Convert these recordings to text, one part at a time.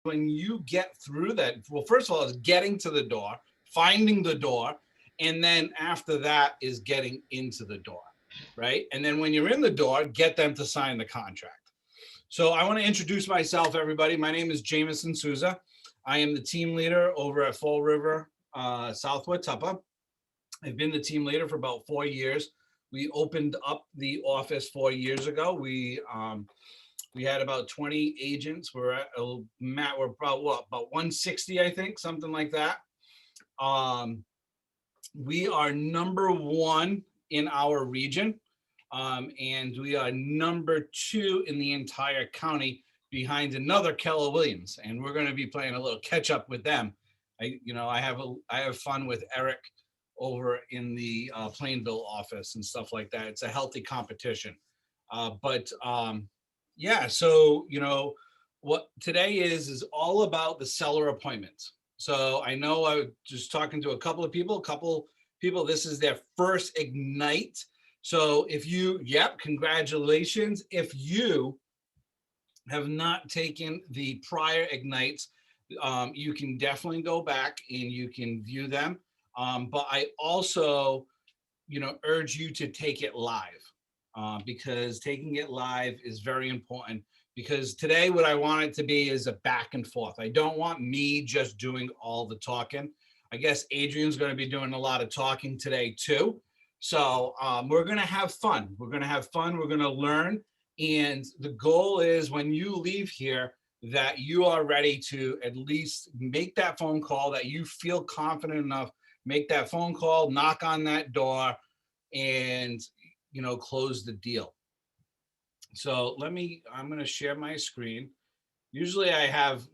when you get through that, well, first of all, is getting to the door, finding the door, and then after that is getting into the door, right? And then when you're in the door, get them to sign the contract. So I want to introduce myself, everybody. My name is Jameson Souza. I am the team leader over at Fall River Southwood Tupper. I've been the team leader for about 4 years. We opened up the office 4 years ago. We had about 20 agents. We're at Matt. We're about what? About 160, I think, something like that. We are number one in our region, and we are number two in the entire county, behind another Keller Williams. And we're going to be playing a little catch up with them. I have fun with Eric over in the Plainville office and stuff like that. It's a healthy competition. Yeah, so what today is all about the seller appointments. So I know I was just talking to a couple of people, this is their first Ignite. So if you, congratulations. If you have not taken the prior Ignites, you can definitely go back and you can view them. But I also, urge you to take it live, because taking it live is very important. Because today what I want it to be is a back and forth. I don't want me just doing all the talking. I guess Adrian's going to be doing a lot of talking today too. So we're going to have fun. We're going to learn. And the goal is when you leave here that you are ready to at least make that phone call, that you feel confident enough, make that phone call, knock on that door, and close the deal. So I'm going to share my screen. Usually I have,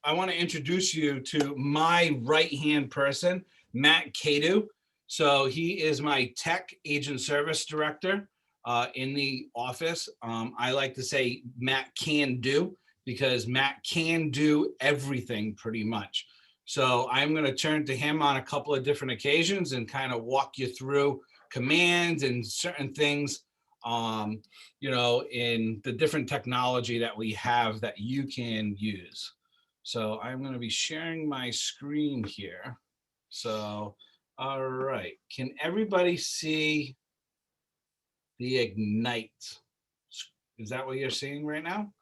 I want to introduce you to my right-hand person, Matt Cadu. So he is my tech agent service director in the office. I like to say Matt can do, because Matt can do everything pretty much. So I'm going to turn to him on a couple of different occasions and kind of walk you through commands and certain things, in the different technology that we have that you can use. So I'm going to be sharing my screen here. So, all right. Can everybody see the Ignite? Is that what you're seeing right now?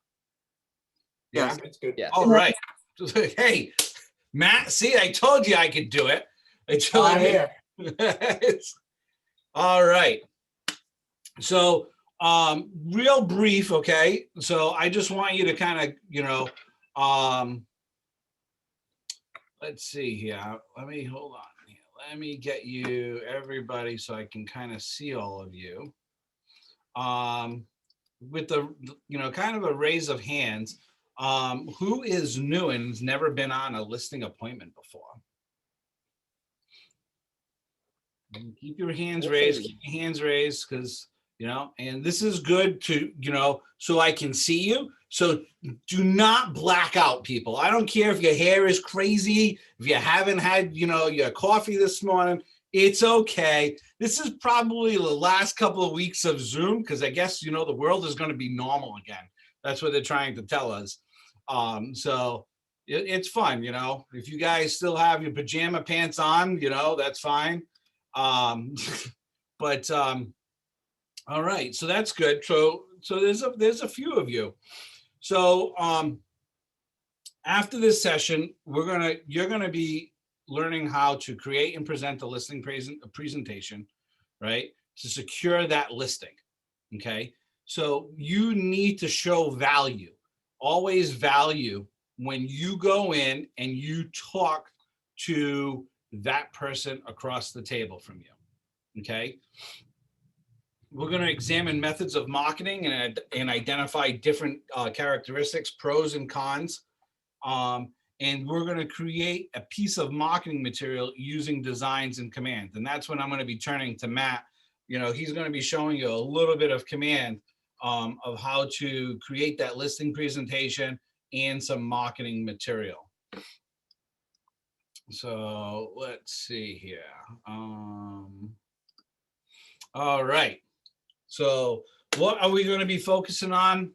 Yeah, it's good. Yeah. All right. Hey, Matt, see, I told you I could do it. All right. So, real brief, okay? So I just want you to kind of, let's see here. Hold on here. Let me get you everybody so I can kind of see all of you. With the, kind of a raise of hands, who is new and has never been on a listing appointment before? Keep your hands raised, because, and this is good to, so I can see you. So do not black out, people. I don't care if your hair is crazy, if you haven't had, your coffee this morning, it's okay. This is probably the last couple of weeks of Zoom, because I guess, the world is going to be normal again. That's what they're trying to tell us. So it's fun, if you guys still have your pajama pants on, that's fine. All right, so that's good. So there's a few of you. So after this session, you're gonna be learning how to create and present a listing presentation, right? To secure that listing. Okay. So you need to show value, always value, when you go in and you talk to that person across the table from you. Okay. We're going to examine methods of marketing and identify different characteristics, pros and cons. And we're going to create a piece of marketing material using designs and commands. And that's when I'm going to be turning to Matt. He's going to be showing you a little bit of command of how to create that listing presentation and some marketing material. So let's see here. All right. So what are we going to be focusing on?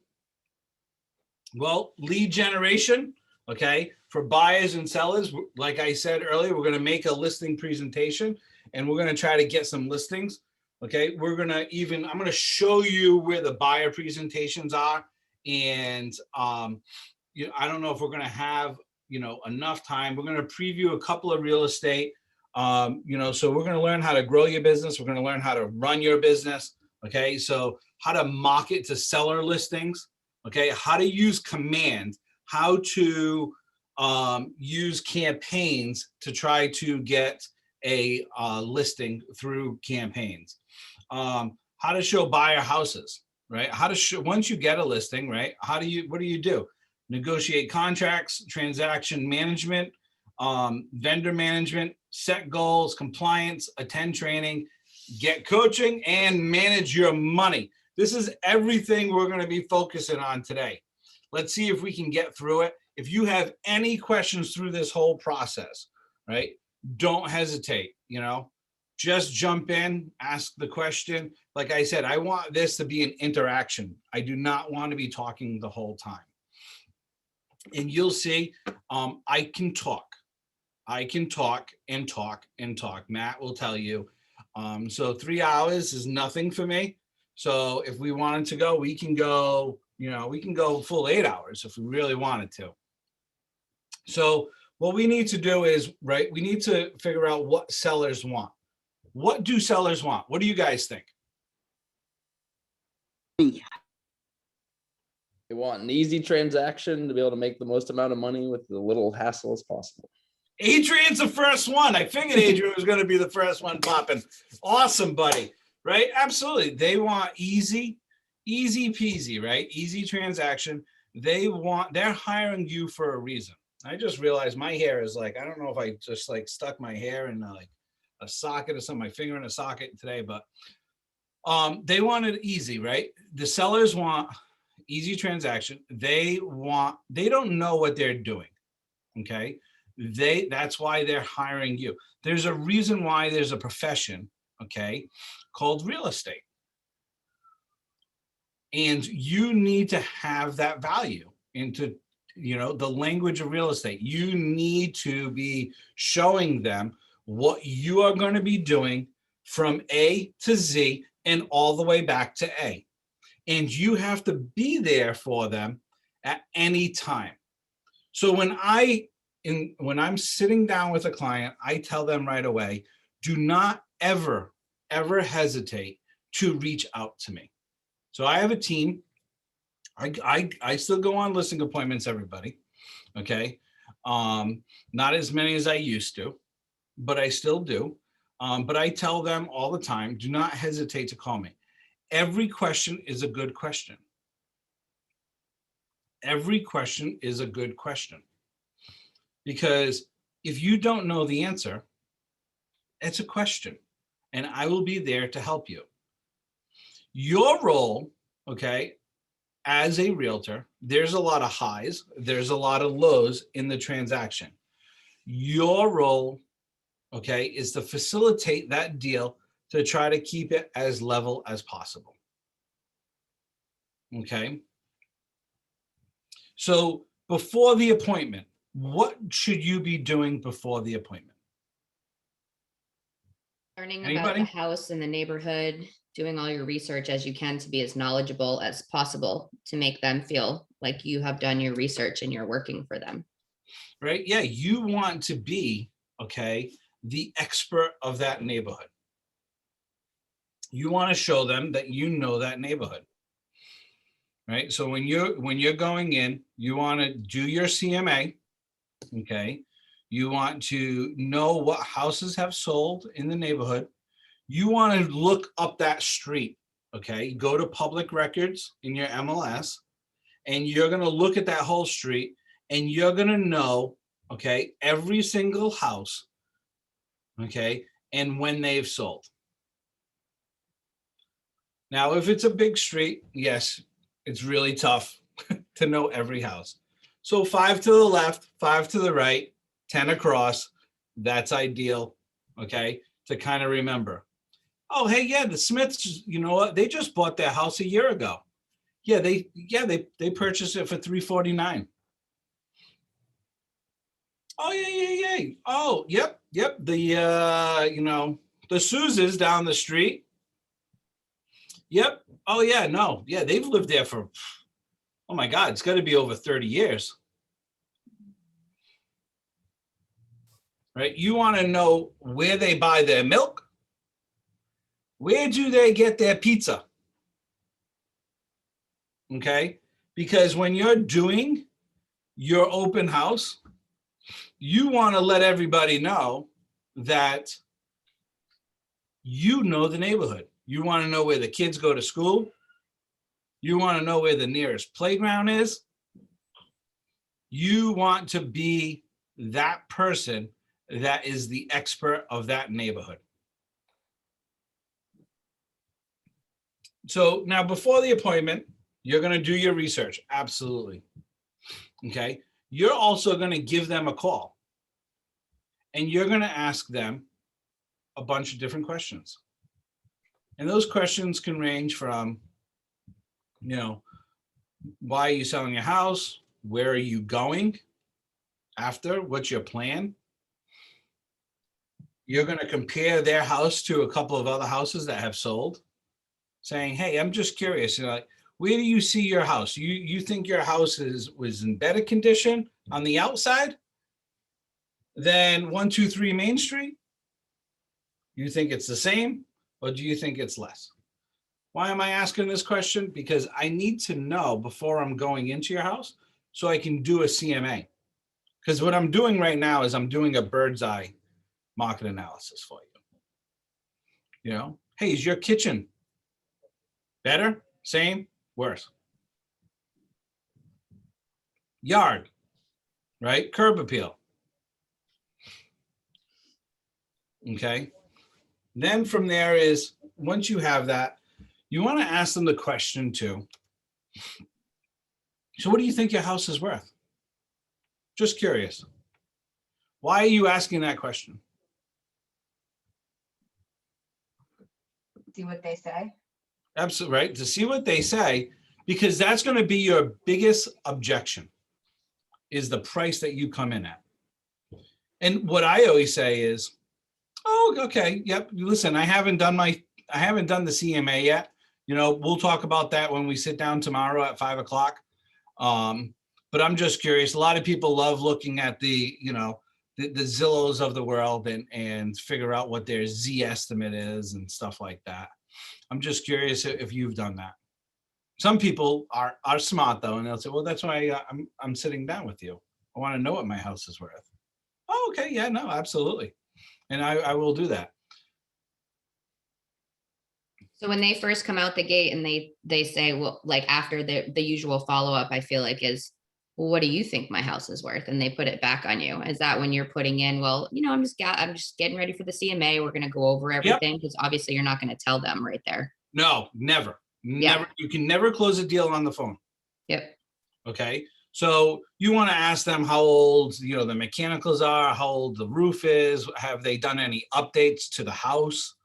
Well, lead generation. Okay, for buyers and sellers, like I said earlier, we're going to make a listing presentation and we're going to try to get some listings. Okay, I'm going to show you where the buyer presentations are. And I don't know if we're going to have, enough time. We're going to preview a couple of real estate, so we're going to learn how to grow your business. We're going to learn how to run your business. Okay, so how to market to seller listings. Okay, how to use command, how to use campaigns to try to get a listing through campaigns. How to show buyer houses, right? How to show, once you get a listing, right? What do you do? Negotiate contracts, transaction management, vendor management, set goals, compliance, attend training, get coaching, and manage your money. This is everything we're going to be focusing on today. Let's see if we can get through it. If you have any questions through this whole process, right, don't hesitate, just jump in, ask the question. Like I said, I want this to be an interaction. I do not want to be talking the whole time. And you'll see, I can talk. I can talk and talk and talk. Matt will tell you. So 3 hours is nothing for me. So if we wanted to go, we can go, we can go full 8 hours if we really wanted to. So what we need to do is, right, we need to figure out what sellers want. What do sellers want? What do you guys think? They want an easy transaction to be able to make the most amount of money with the little hassle as possible. Adrian's the first one. I figured Adrian was going to be the first one popping. Awesome, buddy. Right? Absolutely. They want easy peasy, right? Easy transaction. They're hiring you for a reason. I just realized my hair is like, I don't know if I just like stuck my hair in like a socket or something, my finger in a socket today, but they want it easy, right? The sellers want easy transaction. They don't know what they're doing. Okay. That's why they're hiring you. There's a reason why there's a profession, okay, called real estate. And you need to have that value into, the language of real estate. You need to be showing them what you are going to be doing from A to Z and all the way back to A. And you have to be there for them at any time. So when I'm sitting down with a client, I tell them right away, do not ever hesitate to reach out to me. So I have a team. I still go on listing appointments, everybody. Okay. Not as many as I used to, but I still do. But I tell them all the time, do not hesitate to call me. Every question is a good question. Every question is a good question. Because if you don't know the answer, it's a question, and I will be there to help you. Your role, okay, as a realtor, there's a lot of highs, there's a lot of lows in the transaction. Your role, okay, is to facilitate that deal to try to keep it as level as possible. Okay. So before the appointment, what should you be doing before the appointment? Learning Anybody? about the house and the neighborhood, doing all your research as you can to be as knowledgeable as possible to make them feel like you have done your research and you're working for them. Right? Yeah, you want to be, okay, the expert of that neighborhood. You want to show them that you know that neighborhood. Right? So when you're going in, you want to do your CMA, okay? You want to know what houses have sold in the neighborhood. You want to look up that street, okay? Go to public records in your MLS, and you're going to look at that whole street, and you're going to know, okay, every single house, okay, and when they've sold. Now, if it's a big street, yes, it's really tough to know every house. So 5 to the left, 5 to the right, 10 across, that's ideal, okay, to kind of remember. Oh, hey, yeah, the Smiths, you know what? They just bought their house a year ago. Yeah, they purchased it for $349. Oh, yeah. Oh, yep. The, the Sousa's down the street. Yep. Oh, yeah, no. Yeah, they've lived there for, oh my God, it's got to be over 30 years. Right? You want to know where they buy their milk? Where do they get their pizza? Okay? Because when you're doing your open house, you want to let everybody know that you know the neighborhood. You want to know where the kids go to school. You want to know where the nearest playground is. You want to be that person that is the expert of that neighborhood. So now before the appointment, you're going to do your research. Absolutely. Okay. You're also going to give them a call and you're going to ask them a bunch of different questions. And those questions can range from, why are you selling your house? Where are you going after? What's your plan? You're going to compare their house to a couple of other houses that have sold, saying, hey, I'm just curious, where do you see your house? You think your house was in better condition on the outside than 123 Main Street? You think it's the same, or do you think it's less? Why am I asking this question? Because I need to know before I'm going into your house so I can do a CMA. Because what I'm doing right now is I'm doing a bird's eye market analysis for you. Hey, is your kitchen better, same, worse? Yard, right? Curb appeal. Okay. Then from there is, once you have that, you want to ask them the question too. So what do you think your house is worth? Just curious. Why are you asking that question? See what they say. Absolutely, right? To see what they say, because that's going to be your biggest objection, is the price that you come in at. And what I always say is, oh, okay, yep, listen, I haven't done the CMA yet. We'll talk about that when we sit down tomorrow at 5:00. But I'm just curious. A lot of people love looking at the Zillows of the world and figure out what their Z estimate is and stuff like that. I'm just curious if you've done that. Some people are smart though, and they'll say, well, that's why I'm sitting down with you. I want to know what my house is worth. Oh, okay, yeah, no, absolutely. And I will do that. So when they first come out the gate and they say, well, like after the usual follow-up, I feel like is, well, what do you think my house is worth? And they put it back on you. Is that when you're putting in, well, I'm just getting ready for the CMA. We're going to go over everything, because obviously you're not going to tell them right there. No, never. Yeah. You can never close a deal on the phone. Yep. Okay. So you want to ask them how old, the mechanicals are, how old the roof is. Have they done any updates to the house?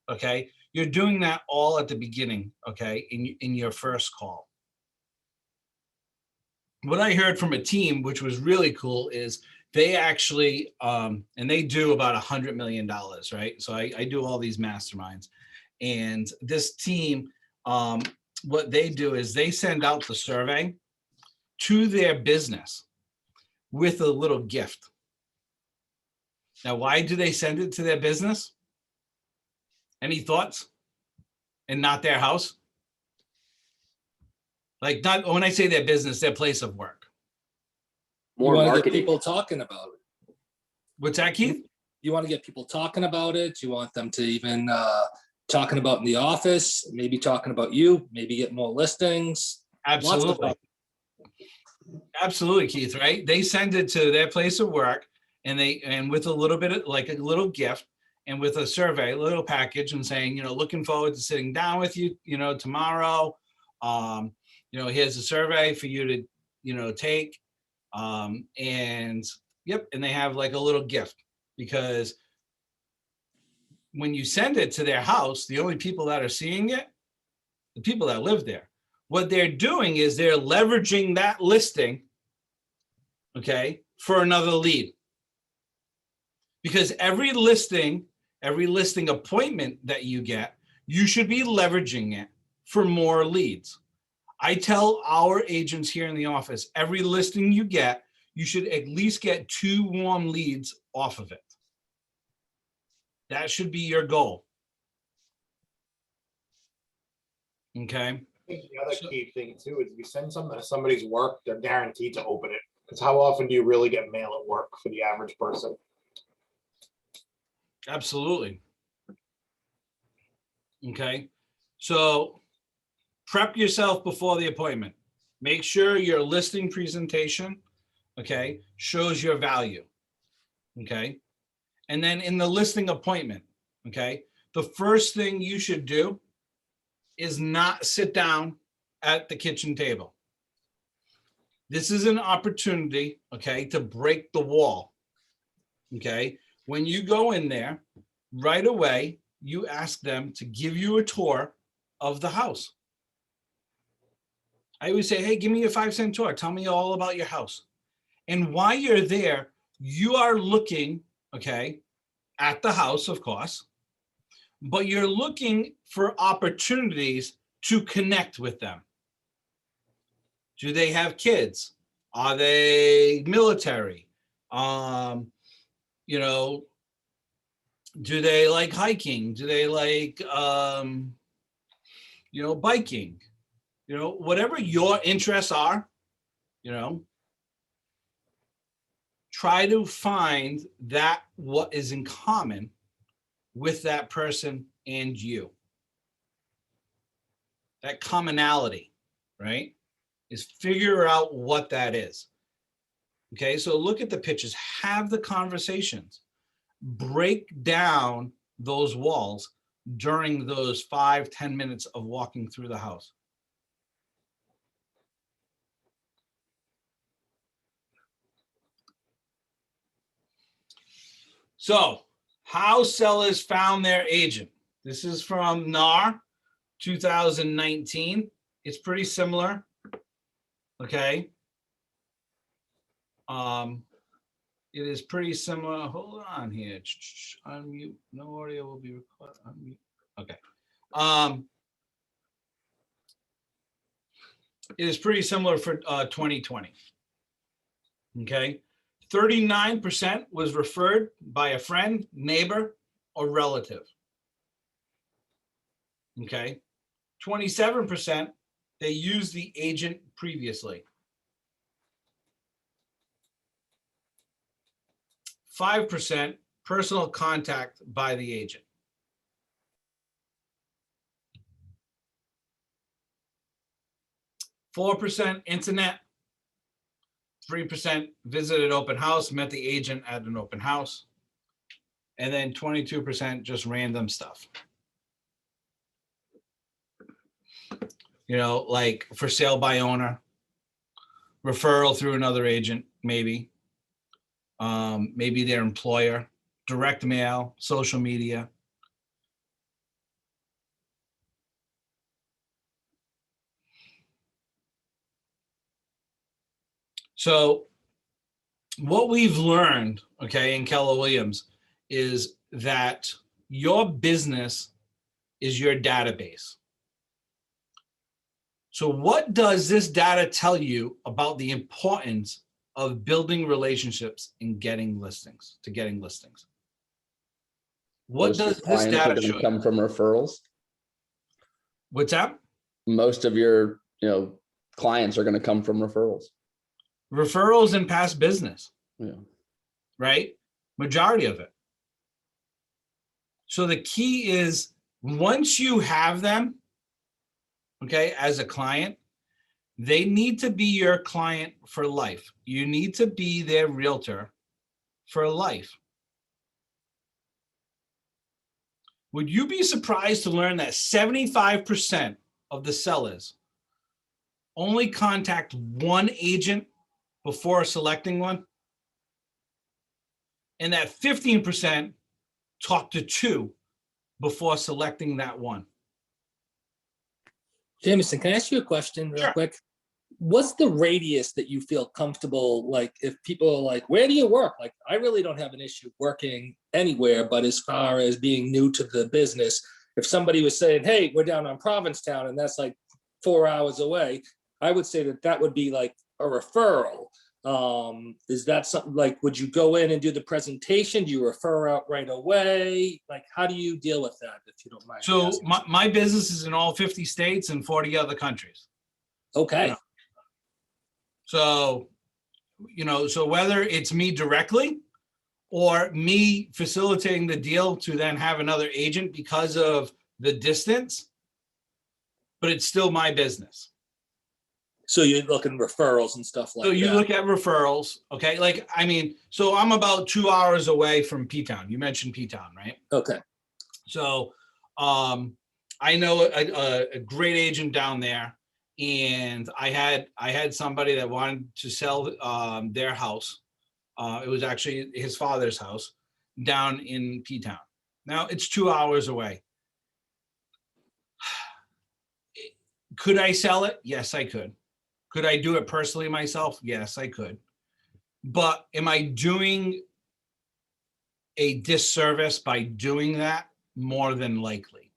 Okay. You're doing that all at the beginning. Okay. In your first call. What I heard from a team, which was really cool, is they actually, and they do about $100 million, right? So I do all these masterminds, and this team, what they do is they send out the survey to their business with a little gift. Now, why do they send it to their business? Any thoughts? And not their house? Like, not when I say their business, their place of work. More You want to get marketing. people talking about it. What's that, Keith? You want to get people talking about it. You want them to even talking about in the office, maybe talking about you, maybe get more listings. Absolutely. Absolutely, Keith, right? They send it to their place of work, and with a little bit of, like, a little gift, and with a survey, a little package, and saying, looking forward to sitting down with you, tomorrow. Here's a survey for you to, take. And yep, and they have like a little gift, because when you send it to their house, the only people that are seeing it, the people that live there. What they're doing is they're leveraging that listing, okay, for another lead. Because every listing appointment that you get, you should be leveraging it for more leads. I tell our agents here in the office, every listing you get, you should at least get 2 warm leads off of it. That should be your goal. Okay. I think the other key thing too is if you send something to somebody's work, they're guaranteed to open it. Because how often do you really get mail at work for the average person? Absolutely. Okay. So prep yourself before the appointment. Make sure your listing presentation, okay, shows your value. Okay. And then in the listing appointment, okay, the first thing you should do is not sit down at the kitchen table. This is an opportunity, okay, to break the wall. Okay. When you go in there, right away, you ask them to give you a tour of the house. I always say, hey, give me a 5-cent tour. Tell me all about your house. And while you're there, you are looking, okay, at the house, of course, but you're looking for opportunities to connect with them. Do they have kids? Are they military? You know, do they like hiking? Do they like, you know, biking? You know, whatever your interests are, you know, try to find that what is in common with that person and you. That commonality, right? Is figure out what that is. Okay, so look at the pictures, have the conversations, break down those walls during those 5-10 minutes of walking through the house. So, how sellers found their agent. This is from NAR 2019. It's pretty similar. Okay. It is pretty similar. Hold on here. Unmute. No audio will be recorded. Unmute. Okay. It is pretty similar for 2020. Okay. 39% was referred by a friend, neighbor, or relative. Okay. 27%, they used the agent previously. 5% personal contact by the agent. 4% internet. 3% visited open house, met the agent at an open house. And then 22% just random stuff. You know, like for sale by owner, referral through another agent, maybe. Maybe their employer, direct mail, social media. So what we've learned, okay, in Keller Williams is that your business is your database. So what does this data tell you about the importance of building relationships and getting listings, What Most of does your this clients are data going show to you? come from referrals. What's that? Most of your, clients are going to come from referrals. Referrals and past business, Yeah. right? Majority of it. So the key is once you have them, okay, as a client, they need to be your client for life. You need to be their realtor for life. Would you be surprised to learn that 75% of the sellers only contact one agent before selecting one? And that 15% talk to 2 before selecting that one. Jameson, can I ask you a question real Sure. quick? what's the radius that you feel comfortable, like if people are like, where do you work? Like, I really don't have an issue working anywhere, but as far as being new to the business, if somebody was saying, hey, we're down on Provincetown and that's like 4 hours away, I would say that that would be like a referral. Is that something like, would you go in and do the presentation? Do you refer out right away? Like, how do you deal with that, if you don't mind? me So asking? my business is in all 50 states and 40 other countries. Okay, So, so whether it's me directly or me facilitating the deal to then have another agent because of the distance, but it's still my business. so you're looking referrals and stuff like So you that. look at referrals, okay? Like, I mean, so I'm about 2 hours away from P-Town. You mentioned P-Town, right? Okay, So I know a great agent down there, and I had somebody that wanted to sell their house. It was actually his father's house down in P-Town. Now it's 2 hours away. Could I sell it? Yes, I could. Could I do it personally myself? Yes, I could. But am I doing a disservice by doing that? More than likely,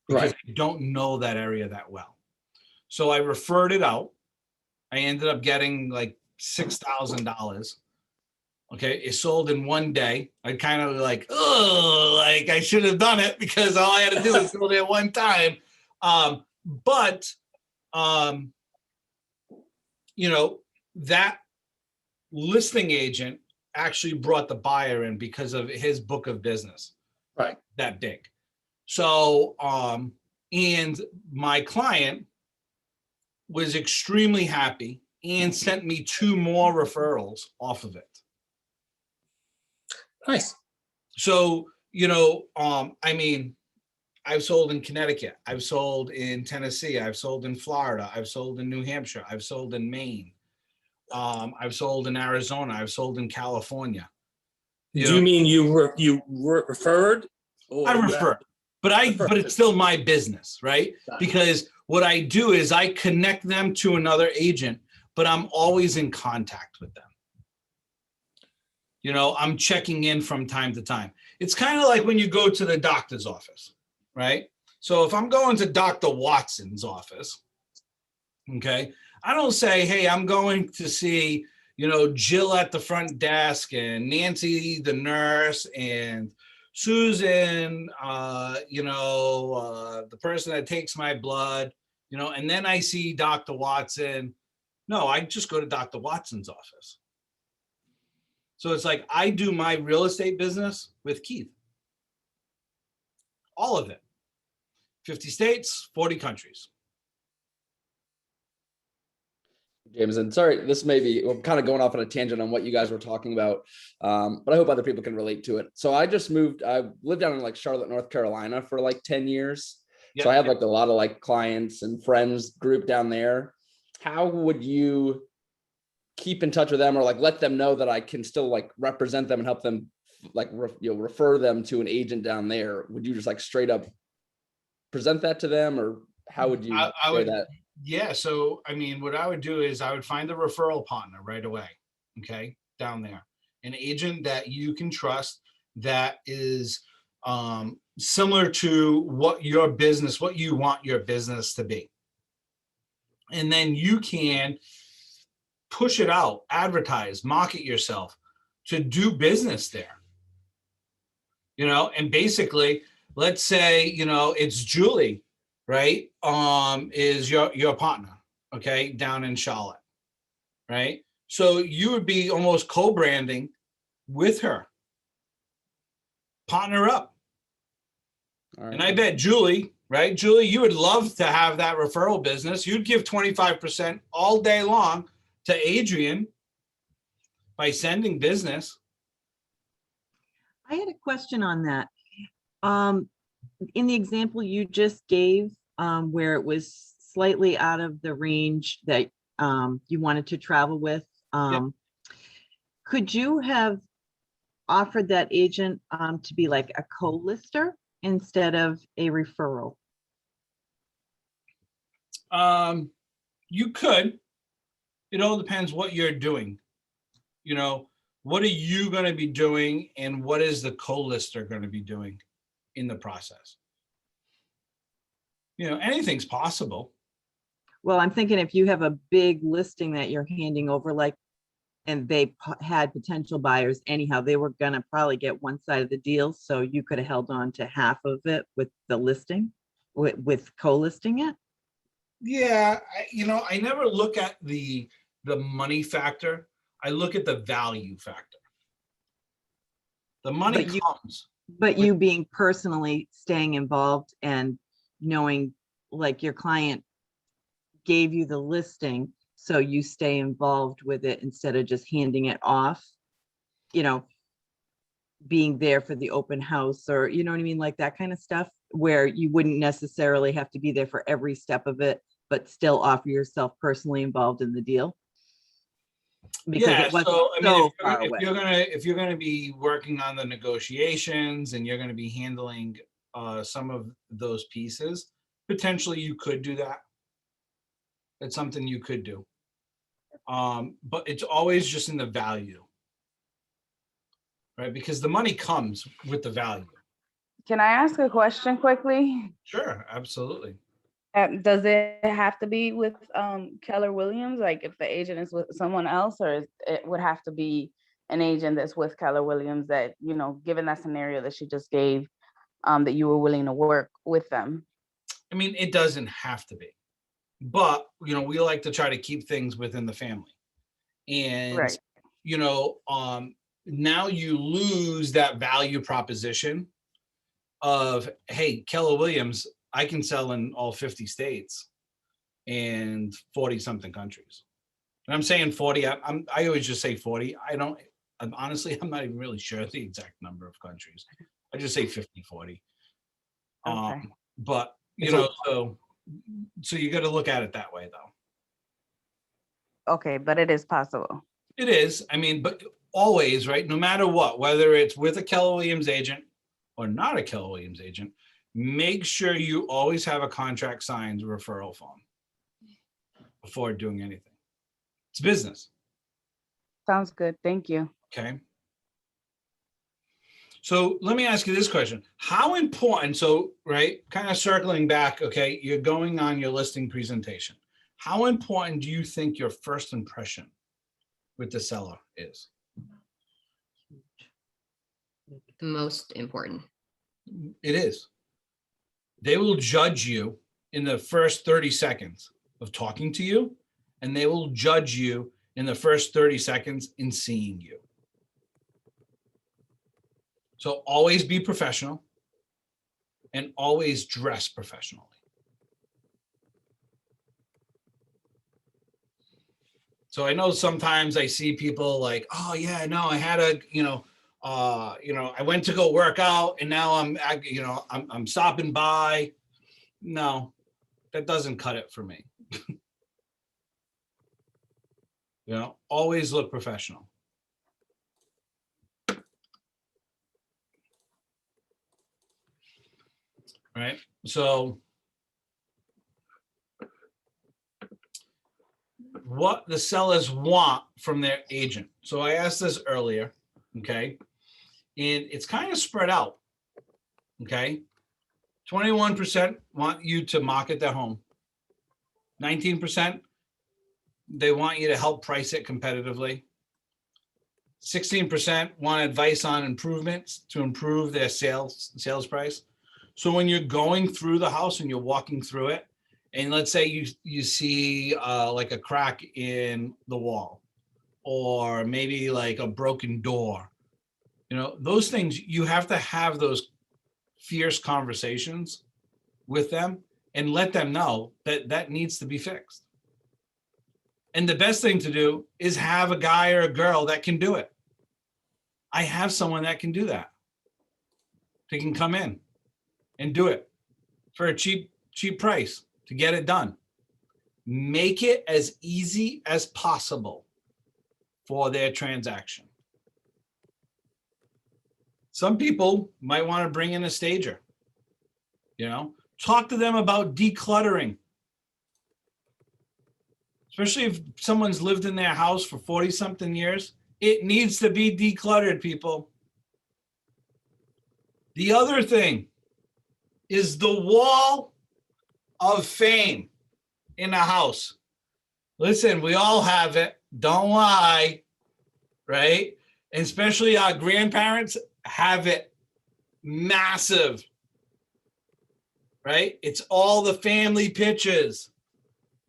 because right. I don't know that area that well. So I referred it out. I ended up getting like $6,000. Okay, it sold in one day. I kind of like, oh, like I should have done it because all I had to do was go there one time. But that listing agent actually brought the buyer in because of his book of business. Right. That big. So, and my client was extremely happy and sent me 2 more referrals off of it. Nice. So, I mean, I've sold in Connecticut, I've sold in Tennessee, I've sold in Florida, I've sold in New Hampshire, I've sold in Maine, I've sold in Arizona, I've sold in California. Do you mean you referred? I refer, but it's still my business, right? Got it. Because what I do is I connect them to another agent, but I'm always in contact with them. I'm checking in from time to time. It's kind of like when you go to the doctor's office, right? So if I'm going to Dr. Watson's office, okay, I don't say, hey, I'm going to see, Jill at the front desk and Nancy, the nurse, and Susan, the person that takes my blood, and then I see Dr. Watson. No, I just go to Dr. Watson's office. So it's like I do my real estate business with Keith. All of it. 50 states, 40 countries. James, and sorry, this may be, I'm kind of going off on a tangent on what you guys were talking about, but I hope other people can relate to it. So I lived down in like Charlotte, North Carolina for like 10 years. Yep. So I have like a lot of like clients and friends group down there. How would you keep in touch with them or like let them know that I can still like represent them and help them like, refer them to an agent down there? Would you just like straight up present that to them, or how would you I say would, that? yeah. So, I mean, what I would do is I would find a referral partner right away. Okay. Down there, an agent that you can trust that is similar to what you want your business to be. And then you can push it out, advertise, market yourself to do business there. And basically, let's say, it's Julie, right? Is your partner, okay, down in Charlotte, right? So you would be almost co-branding with her. Partner up. All right. And I bet Julie, right? Julie, you would love to have that referral business. You'd give 25% all day long to Adrian by sending business. I had a question on that. In the example you just gave, where it was slightly out of the range that you wanted to travel with, could you have offered that agent to be like a co-lister instead of a referral? You could, It all depends what you're doing. You know, what are you going to be doing and what is the co-lister going to be doing in the process? You know, anything's possible. Well, I'm thinking if you have a big listing that you're handing over, like, and they had potential buyers anyhow, they were gonna probably get one side of the deal, so you could have held on to half of it with the listing, with co-listing it. Yeah, you know, I never look at the money factor. I look at the value factor. The money But you- comes. But you being personally staying involved and knowing, like, your client gave you the listing, so you stay involved with it instead of just handing it off, you know, being there for the open house, or, you know what I mean, like that kind of stuff, where you wouldn't necessarily have to be there for every step of it, but still offer yourself personally involved in the deal. Because Yeah, it wasn't so I mean, so if far you're, away. if you're gonna be working on the negotiations and you're gonna be handling some of those pieces, potentially you could do that. It's something you could do. But it's always just in the value, right? Because the money comes with the value. Can I ask a question quickly? Sure, absolutely. Does it have to be with Keller Williams? Like if the agent is with someone else, or it would have to be an agent that's with Keller Williams that, you know, given that scenario that she just gave, that you were willing to work with them? I mean, it doesn't have to be, but you know, we like to try to keep things within the family. And Right. you know, now you lose that value proposition of, hey, Keller Williams, I can sell in all 50 states and 40 something countries. And I'm saying 40, I always just say 40. Honestly, I'm not even really sure the exact number of countries. I just say 50, 40. Okay. But you know, so you got to look at it that way though. Okay, but it is possible. It is. I mean, but always, right? No matter what, whether it's with a Keller Williams agent or not a Keller Williams agent, make sure you always have a contract signed referral form before doing anything. It's business. Sounds good. Thank you. Okay. So let me ask you this question. How important, so, right, kind of circling back, okay, you're going on your listing presentation. How important do you think your first impression with the seller is? Most important. It is. They will judge you in the first 30 seconds of talking to you, and they will judge you in the first 30 seconds in seeing you. So always be professional and always dress professionally. So I know sometimes I see people like, oh yeah, no, I had a, I went to go work out and now I'm stopping by. No, that doesn't cut it for me. You know, always look professional. Right. So what the sellers want from their agent. So I asked this earlier, okay? And it's kind of spread out, okay? 21% want you to market their home. 19%, they want you to help price it competitively. 16% want advice on improvements to improve their sales price. So when you're going through the house and you're walking through it, and let's say you see like a crack in the wall, or maybe like a broken door, you know, those things, you have to have those fierce conversations with them and let them know that that needs to be fixed. And the best thing to do is have a guy or a girl that can do it. I have someone that can do that. They can come in and do it for a cheap price to get it done. Make it as easy as possible for their transaction. Some people might want to bring in a stager. You know, talk to them about decluttering. especially if someone's lived in their house for 40 something years. It needs to be decluttered, people. The other thing is the wall of fame in the house. Listen, we all have it. Don't lie, right? And especially our grandparents have it massive, right? It's all the family pictures,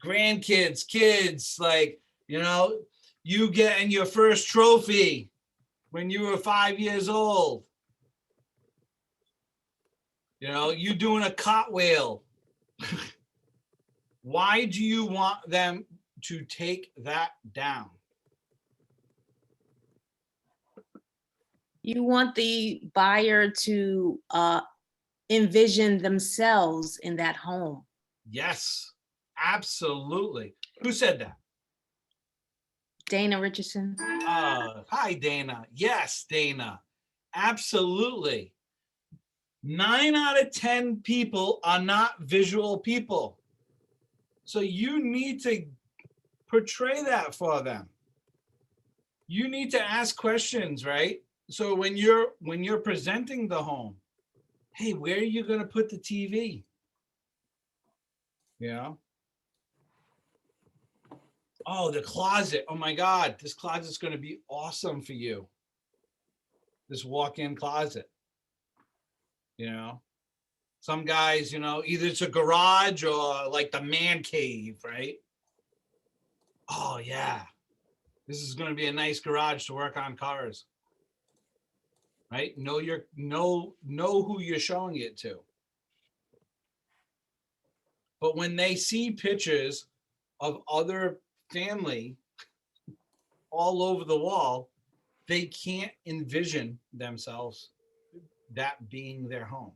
grandkids, kids, like, you know, you getting your first trophy when you were 5 years old. You know, you doing a cartwheel. Why do you want them to take that down? You want the buyer to envision themselves in that home. Yes, absolutely. Who said that? Dana Richardson. Hi, Dana. Yes, Dana. Absolutely. 9 out of 10 people are not visual people. So you need to portray that for them. You need to ask questions, right? So when you're presenting the home, hey, where are you going to put the TV? You know? Oh, the closet. Oh my God, this closet's going to be awesome for you. This walk-in closet. You know, some guys, you know, either it's a garage or like the man cave, right? Oh yeah, this is going to be a nice garage to work on cars, right? Know who you're showing it to. But when they see pictures of other family all over the wall, they can't envision themselves that being their home.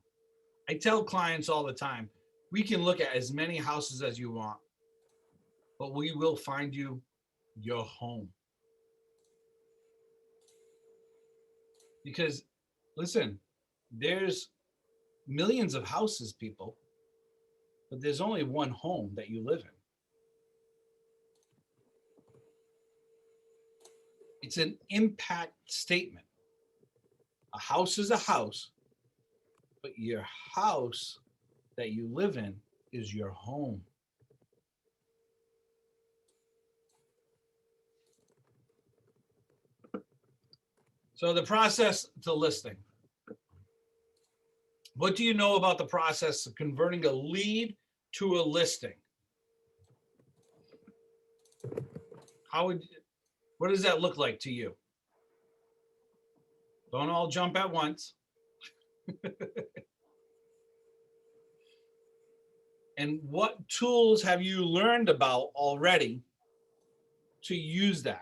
I tell clients all the time, we can look at as many houses as you want, but we will find you your home. Because listen, there's millions of houses, people, but there's only one home that you live in. It's an impact statement. A house is a house, but your house that you live in is your home. So the process to listing. What do you know about the process of converting a lead to a listing? What does that look like to you? Don't all jump at once. And what tools have you learned about already to use that?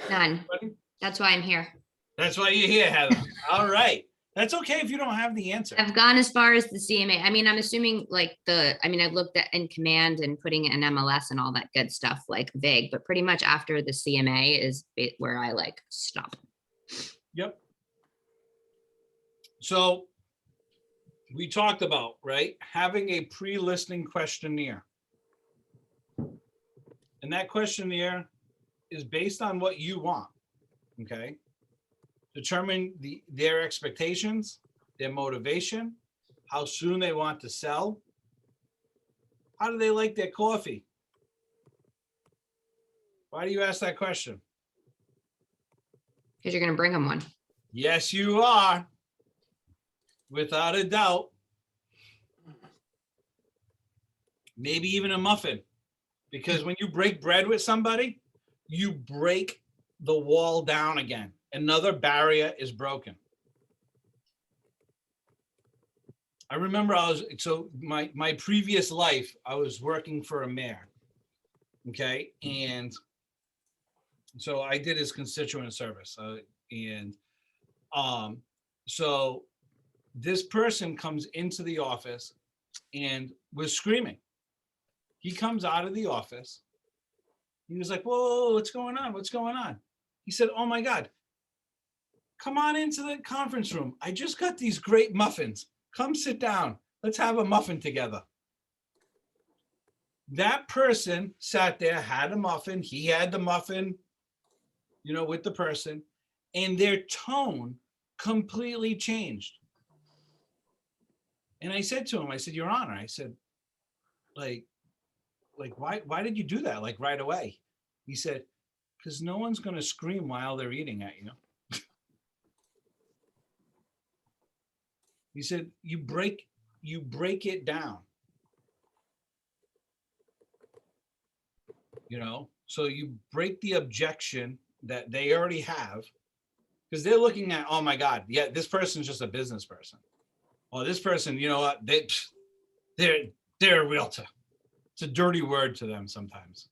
None. That's why I'm here. That's why you're here, Heather. All right. That's okay if you don't have the answer. I've gone as far as the CMA. I mean, I'm assuming like I looked at in command and putting it in MLS and all that good stuff, like vague, but pretty much after the CMA is where I like stop. Yep. So we talked about, right, having a pre-listing questionnaire. And that questionnaire is based on what you want, okay? Determine their expectations, their motivation, how soon they want to sell. How do they like their coffee? Why do you ask that question? Because you're going to bring them one. Yes, you are. Without a doubt. Maybe even a muffin. Because when you break bread with somebody, you break the wall down again. Another barrier is broken. I remember my previous life, I was working for a mayor. Okay. And so I did his constituent service. So this person comes into the office and was screaming. He comes out of the office. He was like, whoa, what's going on? What's going on? He said, oh my God, come on into the conference room. I just got these great muffins. Come sit down. Let's have a muffin together. That person sat there, had a muffin, he had the muffin, you know, with the person, and their tone completely changed. And I said to him, I said, Your Honor, I said, like why did you do that? Like right away. He said, because no one's going to scream while they're eating at you. He said, you break it down. You know, so you break the objection that they already have, because they're looking at, oh my God, yeah, this person's just a business person. Or this person, you know what, they're a realtor. It's a dirty word to them sometimes.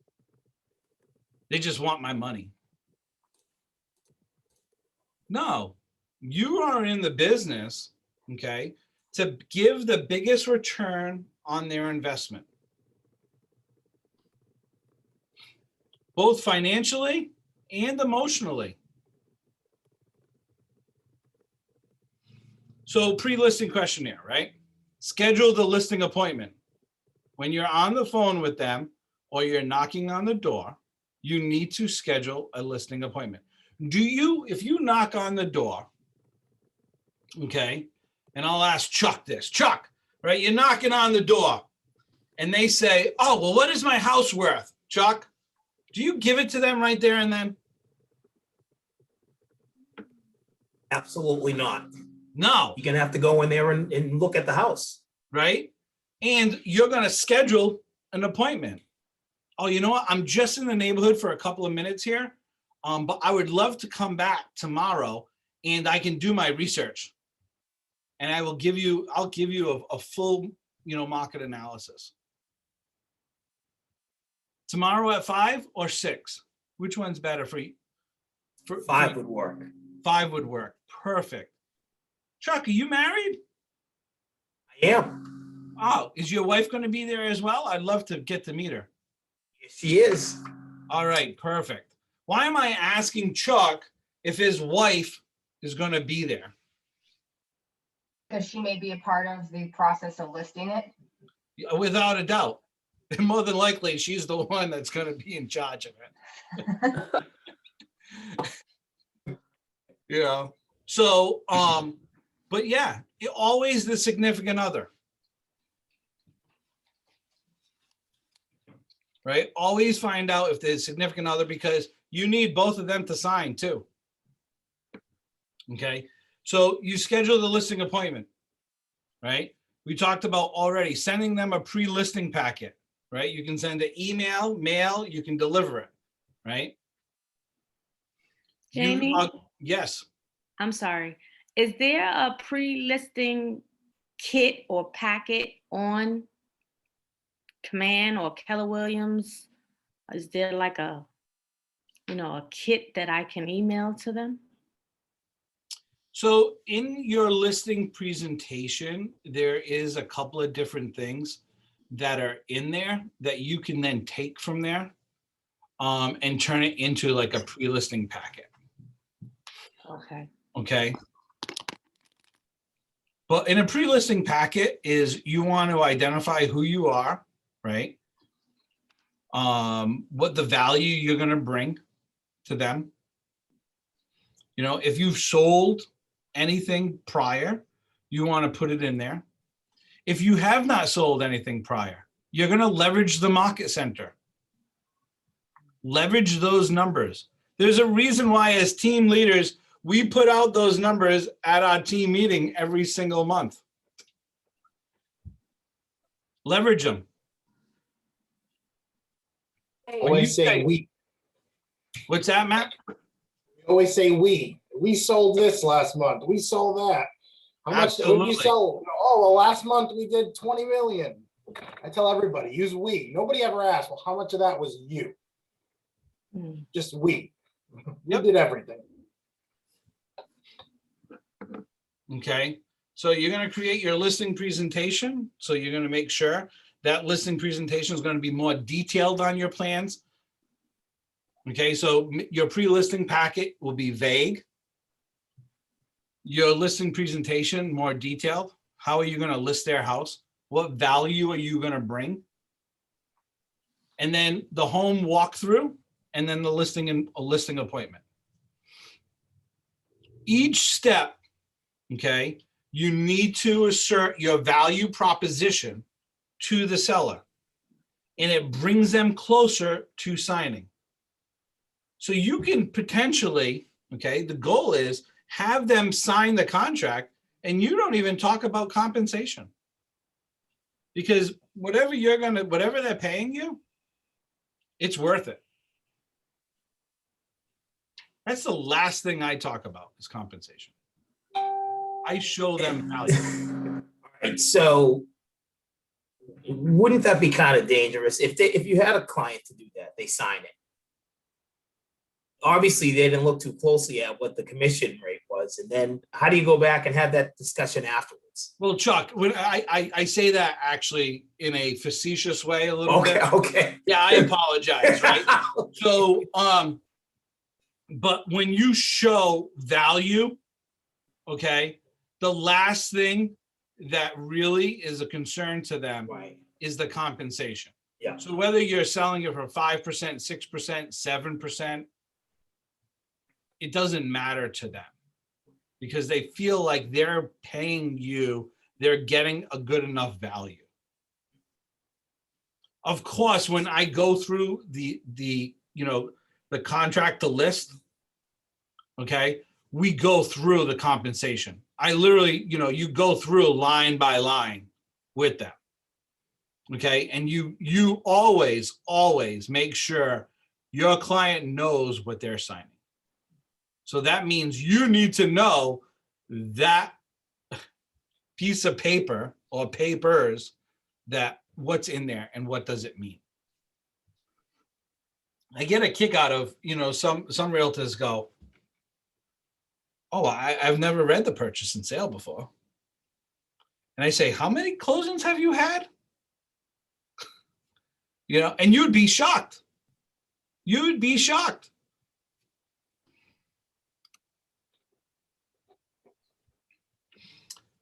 They just want my money. No, you are in the business, okay, to give the biggest return on their investment, both financially and emotionally. So pre-listing questionnaire, right? Schedule the listing appointment. When you're on the phone with them or you're knocking on the door, you need to schedule a listing appointment. If you knock on the door, okay, and I'll ask Chuck this, Chuck, right? You're knocking on the door and they say, oh, well, what is my house worth, Chuck? Do you give it to them right there and then? Absolutely not. No. You're gonna have to go in there and look at the house. Right? And you're going to schedule an appointment. Oh, you know what? I'm just in the neighborhood for a couple of minutes here. But I would love to come back tomorrow and I can do my research. And I'll give you a full, you know, market analysis. Tomorrow at 5 or 6? Which one's better for you? 5 would work. 5 would work. Perfect. Chuck, are you married? I am. Oh, is your wife going to be there as well? I'd love to get to meet her. Yes, she is. All right, perfect. Why am I asking Chuck if his wife is going to be there? Because she may be a part of the process of listing it. Without a doubt. And more than likely, she's the one that's going to be in charge of it. You know, so, but yeah, always the significant other. Right? Always find out if there's significant other, because you need both of them to sign too. Okay. So you schedule the listing appointment, right? We talked about already sending them a pre-listing packet, right? You can send an email, mail, you can deliver it, right? Jamie? Yes. I'm sorry. Is there a pre-listing kit or packet on Command or Keller Williams? Is there like a kit that I can email to them? So in your listing presentation, there is a couple of different things that are in there that you can then take from there and turn it into like a pre-listing packet. Okay. Okay. But in a pre-listing packet is you want to identify who you are, right? What the value you're going to bring to them. You know, if you've sold anything prior, you want to put it in there. If you have not sold anything prior, you're going to leverage the market center. Leverage those numbers. There's a reason why as team leaders, we put out those numbers at our team meeting every single month. Leverage them. Always say we. What's that, Matt? Always say we. We sold this last month. We sold that. How much did Absolutely. you sell? Oh, well, last month we did 20 million. I tell everybody, use we. Nobody ever asked, well, how much of that was you? Just we. Yep. We did everything. Okay. So you're going to create your listing presentation. So you're going to make sure that listing presentation is going to be more detailed on your plans. Okay. So your pre-listing packet will be vague. Your listing presentation more detailed. How are you going to list their house? What value are you going to bring? and then the home walkthrough, and then the listing and a listing appointment. Each step, okay, you need to assert your value proposition to the seller, and it brings them closer to signing. So you can potentially, okay, the goal is have them sign the contract and you don't even talk about compensation. Because whatever they're paying you, it's worth it. That's the last thing I talk about is compensation. I show them value. All right, so wouldn't that be kind of dangerous if you had a client to do that, they sign it? Obviously, they didn't look too closely at what the commission rate was, and then how do you go back and have that discussion afterwards? Well, Chuck, when I say that actually in a facetious way a little bit. Okay. Yeah, I apologize, right? So, but when you show value, okay, the last thing that really is a concern to them Right. is the compensation. Yeah. So whether you're selling it for 5%, 6%, 7%, it doesn't matter to them because they feel like they're paying you, they're getting a good enough value. Of course, when I go through the contract to list, okay, we go through the compensation. I literally, you go through line by line with them. Okay, and you always make sure your client knows what they're signing. So that means you need to know that piece of paper or papers, that what's in there and what does it mean. I get a kick out of, some realtors go, oh, I've never read the purchase and sale before. And I say, how many closings have you had? And you'd be shocked. You'd be shocked.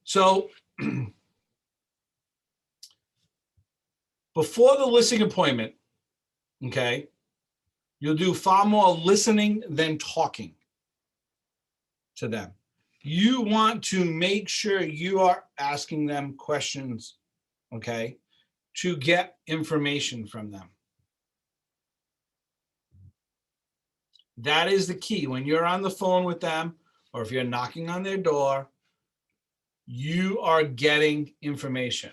So before the listing appointment, okay, you'll do far more listening than talking to them. You want to make sure you are asking them questions, okay, to get information from them. That is the key. When you're on the phone with them, or if you're knocking on their door, you are getting information.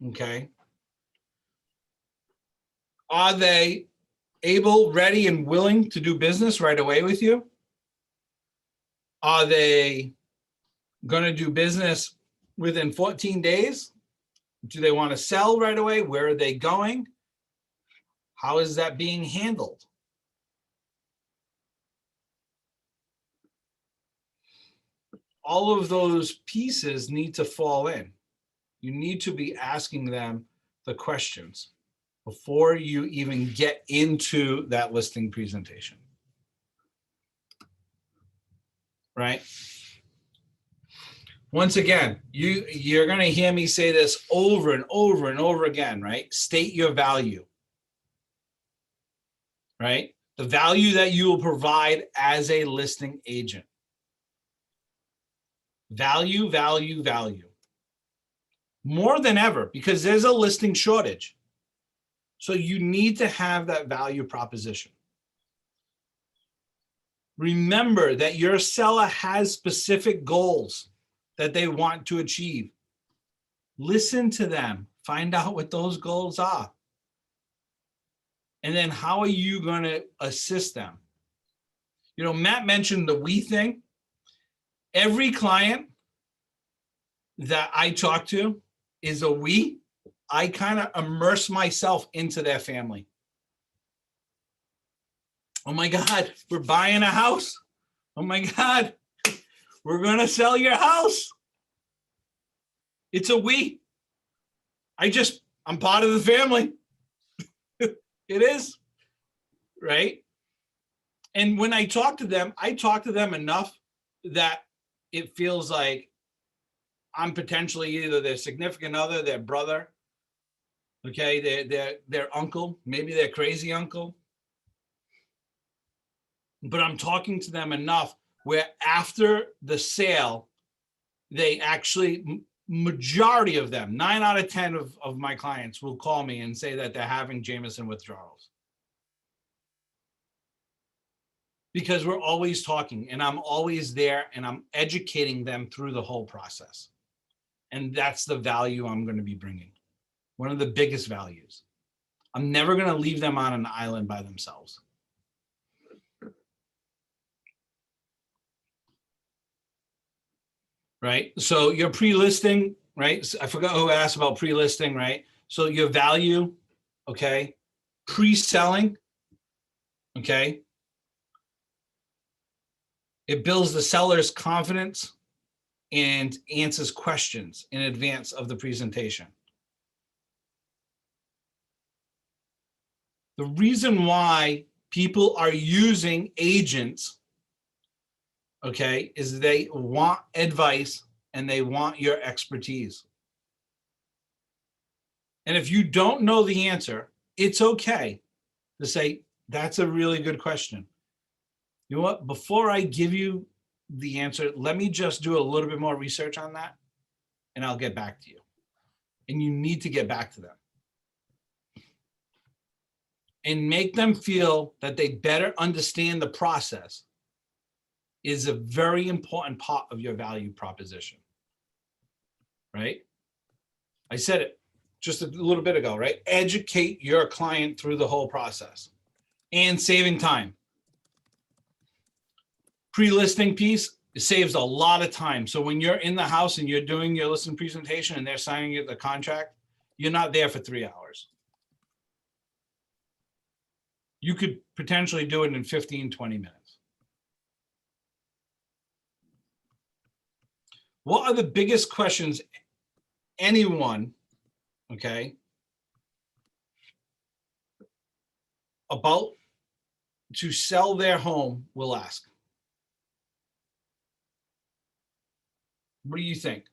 Okay. Are they able, ready, and willing to do business right away with you? Are they going to do business within 14 days? Do they want to sell right away? Where are they going? How is that being handled? All of those pieces need to fall in. You need to be asking them the questions before you even get into that listing presentation. Right? Once again, you're going to hear me say this over and over and over again, right? State your value. Right? The value that you will provide as a listing agent. Value, value, value. More than ever, because there's a listing shortage. So you need to have that value proposition. Remember that your seller has specific goals that they want to achieve. Listen to them. Find out what those goals are. And then how are you going to assist them? Matt mentioned the we thing. Every client that I talk to is a we. I kind of immerse myself into their family. Oh my God, we're buying a house. Oh my God, we're going to sell your house. It's a we. I'm part of the family. It is, right? And when I talk to them enough that it feels like I'm potentially either their significant other, their brother, okay, their uncle, maybe their crazy uncle. But I'm talking to them enough where after the sale, they actually, majority of them, 9 out of 10 of my clients will call me and say that they're having Jameson withdrawals. Because we're always talking and I'm always there and I'm educating them through the whole process. And that's the value I'm going to be bringing. One of the biggest values. I'm never going to leave them on an island by themselves. Right? So your pre-listing, right? I forgot who asked about pre-listing, right? So your value, okay? Pre-selling, okay? It builds the seller's confidence and answers questions in advance of the presentation. The reason why people are using agents, okay, is they want advice and they want your expertise. And if you don't know the answer, it's okay to say, that's a really good question. You know what? Before I give you the answer, let me just do a little bit more research on that and I'll get back to you. And you need to get back to them. And make them feel that they better understand the process is a very important part of your value proposition, right? I said it just a little bit ago, right? Educate your client through the whole process and saving time. Pre-listing piece, it saves a lot of time. So when you're in the house and you're doing your listing presentation and they're signing the contract, you're not there for 3 hours. You could potentially do it in 15, 20 minutes. What are the biggest questions anyone, okay, about to sell their home will ask? What do you think?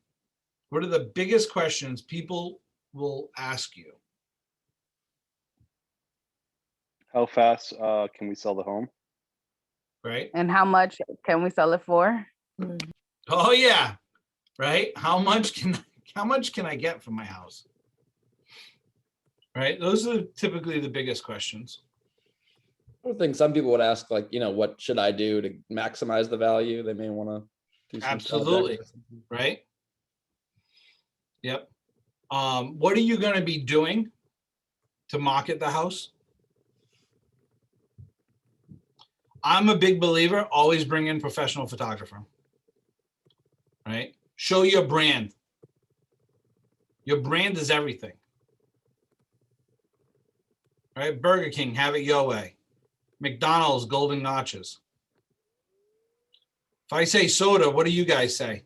What are the biggest questions people will ask you? How fast can we sell the home? Right? And how much can we sell it for? Oh yeah, right? How much can I get for my house? Right? Those are typically the biggest questions. I think some people would ask, like, what should I do to maximize the value? They may want to do some Absolutely. projects or something. Right? Yep. What are you going to be doing to market the house? I'm a big believer, always bring in professional photographer. Right? Show your brand. Your brand is everything. Right? Burger King, have it your way. McDonald's, golden notches. If I say soda, what do you guys say?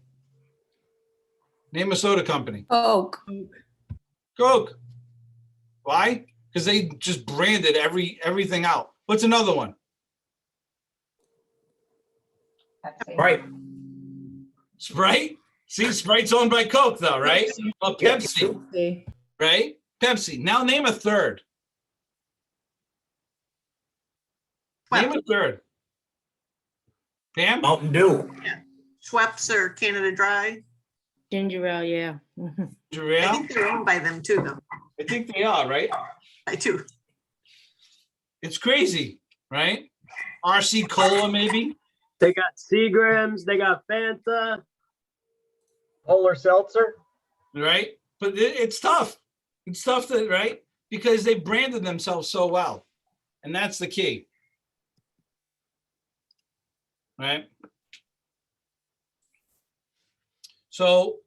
Name a soda company. Coke. Coke. Why? Because they just branded everything out. What's another one? Pepsi. Right. Sprite. See, Sprite's owned by Coke, though, right? Well, Yeah, Pepsi, right? Pepsi. Now name a third. Name a third. Pam? Mountain Dew. Schweppes or Canada Dry. Ginger ale, yeah. Mhm. I Jarrell? think they're owned by them too, though. I think they are, right? I do. It's crazy, right? RC Cola, maybe? They got Seagrams, they got Fanta, Polar Seltzer. Right? But it's tough. It's tough that, right? Because they branded themselves so well. And that's the key. Right? So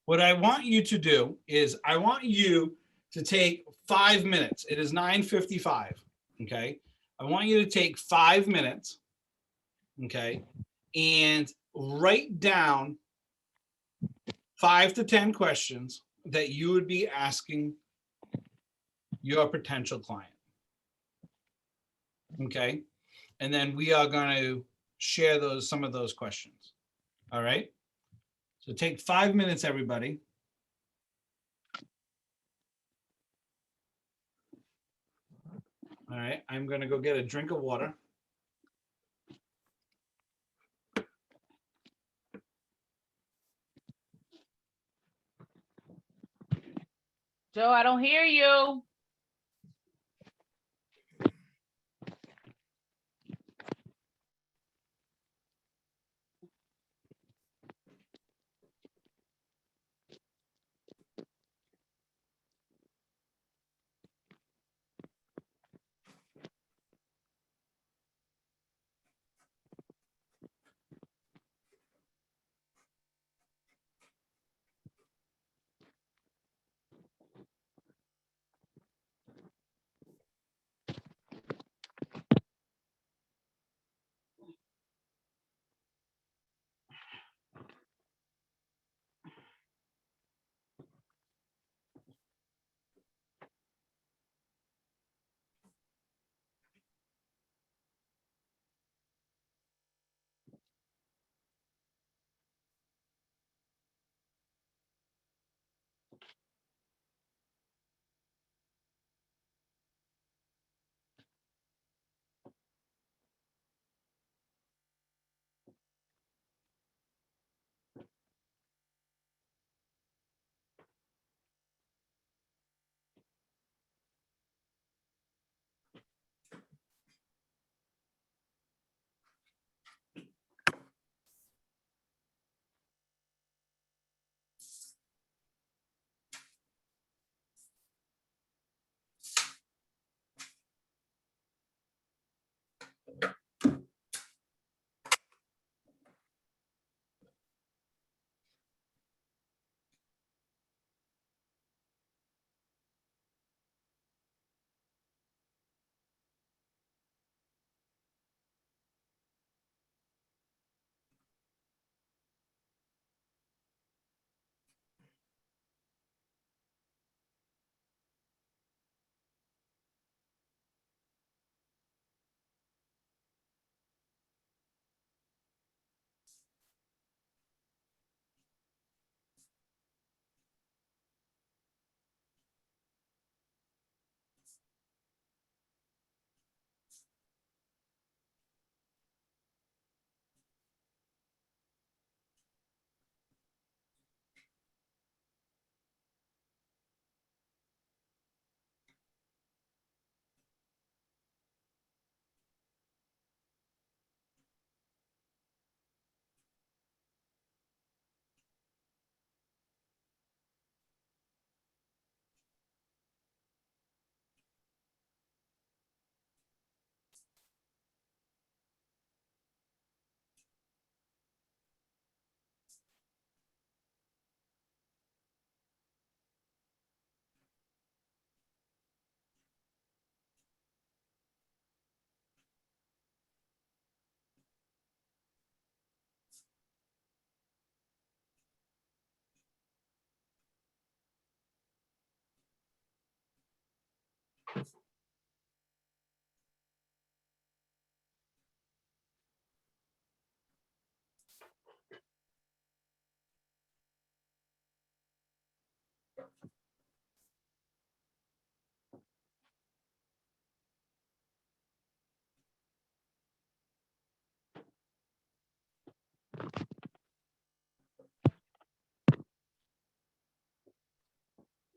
what I want you to do is I want you to take 5 minutes. It is 9:55. Okay. I want you to take 5 minutes. Okay. And write down 5 to 10 questions that you would be asking your potential client. Okay. And then we are going to share some of those questions. All right. So take 5 minutes, everybody. All right, I'm gonna go get a drink of water. Joe, I don't hear you.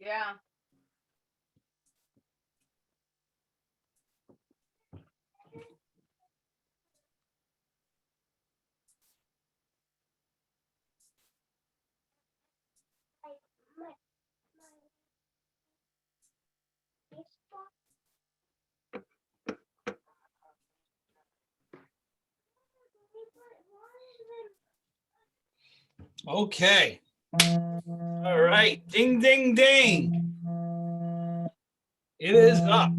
Yeah. Okay. All right. Ding, ding, ding. It is up.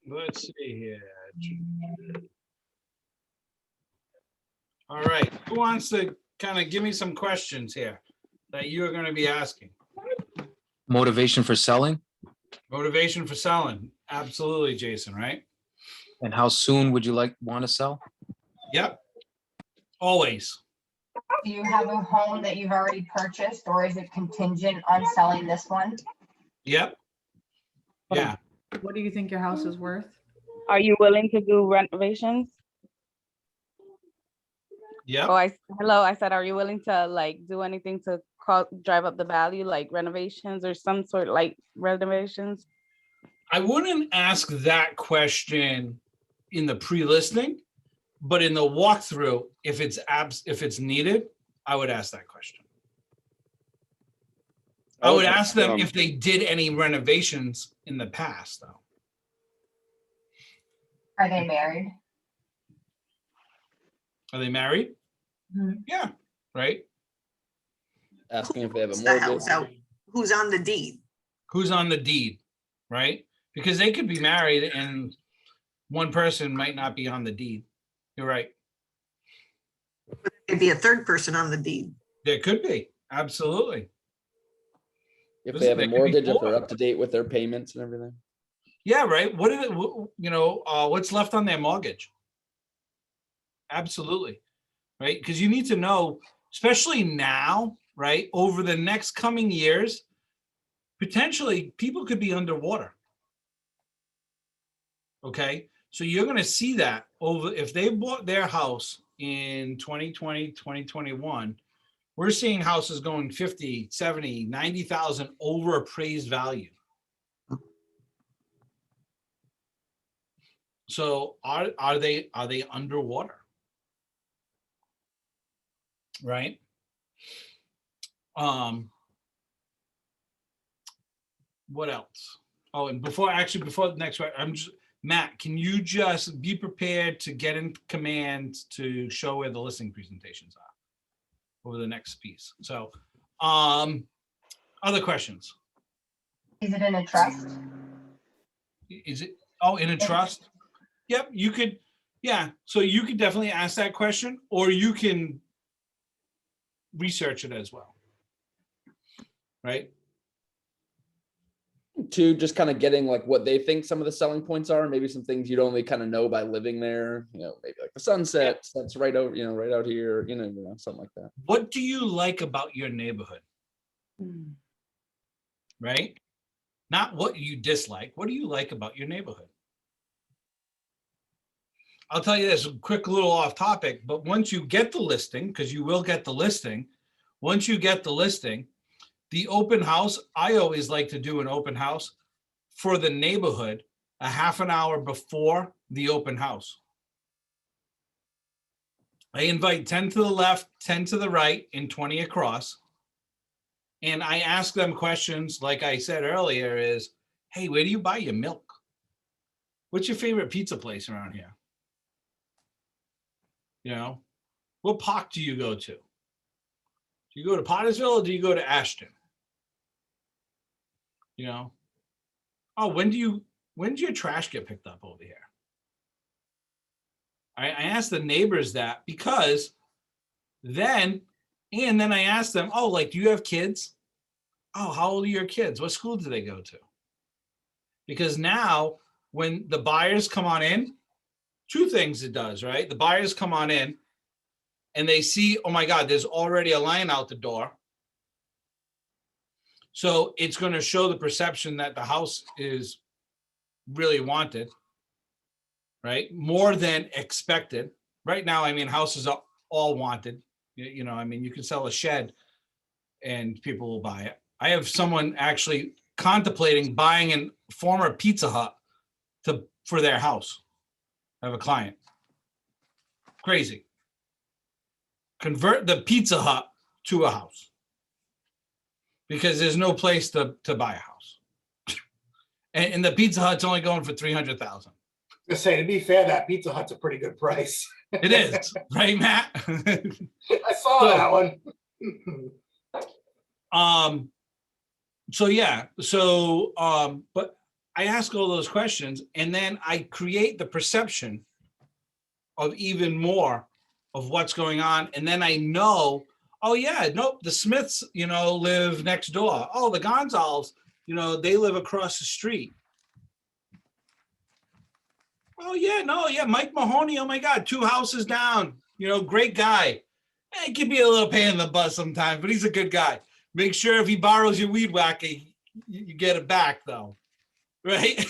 Let's see here. All right. Who wants to kind of give me some questions here that you're going to be asking? Motivation for selling? Motivation for selling. Absolutely, Jason, right? And how soon would you want to sell? Yep. Always. Do you have a home that you've already purchased, or is it contingent on selling this one? Yep. Yeah. What do you think your house is worth? Are you willing to do renovations? Yep. Oh, hello, I said, are you willing to like do anything to drive up the value, like renovations or some sort like renovations? I wouldn't ask that question in the pre-listing, but in the walkthrough, if it's needed, I would ask that question. I would ask them if they did any renovations in the past, though. Are they married? Are they married? Yeah, right. Asking if they have a The mortgage. house out. Who's on the deed? Who's on the deed, right? Because they could be married and one person might not be on the deed. You're right. Maybe a third person on the deed. There could be, absolutely. If they have a There could be mortgage, if four. they're up to date with their payments and everything. Yeah, right. What is it? What's left on their mortgage? Absolutely, right? Because you need to know, especially now, right? Over the next coming years, potentially people could be underwater. Okay, so you're going to see that over if they bought their house in 2020, 2021, we're seeing houses going 50, 70, 90,000 over appraised value. So are they underwater? Right? What else? Oh, and before the next one, Matt, can you just be prepared to get in command to show where the listing presentations are over the next piece? So, other questions? Is it in a trust? Is it, in a trust? Yep, you could, yeah. So you could definitely ask that question, or you can research it as well. Right? Two, just kind of getting like what they think some of the selling points are, maybe some things you'd only kind of know by living there, maybe like the sunset, that's right over, right out here, something like that. What do you like about your neighborhood? Right? Not what you dislike. What do you like about your neighborhood? I'll tell you this, a quick little off topic, but once you get the listing, because you will get the listing, once you get the listing, the open house, I always like to do an open house for the neighborhood a half an hour before the open house. I invite 10 to the left, 10 to the right, and 20 across. And I ask them questions, like I said earlier, is, hey, where do you buy your milk? What's your favorite pizza place around here? What park do you go to? Do you go to Pottersville or do you go to Ashton? Oh, when do your trash get picked up over here? I asked the neighbors that because then I asked them, oh, like, do you have kids? Oh, how old are your kids? What school do they go to? Because now when the buyers come on in, two things it does, right? The buyers come on in and they see, oh my God, there's already a line out the door. So it's going to show the perception that the house is really wanted, right? More than expected. Right now, houses are all wanted. You can sell a shed and people will buy it. I have someone actually contemplating buying a former Pizza Hut for their house. I have a client. Crazy. Convert the Pizza Hut to a house because there's no place to buy a house. And the Pizza Hut's only going for $300,000. To say, to be fair, that Pizza Hut's a pretty good price. It is, right, Matt? I saw that one. But I ask all those questions and then I create the perception of even more of what's going on. And then I know, oh yeah, nope, the Smiths, live next door. Oh, the Gonzales, they live across the street. Oh, yeah, no, yeah, Mike Mahoney, oh my God, 2 houses down, you know, great guy. He can be a little pain in the butt sometimes, but he's a good guy. Make sure if he borrows your weed whacker, you get it back though, right?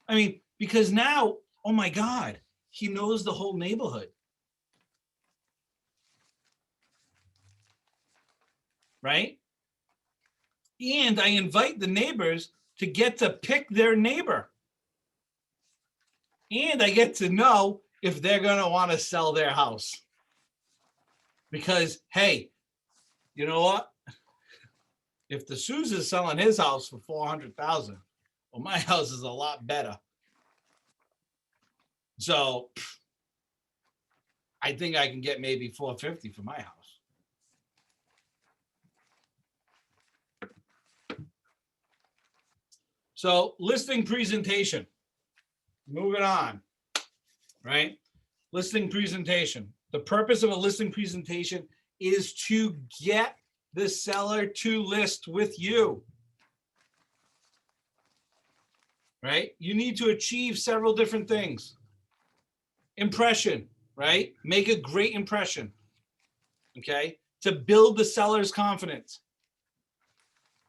I mean, because now, oh my God, he knows the whole neighborhood. Right? And I invite the neighbors to get to pick their neighbor. And I get to know if they're going to want to sell their house. Because, hey, you know what? If the Sousa's selling his house for 400,000, well, my house is a lot better. So I think I can get maybe 450 for my house. So listing presentation, moving on, right? Listing presentation. The purpose of a listing presentation is to get the seller to list with you, right? You need to achieve several different things. Impression, right? Make a great impression, okay? To build the seller's confidence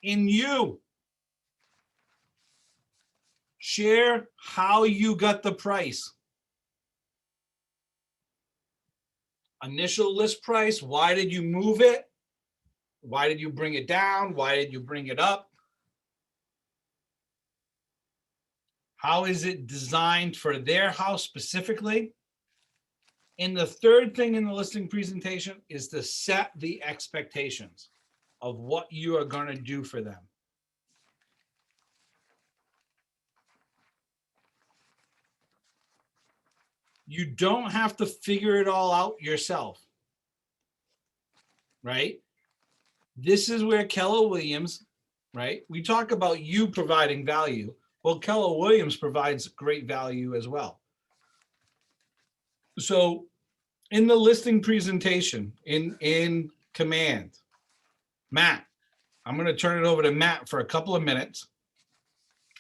in you. Share how you got the price. Initial list price, why did you move it? Why did you bring it down? Why did you bring it up? How is it designed for their house specifically? And the third thing in the listing presentation is to set the expectations of what you are going to do for them. You don't have to figure it all out yourself, right? This is where Keller Williams, right? We talk about you providing value. Well, Keller Williams provides great value as well. So in the listing presentation, in command, Matt, I'm going to turn it over to Matt for a couple of minutes.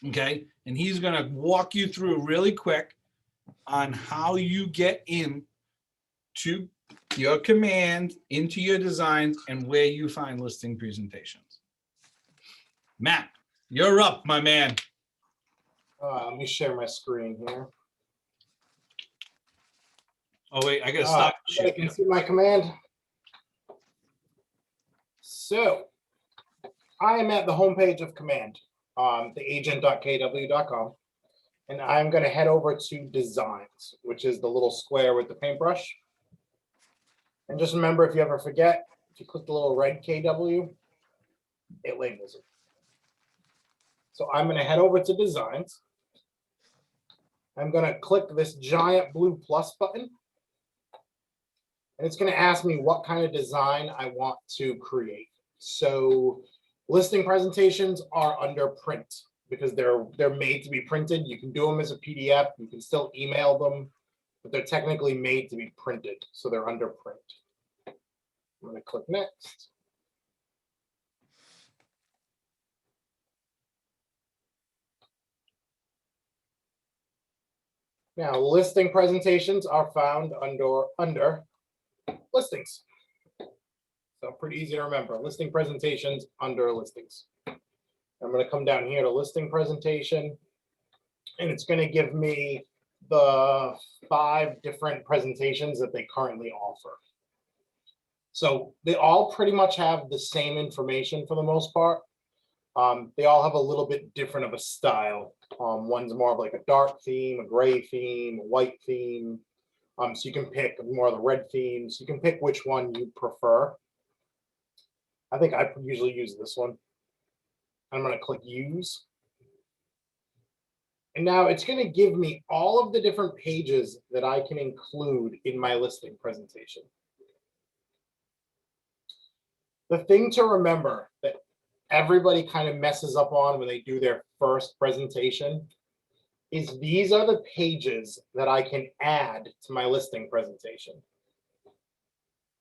Okay. And he's going to walk you through really quick on how you get in to your command, into your designs, and where you find listing presentations. Matt, you're up, my man. Let me share my screen here. Oh, wait, I got to stop. You can see my command. So I am at the homepage of command, theagent.kw.com. And I'm going to head over to designs, which is the little square with the paintbrush. And just remember, if you ever forget, if you click the little red KW, it labels it. So I'm going to head over to designs. I'm going to click this giant blue plus button. And it's going to ask me what kind of design I want to create. So listing presentations are under print because they're made to be printed. You can do them as a PDF. You can still email them, but they're technically made to be printed. So they're under print. I'm going to click next. Now, listing presentations are found under listings. So pretty easy to remember. Listing presentations under listings. I'm going to come down here to listing presentation, and it's going to give me the 5 different presentations that they currently offer. So they all pretty much have the same information for the most part. They all have a little bit different of a style. One's more of like a dark theme, a gray theme, a white theme. So you can pick more of the red themes. You can pick which one you prefer. I think I usually use this one. I'm going to click use. And now it's going to give me all of the different pages that I can include in my listing presentation. The thing to remember that everybody kind of messes up on when they do their first presentation is these are the pages that I can add to my listing presentation.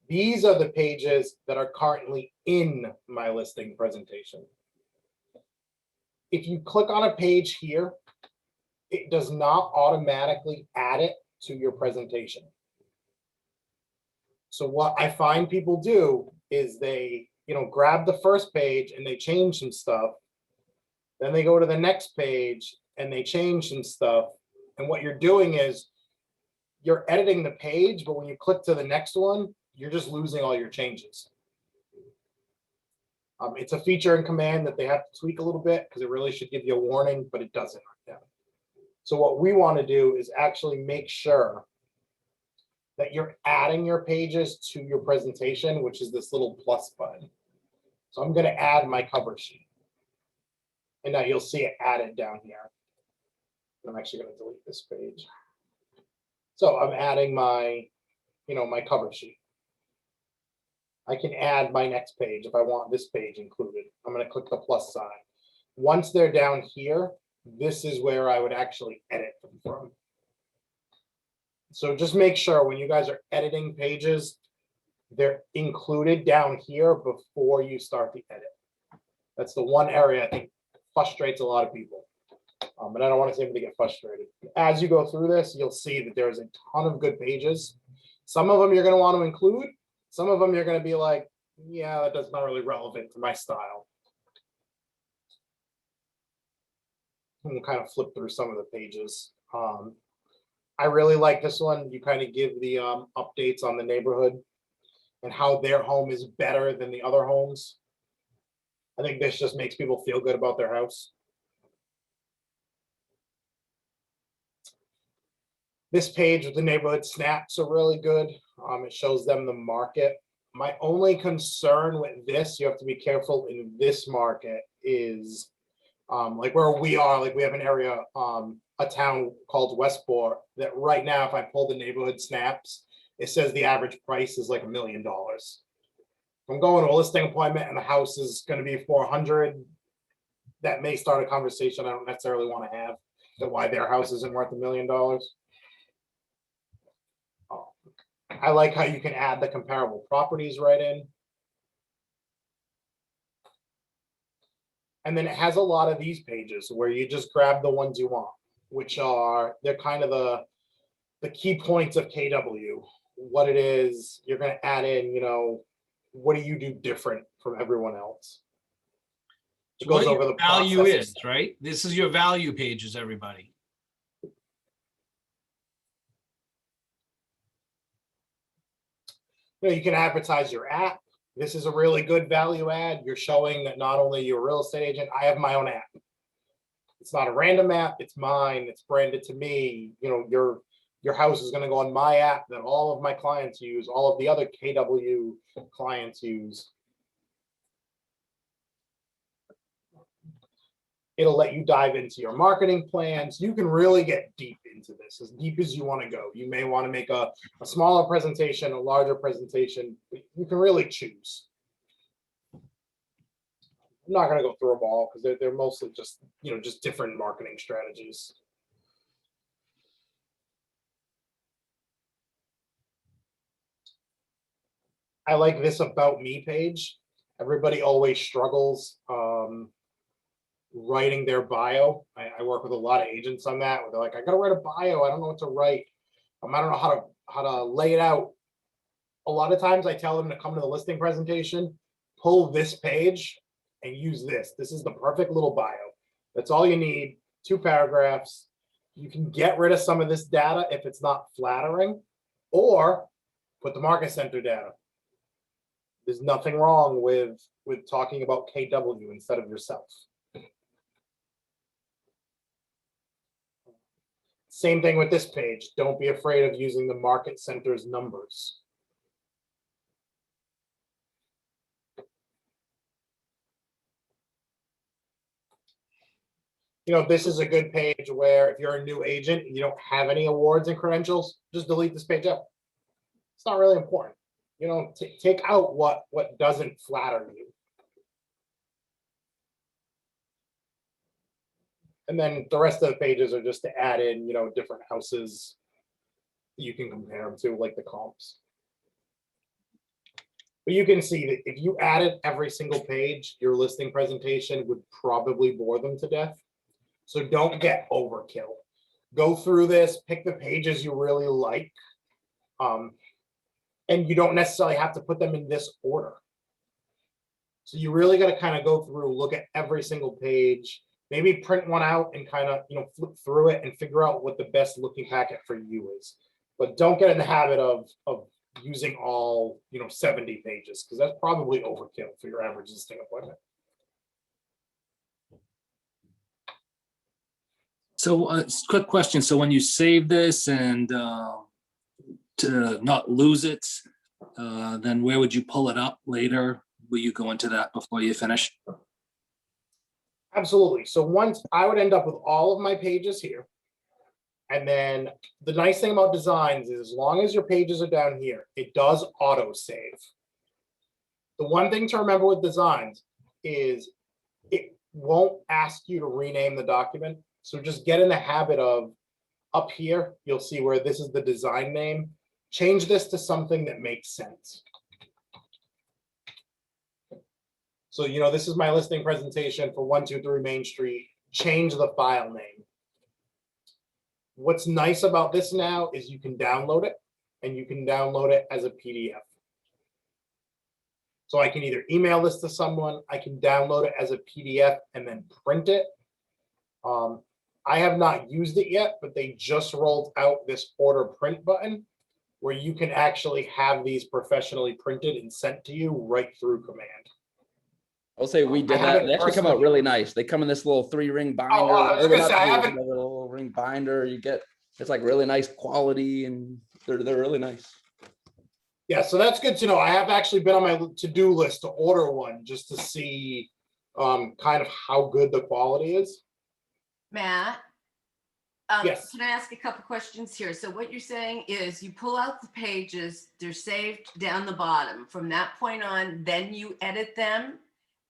These are the pages that are currently in my listing presentation. If you click on a page here, it does not automatically add it to your presentation. So what I find people do is they, grab the first page and they change some stuff. Then they go to the next page and they change some stuff. And what you're doing is you're editing the page, but when you click to the next one, you're just losing all your changes. It's a feature in Command that they have to tweak a little bit because it really should give you a warning, but it doesn't right now. So what we want to do is actually make sure that you're adding your pages to your presentation, which is this little plus button. So I'm going to add my cover sheet. And now you'll see it added down here. I'm actually going to delete this page. So I'm adding my, my cover sheet. I can add my next page if I want this page included. I'm going to click the plus sign. Once they're down here, this is where I would actually edit them from. So just make sure when you guys are editing pages, they're included down here before you start the edit. That's the one area I think frustrates a lot of people. And I don't want to say them to get frustrated. As you go through this, you'll see that there's a ton of good pages. Some of them you're going to want to include. Some of them you're going to be like, yeah, that's not really relevant to my style. And we'll kind of flip through some of the pages. I really like this one. You kind of give the updates on the neighborhood and how their home is better than the other homes. I think this just makes people feel good about their house. This page with the neighborhood snaps are really good. It shows them the market. My only concern with this, you have to be careful in this market, is like where we are, like we have an area, a town called Westport, that right now, if I pull the neighborhood snaps, it says the average price is like $1 million. If I'm going to a listing appointment and the house is going to be 400, that may start a conversation I don't necessarily want to have, that why their house isn't worth $1 million. I like how you can add the comparable properties right in. And then it has a lot of these pages where you just grab the ones you want, which are, they're kind of the key points of KW, what it is, you're going to add in, what do you do different from everyone else? It goes over the value process. is, right? This is your value pages, everybody. You can advertise your app. This is a really good value add. You're showing that not only you're a real estate agent, I have my own app. It's not a random app, it's mine, it's branded to me. Your house is going to go on my app that all of my clients use, all of the other KW clients use. It'll let you dive into your marketing plans. You can really get deep into this, as deep as you want to go. You may want to make a smaller presentation, a larger presentation. You can really choose. I'm not going to go through them all because they're mostly just, just different marketing strategies. I like this about me page. Everybody always struggles writing their bio. I work with a lot of agents on that where they're like, I gotta write a bio. I don't know what to write. I don't know how to lay it out. A lot of times I tell them to come to the listing presentation, pull this page and use this. This is the perfect little bio. That's all you need. 2 paragraphs. You can get rid of some of this data if it's not flattering, or put the market center data. There's nothing wrong with talking about KW instead of yourself. Same thing with this page. Don't be afraid of using the market center's numbers. This is a good page where if you're a new agent and you don't have any awards and credentials, just delete this page out. It's not really important. Take out what doesn't flatter you. And then the rest of the pages are just to add in, different houses you can compare them to, like the comps. But you can see that if you added every single page, your listing presentation would probably bore them to death. So don't get overkill. go through this, pick the pages you really like. And you don't necessarily have to put them in this order. So you really got to kind of go through, look at every single page, maybe print one out and kind of, flip through it and figure out what the best looking packet for you is. But don't get in the habit of using all, 70 pages, because that's probably overkill for your average listing appointment. So, quick question. So when you save this and to not lose it, then where would you pull it up later? Will you go into that before you finish? Absolutely. So once I would end up with all of my pages here. And then the nice thing about designs is as long as your pages are down here, it does auto save. The one thing to remember with designs is it won't ask you to rename the document. So just get in the habit of up here, you'll see where this is the design name. Change this to something that makes sense. So, this is my listing presentation for 123 Main Street. Change the file name. What's nice about this now is you can download it, and you can download it as a PDF. So I can either email this to someone, I can download it as a PDF and then print it. I have not used it yet, but they just rolled out this order print button where you can actually have these professionally printed and sent to you right through command. I'll say we did that. They actually come out really nice. They come in this little 3-ring binder. I was gonna say, I haven't. A little ring binder. It's like really nice quality, and they're really nice. Yeah, so that's good to know. I have actually been on my to-do list to order one just to see kind of how good the quality is. Matt? Yes. Can I ask a couple questions here? So what you're saying is you pull out the pages, they're saved down the bottom. From that point on, then you edit them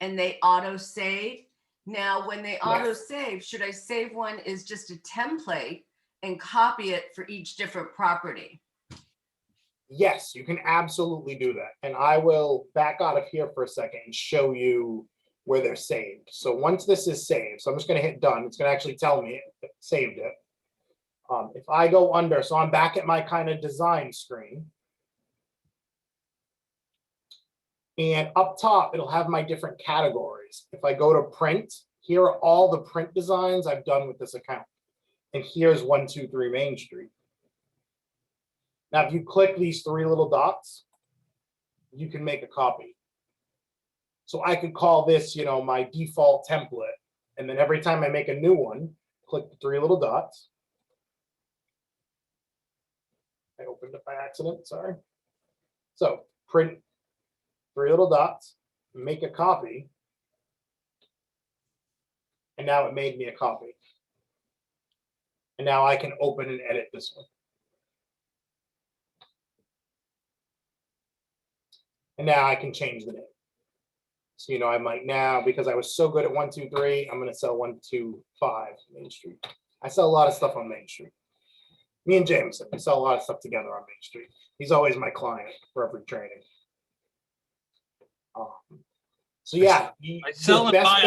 and they auto save. Now, when they auto save, should I save one as just a template and copy it for each different property? Yes, you can absolutely do that. And I will back out of here for a second and show you where they're saved. So once this is saved, so I'm just going to hit done. It's going to actually tell me it saved it. If I go under, so I'm back at my kind of design screen. And up top, it'll have my different categories. If I go to print, here are all the print designs I've done with this account. And here's 123 Main Street. Now, if you click these 3 little dots, you can make a copy. So I could call this, my default template. And then every time I make a new one, click the 3 little dots. I opened it by accident, sorry. So print 3 little dots, make a copy. And now it made me a copy. And now I can open and edit this one. And now I can change the name. So, I might now, because I was so good at 123, I'm going to sell 125 Main Street. I sell a lot of stuff on Main Street. Me and Jameson, we sell a lot of stuff together on Main Street. He's always my client for every training. So yeah, I sell and buy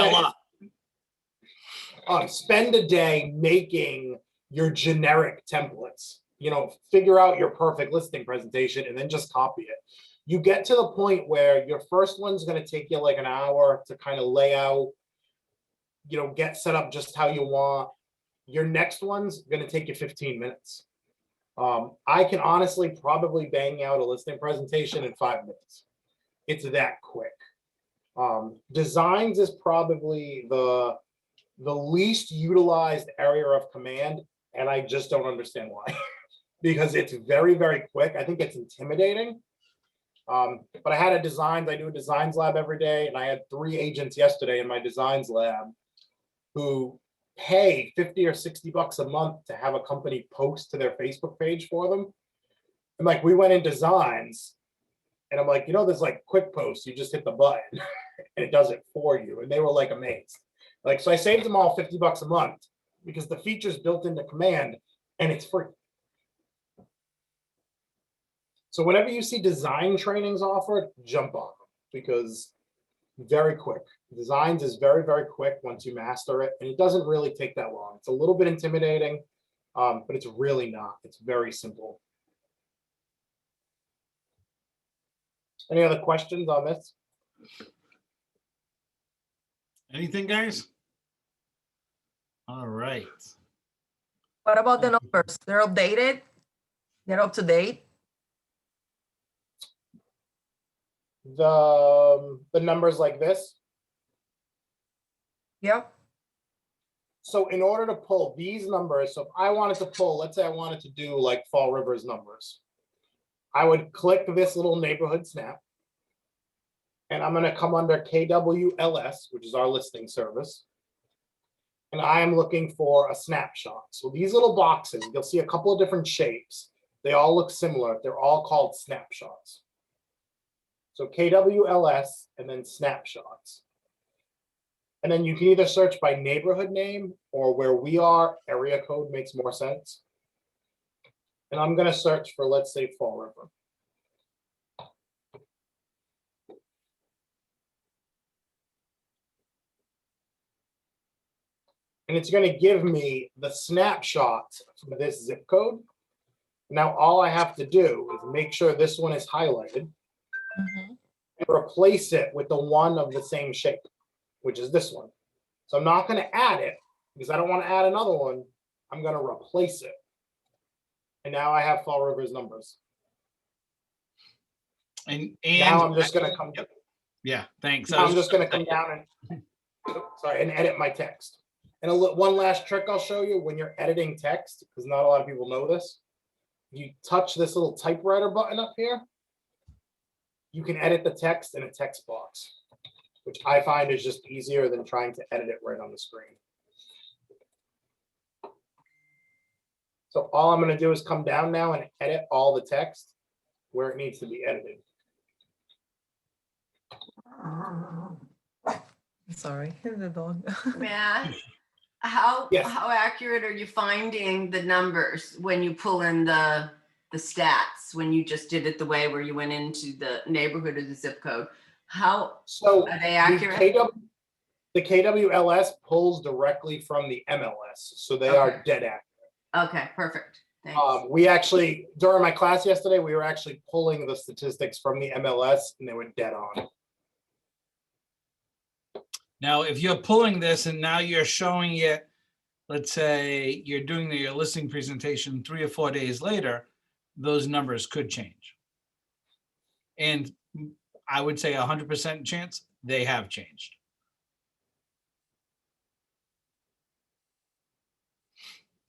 a lot. Spend a day making your generic templates. Figure out your perfect listing presentation and then just copy it. You get to the point where your first one's going to take you like an hour to kind of lay out, get set up just how you want. Your next one's going to take you 15 minutes. I can honestly probably bang out a listing presentation in 5 minutes. It's that quick. Designs is probably the least utilized area of command, and I just don't understand why. Because it's very, very quick. I think it's intimidating. But I do a designs lab every day, and I had 3 agents yesterday in my designs lab who pay $50 or $60 a month to have a company post to their Facebook page for them. And we went in designs, and I'm like, there's quick posts. You just hit the button and it does it for you. And they were amazed. So I saved them all $50 a month because the feature's built into command and it's free. So whenever you see design trainings offered, jump on them because very quick. Designs is very, very quick once you master it. And it doesn't really take that long. It's a little bit intimidating, But it's really not. It's very simple. Any other questions on this? Anything, guys? All right. What about the numbers? They're updated? They're up to date? The numbers like this. Yep. So in order to pull these numbers, so if I wanted to pull, let's say I wanted to do like Fall River's numbers, I would click this little neighborhood snap. And I'm going to come under KWLS, which is our listing service. And I am looking for a snapshot. So these little boxes, you'll see a couple of different shapes. They all look similar. They're all called snapshots. So KWLS and then snapshots. And then you can either search by neighborhood name or where we are, area code makes more sense. And I'm going to search for, let's say, Fall River. And it's going to give me the snapshot from this zip code. Now, all I have to do is make sure this one is highlighted and replace it with the one of the same shape, which is this one. So I'm not going to add it because I don't want to add another one. I'm going to replace it. And now I have Fall River's numbers. And now I'm just going to come. Yeah, thanks. Now I'm just going to come down and and edit my text. And one last trick I'll show you when you're editing text, because not a lot of people know this. You touch this little typewriter button up here, you can edit the text in a text box, which I find is just easier than trying to edit it right on the screen. So all I'm going to do is come down now and edit all the text where it needs to be edited. Sorry, the dog. Matt, how accurate are you finding the numbers when you pull in the stats, when you just did it the way where you went into the neighborhood or the zip code? How are they accurate? The KWLS pulls directly from the MLS, so they are dead accurate. Okay, perfect. Thanks. We actually, during my class yesterday, we were actually pulling the statistics from the MLS and they were dead on. Now, if you're pulling this and now you're showing it, let's say you're doing your listing presentation 3 or 4 days later, those numbers could change. And I would say 100% chance they have changed.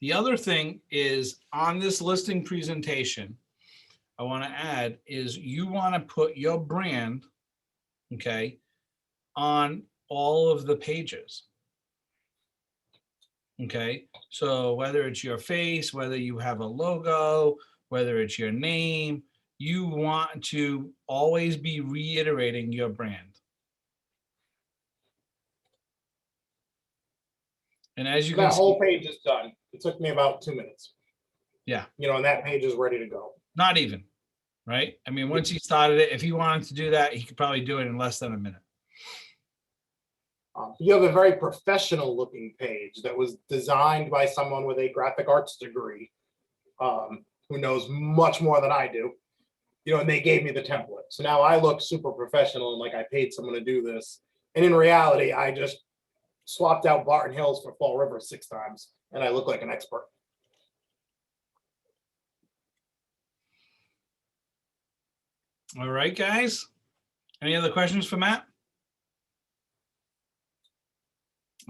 The other thing is on this listing presentation, I want to add is you want to put your brand, okay, on all of the pages. Okay, so whether it's your face, whether you have a logo, whether it's your name, you want to always be reiterating your brand. And as you can that see, whole page is done. It took me about 2 minutes. Yeah. You know, and that page is ready to go. Not even, right? I mean, once he started it, if he wanted to do that, he could probably do it in less than a minute. You have a very professional looking page that was designed by someone with a graphic arts degree, who knows much more than I do, you know, and they gave me the template. So now I look super professional and like I paid someone to do this. And in reality, I just swapped out Barton Hills for Fall River 6 times and I look like an expert. All right, guys. Any other questions for Matt?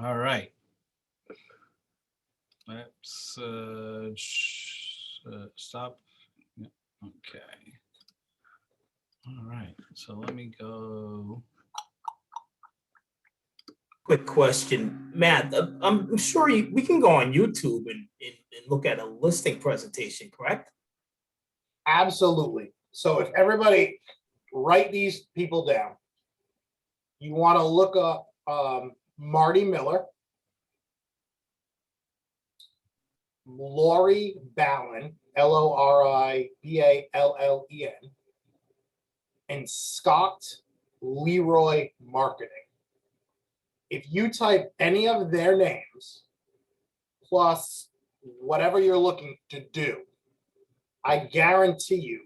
All right. Let's stop. Yeah, okay. All right. So let me go. Quick question, Matt. I'm sure we can go on YouTube and look at a listing presentation, correct? Absolutely. So if everybody write these people down, you want to look up Marty Miller, Lori Ballen, LORIBALLEN, and Scott Leroy Marketing. If you type any of their names plus whatever you're looking to do, I guarantee you,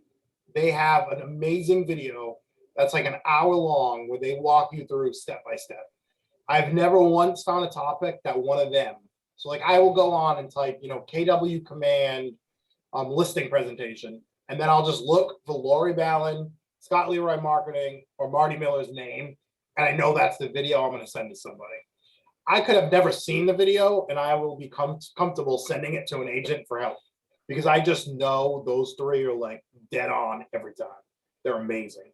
they have an amazing video that's like an hour long where they walk you through step by step. I've never once found a topic that one of them. So like I will go on and type, KW command listing presentation, and then I'll just look for Lori Ballin, Scott Leroy Marketing, or Marty Miller's name, and I know that's the video I'm going to send to somebody. I could have never seen the video, and I will be comfortable sending it to an agent for help because I just know those three are like dead on every time. They're amazing.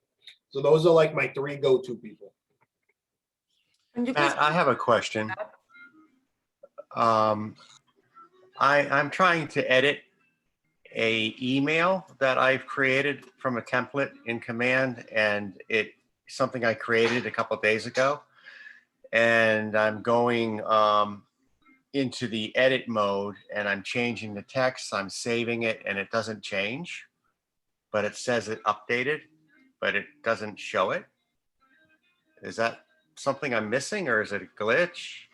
So those are like my three go-to people. Matt, I have a question. I'm trying to edit a email that I've created from a template in Command, and it's something I created a couple of days ago. And I'm going into the edit mode and I'm changing the text, I'm saving it, and it doesn't change, but it says it updated, but it doesn't show it. Is that something I'm missing, or is it a glitch?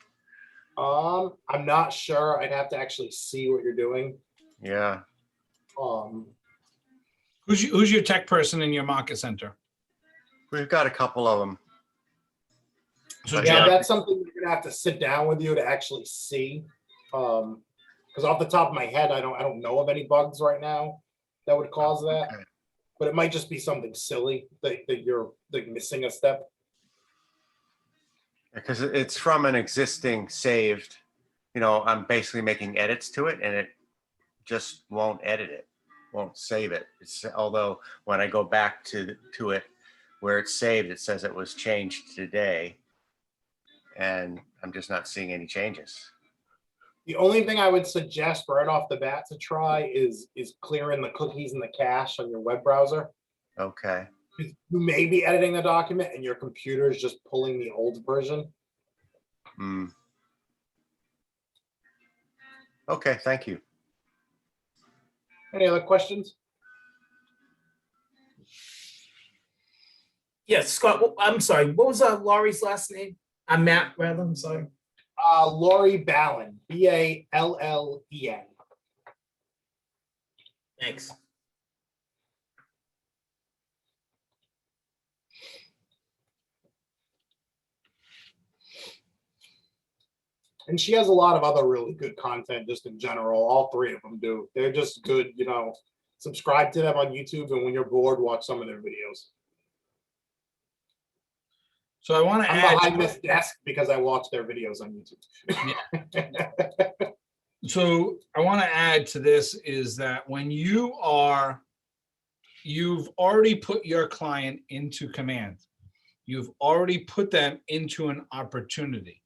I'm not sure. I'd have to actually see what you're doing. Yeah. Who's your tech person in your market center? We've got a couple of them. So yeah, that's something you're gonna have to sit down with you to actually see. Because off the top of my head, I don't know of any bugs right now that would cause that. Okay. But it might just be something silly that you're like missing a step. Because it's from an existing saved, I'm basically making edits to it and it just won't edit it, won't save it. Although when I go back to it where it's saved, it says it was changed today, and I'm just not seeing any changes. The only thing I would suggest right off the bat to try is clearing the cookies and the cache on your web browser. Okay. You may be editing the document and your computer is just pulling the old version. Okay, thank you. Any other questions? Yes, Scott, I'm sorry, what was Laurie's last name? Matt, rather, I'm sorry. Lori Ballin, B-A-L-L-E-N. Thanks. And she has a lot of other really good content just in general. All three of them do. They're just good, subscribe to them on YouTube, and when you're bored, watch some of their videos. So I want to I'm add behind this desk because I watch their videos on YouTube. So I want to add to this is that when you've already put your client into Command, you've already put them into an opportunity.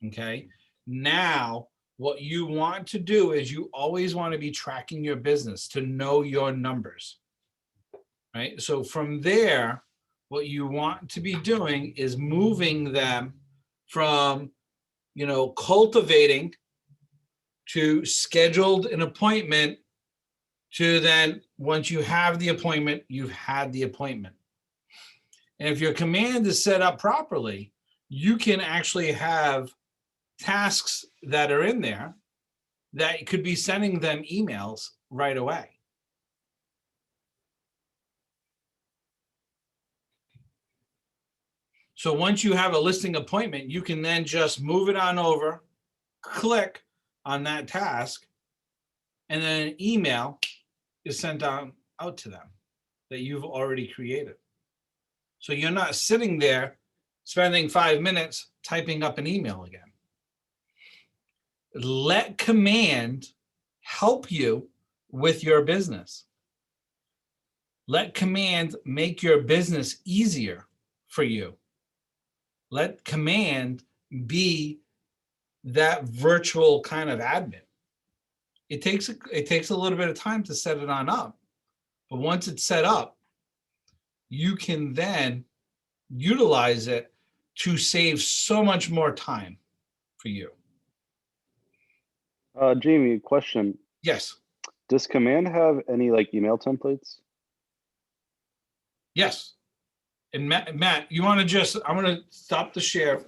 Okay. Now, what you want to do is you always want to be tracking your business to know your numbers, right? So from there, what you want to be doing is moving them from, cultivating to scheduled an appointment to then once you have the appointment, you've had the appointment. And if your Command is set up properly, you can actually have tasks that are in there that could be sending them emails right away. So once you have a listing appointment, you can then just move it on over, click on that task, and then an email is sent out to them that you've already created. So you're not sitting there spending 5 minutes typing up an email again. Let Command help you with your business. Let Command make your business easier for you. Let Command be that virtual kind of admin. It takes a little bit of time to set it on up, but once it's set up, you can then utilize it to save so much more time for you. Jamie, question. Yes. Does Command have any email templates? Yes. And Matt, you want to I'm going to stop the share,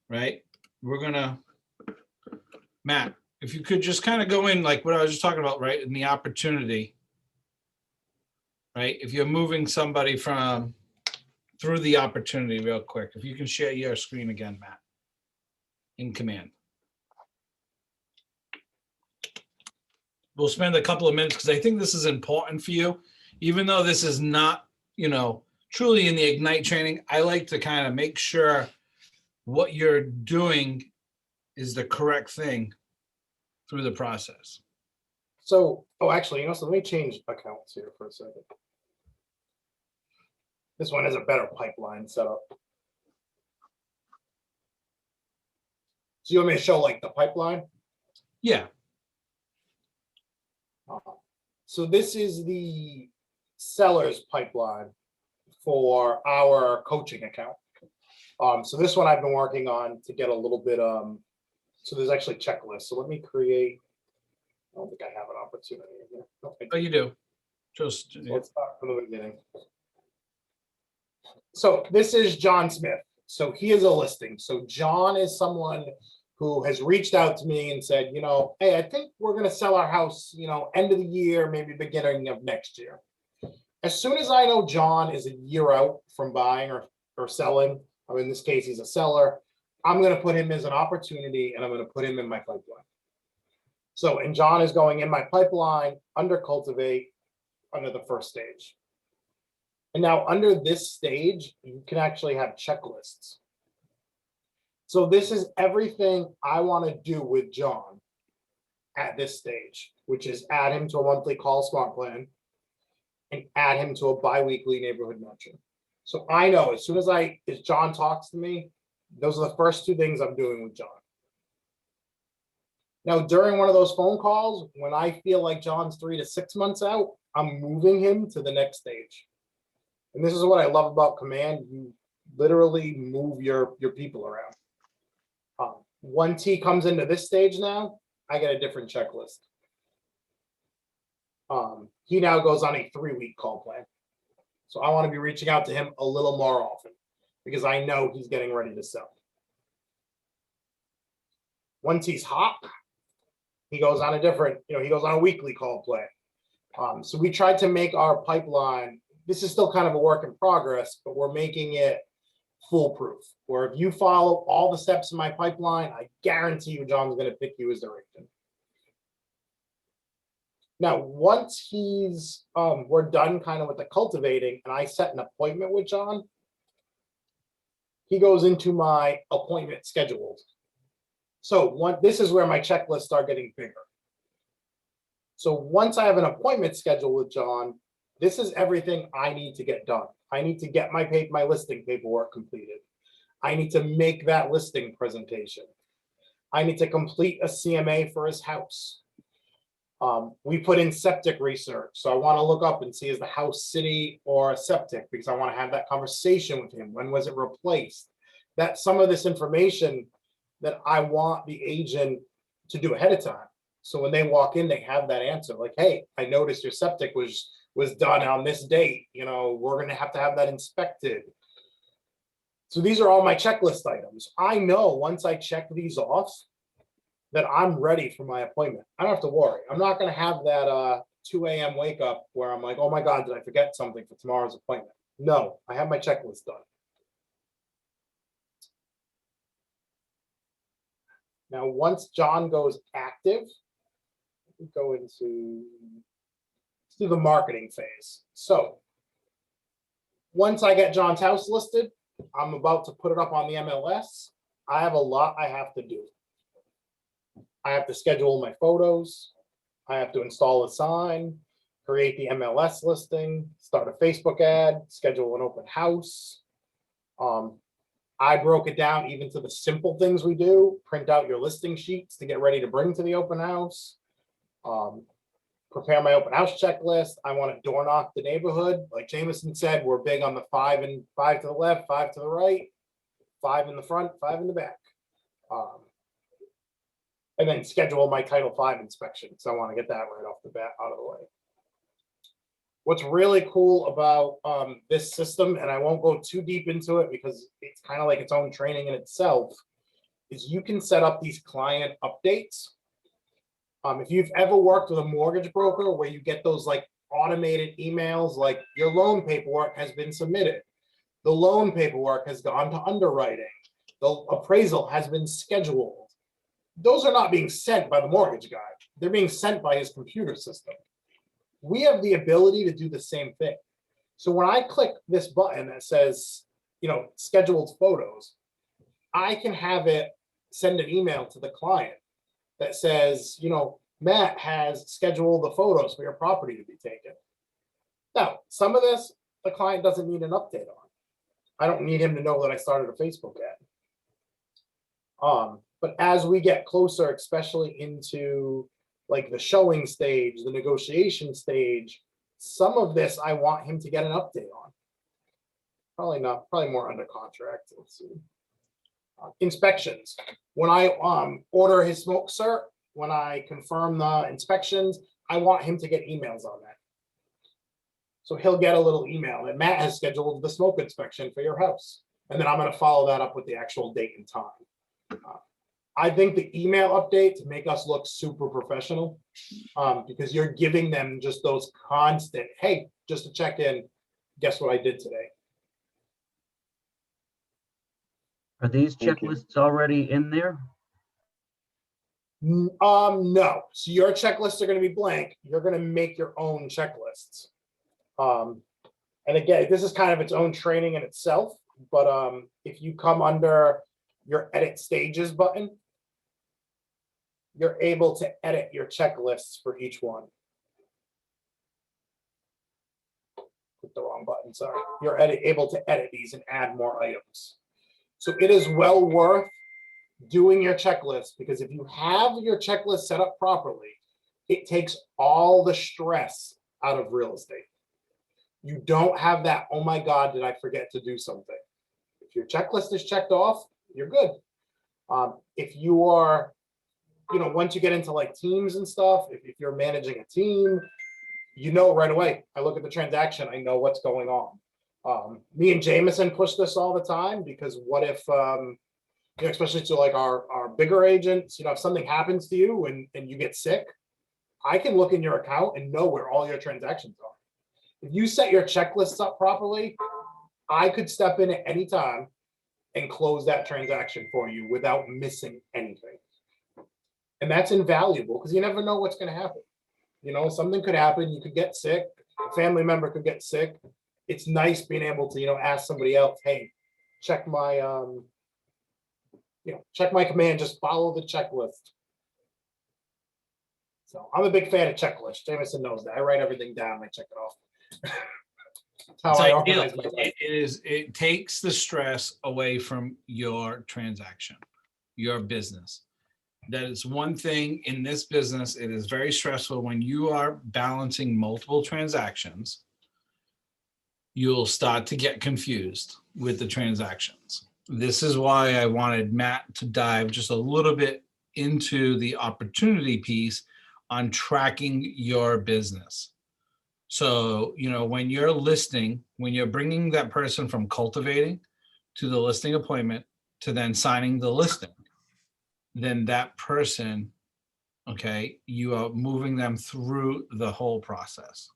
right? Matt, if you could just kind of go in like what I was just talking about, right, in the opportunity, right? If you're moving somebody from through the opportunity real quick, if you can share your screen again, Matt, in command. We'll spend a couple of minutes because I think this is important for you, even though this is not, you know, truly in the Ignite training. I like to kind of make sure what you're doing is the correct thing through the process. So, oh, actually, you know, so let me change accounts here for a second. This one has a better pipeline set up. So you want me to show like the pipeline? Yeah. So this is the seller's pipeline for our coaching account. So this one I've been working on to get a little bit, so there's actually checklists. So let me create, I don't think I have an opportunity in here. No, I Oh, you do. Just So let's start from the beginning. So this is John Smith. So he is a listing. So John is someone who has reached out to me and said, you know, hey, I think we're going to sell our house, you know, end of the year, maybe beginning of next year. As soon as I know John is a year out from buying or selling, or in this case, he's a seller, I'm going to put him as an opportunity and I'm going to put him in my pipeline. So, and John is going in my pipeline under cultivate under the first stage. And now under this stage, you can actually have checklists. So this is everything I want to do with John at this stage, which is add him to a monthly call smart plan and add him to a biweekly neighborhood mentor. So I know as soon as John talks to me, those are the first two things I'm doing with John. Now, during one of those phone calls, when I feel like John's 3 to 6 months out, I'm moving him to the next stage. And this is what I love about Command. You literally move your people around. Once he comes into this stage now, I get a different checklist. He now goes on a 3-week call plan. So I want to be reaching out to him a little more often because I know he's getting ready to sell. Once he's hot, he goes on a different, you know, he goes on a weekly call plan. So we tried to make our pipeline, this is still kind of a work in progress, but we're making it foolproof, where if you follow all the steps in my pipeline, I guarantee you John's going to pick you as their agent. Now, once we're done kind of with the cultivating and I set an appointment with John, he goes into my appointment schedules. So this is where my checklists start getting bigger. So once I have an appointment scheduled with John, this is everything I need to get done. I need to get my listing paperwork completed. I need to make that listing presentation. I need to complete a CMA for his house. We put in septic research. So I want to look up and see is the house city or a septic because I want to have that conversation with him. When was it replaced? That some of this information that I want the agent to do ahead of time. So when they walk in, they have that answer like, hey, I noticed your septic was done on this date. You know, we're going to have that inspected. So these are all my checklist items. I know once I check these off that I'm ready for my appointment. I don't have to worry. I'm not going to have that 2 a.m. wake up where I'm like, oh my God, did I forget something for tomorrow's appointment? No, I have my checklist done. Now, once John goes active, we go into the marketing phase. So once I get John's house listed, I'm about to put it up on the MLS. I have a lot I have to do. I have to schedule my photos. I have to install a sign, create the MLS listing, start a Facebook ad, schedule an open house. I broke it down even to the simple things we do, print out your listing sheets to get ready to bring to the open house, prepare my open house checklist. I want to door knock the neighborhood. Like Jameson said, we're big on the 5 to the left, 5 to the right, 5 in the front, 5 in the back. And then schedule my Title V inspection. So I want to get that right off the bat out of the way. What's really cool about this system, and I won't go too deep into it because it's kind of like its own training in itself, is you can set up these client updates. If you've ever worked with a mortgage broker where you get those like automated emails, like your loan paperwork has been submitted, the loan paperwork has gone to underwriting, the appraisal has been scheduled. Those are not being sent by the mortgage guy. They're being sent by his computer system. We have the ability to do the same thing. So when I click this button that says, scheduled photos, I can have it send an email to the client that says, Matt has scheduled the photos for your property to be taken. Now, some of this, the client doesn't need an update on. I don't need him to know that I started a Facebook ad. But as we get closer, especially into like the showing stage, the negotiation stage, some of this I want him to get an update on. Probably not, probably more under contract. Let's see. Inspections. When I order his smoke cert, when I confirm the inspections, I want him to get emails on that. So he'll get a little email that Matt has scheduled the smoke inspection for your house. And then I'm going to follow that up with the actual date and time. I think the email update to make us look super professional, because you're giving them just those constant, hey, just to check in, guess what I did today. Are these Thank you. checklists already in there? No. So your checklists are going to be blank. You're going to make your own checklists. And again, this is kind of its own training in itself. But if you come under your edit stages button, you're able to edit your checklists for each one. Click the wrong button, sorry. You're able to edit these and add more items. So it is well worth doing your checklist, because if you have your checklist set up properly, it takes all the stress out of real estate. You don't have that, oh my God, did I forget to do something? If your checklist is checked off, you're good. If you are, once you get into like teams and stuff, if you're managing a team, right away, I look at the transaction, I know what's going on. Me and Jameson push this all the time, because what if, especially to like our bigger agents, if something happens to you and you get sick, I can look in your account and know where all your transactions are. If you set your checklists up properly, I could step in at any time and close that transaction for you without missing anything. And that's invaluable, because you never know what's going to happen. Something could happen. You could get sick. A family member could get sick. It's nice being able to, ask somebody else, hey, check my, check my command, just follow the checklist. So I'm a big fan of checklists. Jameson knows that. I write everything down. I check it off. That's how I organize my life. It takes the stress away from your transaction, your business. That is one thing in this business. It is very stressful when you are balancing multiple transactions. You'll start to get confused with the transactions. This is why I wanted Matt to dive just a little bit into the opportunity piece on tracking your business. So, when you're listing, when you're bringing that person from cultivating to the listing appointment to then signing the listing, then that person, okay, you are moving them through the whole process.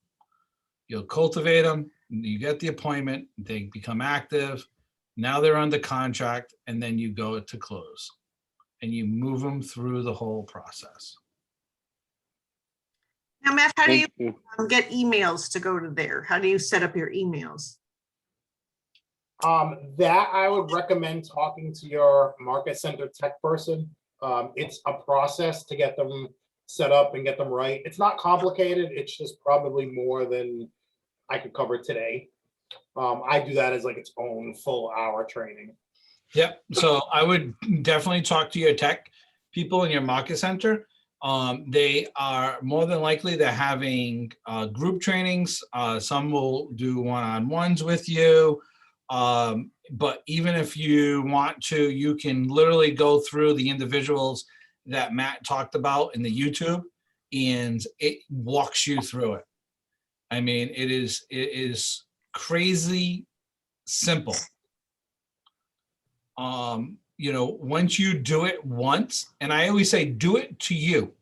You'll cultivate them, you get the appointment, they become active, now they're under contract, and then you go to close and you move them through the whole process. Now, Matt, how do you Thank you. get emails to go to there? How do you set up your emails? That I would recommend talking to your market center tech person. It's a process to get them set up and get them right. It's not complicated. It's just probably more than I could cover today. I do that as like its own full hour training. Yep. So I would definitely talk to your tech people in your market center. They are more than likely they're having group trainings. Some will do one-on-ones with you. But even if you want to, you can literally go through the individuals that Matt talked about in the YouTube, and it walks you through it. I mean, it is crazy simple. Once you do it once, and I always say, do it to you.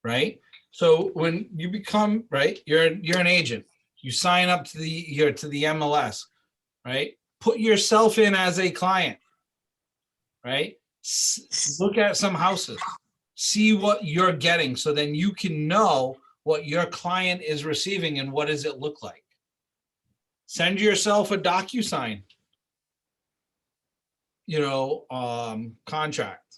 right? So when you become, right, you're an agent, you sign up to the MLS, right? Put yourself in as a client, right? Look at some houses, see what you're getting, so then you can know what your client is receiving and what does it look like. Send yourself a DocuSign, contract,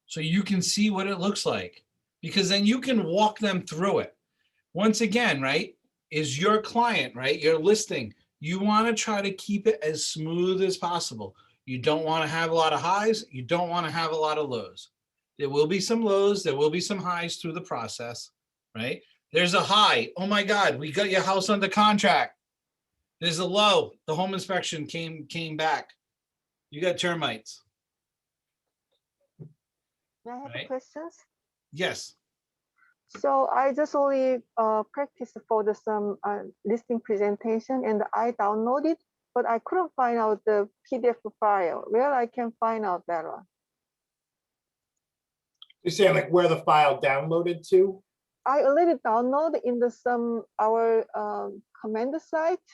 so you can see what it looks like, because then you can walk them through it. Once again, right, is your client, right, your listing, you want to try to keep it as smooth as possible. You don't want to have a lot of highs. You don't want to have a lot of lows. There will be some lows. There will be some highs through the process, right? There's a high. Oh my God, we got your house under contract. There's a low. The home inspection came back. You got termites. May I have Right. questions? Yes. So I just only practiced for some listing presentation and I downloaded, but I couldn't find out the PDF file. Where I can find out that one? You're saying like where the file downloaded to? I already downloaded in our command site,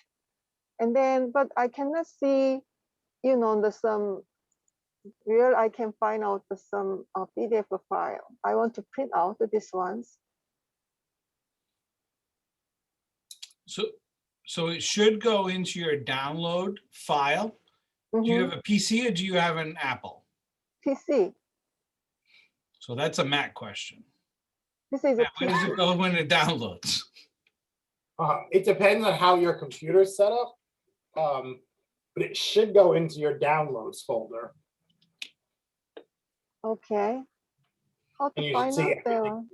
and then but I cannot see, where I can find out some PDF file. I want to print out these ones. So it should go into your download file. Do you have a PC or do you have an Apple? PC. So that's a Mac question. This is a Where does it go when it downloads? It depends on how your computer's set up, but it should go into your downloads folder. Okay. How And to you should find see out that one?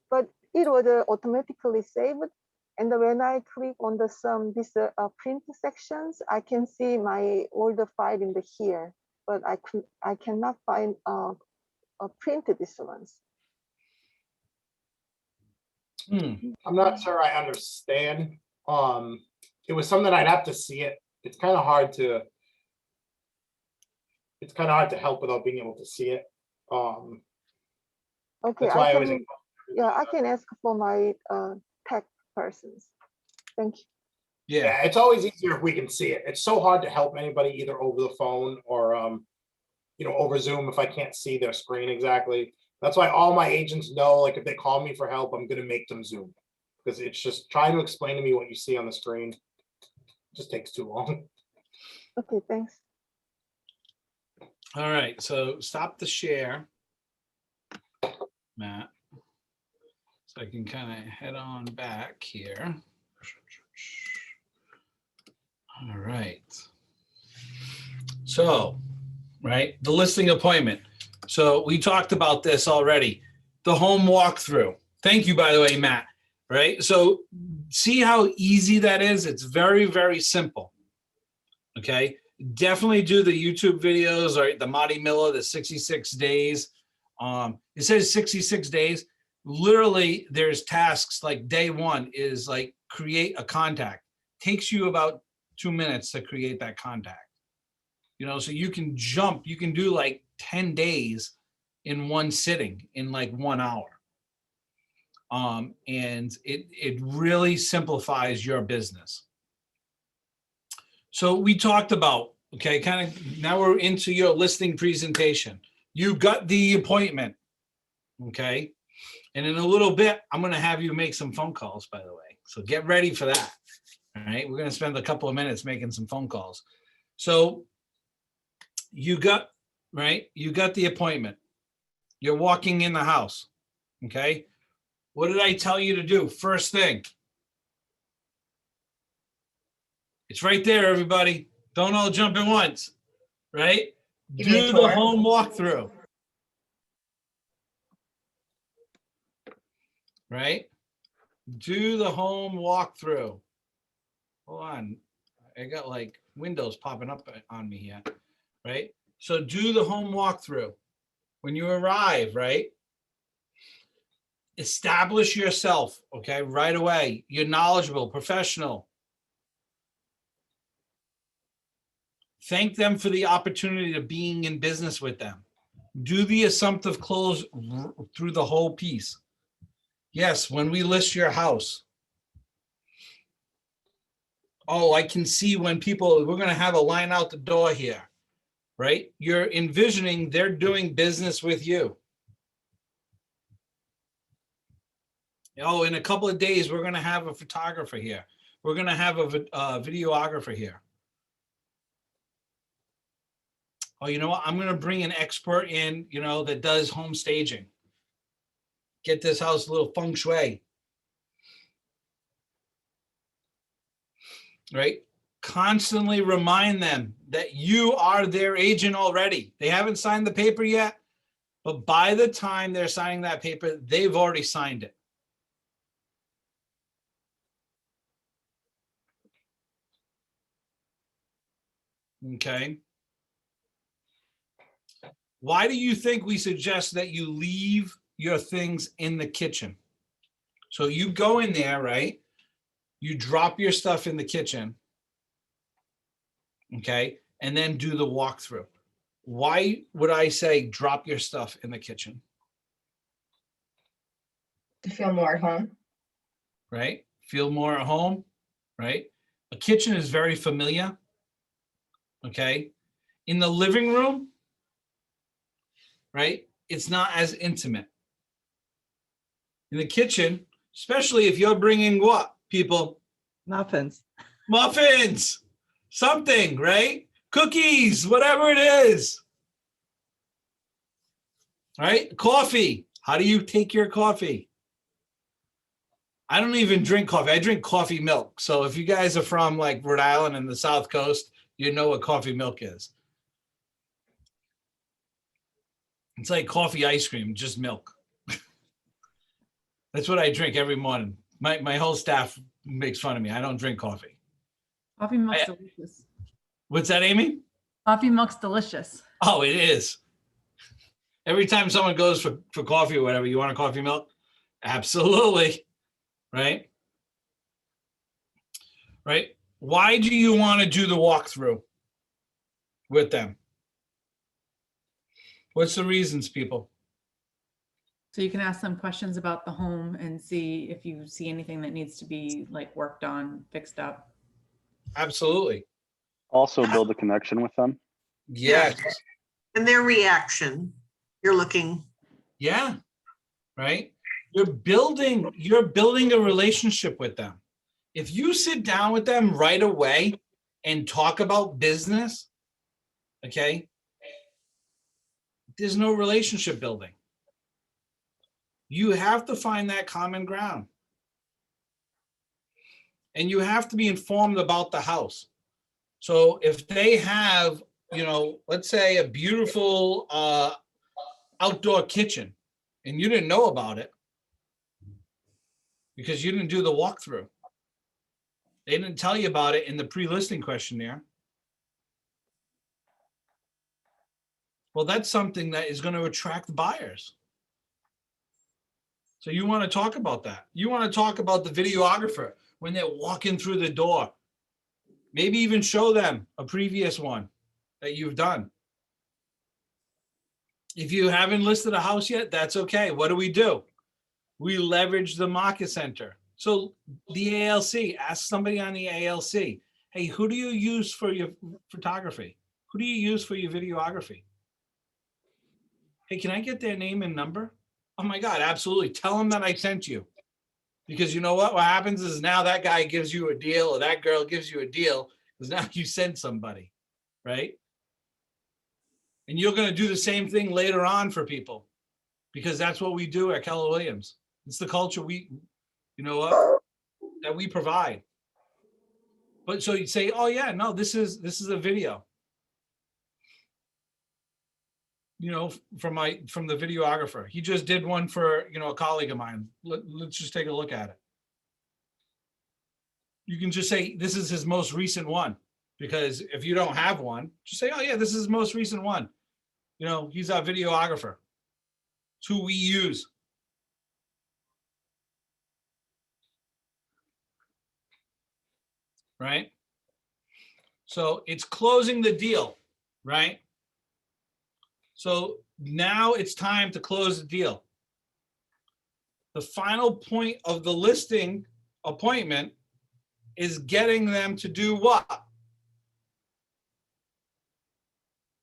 But it was automatically saved. And when I click on these print sections, I can see my older file in here, but I cannot find printed these ones. I'm not sure I understand. It was something I'd have to see it. It's kind of hard to help without being able to see it. Okay, that's why I can ask for my tech persons. Thank you. Yeah, it's always easier if we can see it. It's so hard to help anybody either over the phone or over Zoom if I can't see their screen exactly. That's why all my agents know, like if they call me for help, I'm gonna make them Zoom, because it's just trying to explain to me what you see on the screen just takes too long. Okay, thanks. All right, so stop the share, Matt. So I can kind of head on back here. All right. So, right, the listing appointment. So we talked about this already. The home walkthrough. Thank you, by the way, Matt. Right. So see how easy that is? It's very, very simple. Okay. Definitely do the YouTube videos, or the Monty Miller, the 66 days. It says 66 days. Literally, there's tasks like day one is like create a contact. Takes you about 2 minutes to create that contact. So you can do like 10 days in one sitting in like 1 hour. And it really simplifies your business. So we talked about, okay, kind of now we're into your listing presentation. You got the appointment, okay? And in a little bit, I'm going to have you make some phone calls, by the way. So get ready for that. All right. We're going to spend a couple of minutes making some phone calls. So you got the appointment. You're walking in the house. Okay. What did I tell you to do? First thing. It's right there, everybody. Don't all jump at once, right? Do the home walkthrough. Right? Do the home walkthrough. Hold on. I got like windows popping up on me here, right? So do the home walkthrough. When you arrive, right? Establish yourself, okay, right away. You're knowledgeable, professional. Thank them for the opportunity of being in business with them. Do the assumptive close through the whole piece. Yes, when we list your house. Oh, I can see when people, we're going to have a line out the door here, right? You're envisioning they're doing business with you. Oh, in a couple of days, we're going to have a photographer here. We're going to have a videographer here. Oh, you know what? I'm going to bring an expert in, you know, that does home staging. Get this house a little feng shui. Right? Constantly remind them that you are their agent already. They haven't signed the paper yet, but by the time they're signing that paper, they've already signed it. Okay. Why do you think we suggest that you leave your things in the kitchen? So you go in there, right? You drop your stuff in the kitchen. Okay. And then do the walkthrough. Why would I say drop your stuff in the kitchen? To feel more at home. Right? Feel more at home, right? A kitchen is very familiar. Okay. In the living room, right? It's not as intimate. In the kitchen, especially if you're bringing what, people? Muffins. Muffins, something, right? Cookies, whatever it is. Right? Coffee. How do you take your coffee? I don't even drink coffee. I drink coffee milk. So if you guys are from like Rhode Island and the South Coast, you know what coffee milk is. It's like coffee ice cream, just milk. That's what I drink every morning. My whole staff makes fun of me. I don't drink coffee. Coffee milk's delicious. What's that, Amy? Coffee milk's delicious. Oh, it is. Every time someone goes for coffee or whatever, you want a coffee milk? Absolutely. Right? Right? Why do you want to do the walkthrough with them? What's the reasons, people? So you can ask them questions about the home and see if you see anything that needs to be like worked on, fixed up. Absolutely. Also build a connection with them. Yes. And their reaction, you're looking. Yeah. Right? You're building a relationship with them. If you sit down with them right away and talk about business, okay, there's no relationship building. You have to find that common ground. And you have to be informed about the house. So if they have, you know, let's say a beautiful outdoor kitchen and you didn't know about it because you didn't do the walkthrough. They didn't tell you about it in the pre-listing questionnaire. Well, that's something that is going to attract buyers. So you want to talk about that. You want to talk about the videographer when they're walking through the door. Maybe even show them a previous one that you've done. If you haven't listed a house yet, that's okay. What do? We leverage the market center. So the ALC, ask somebody on the ALC, hey, who do you use for your photography? Who do you use for your videography? Hey, can I get their name and number? Oh my God, absolutely. Tell them that I sent you. Because you know what? What happens is now that guy gives you a deal or that girl gives you a deal because now you sent somebody, right? And you're going to do the same thing later on for people because that's what we do at Keller Williams. It's the culture you know what, that we provide. But so you'd say, oh yeah, no, this is a video. You know, from the videographer. He just did one for, you know, a colleague of mine. Let's just take a look at it. You can just say, this is his most recent one. Because if you don't have one, just say, oh yeah, this is his most recent one. You know, he's our videographer. It's who we use. Right? So it's closing the deal, right? So Now it's time to close the deal. The final point of the listing appointment is getting them to do what?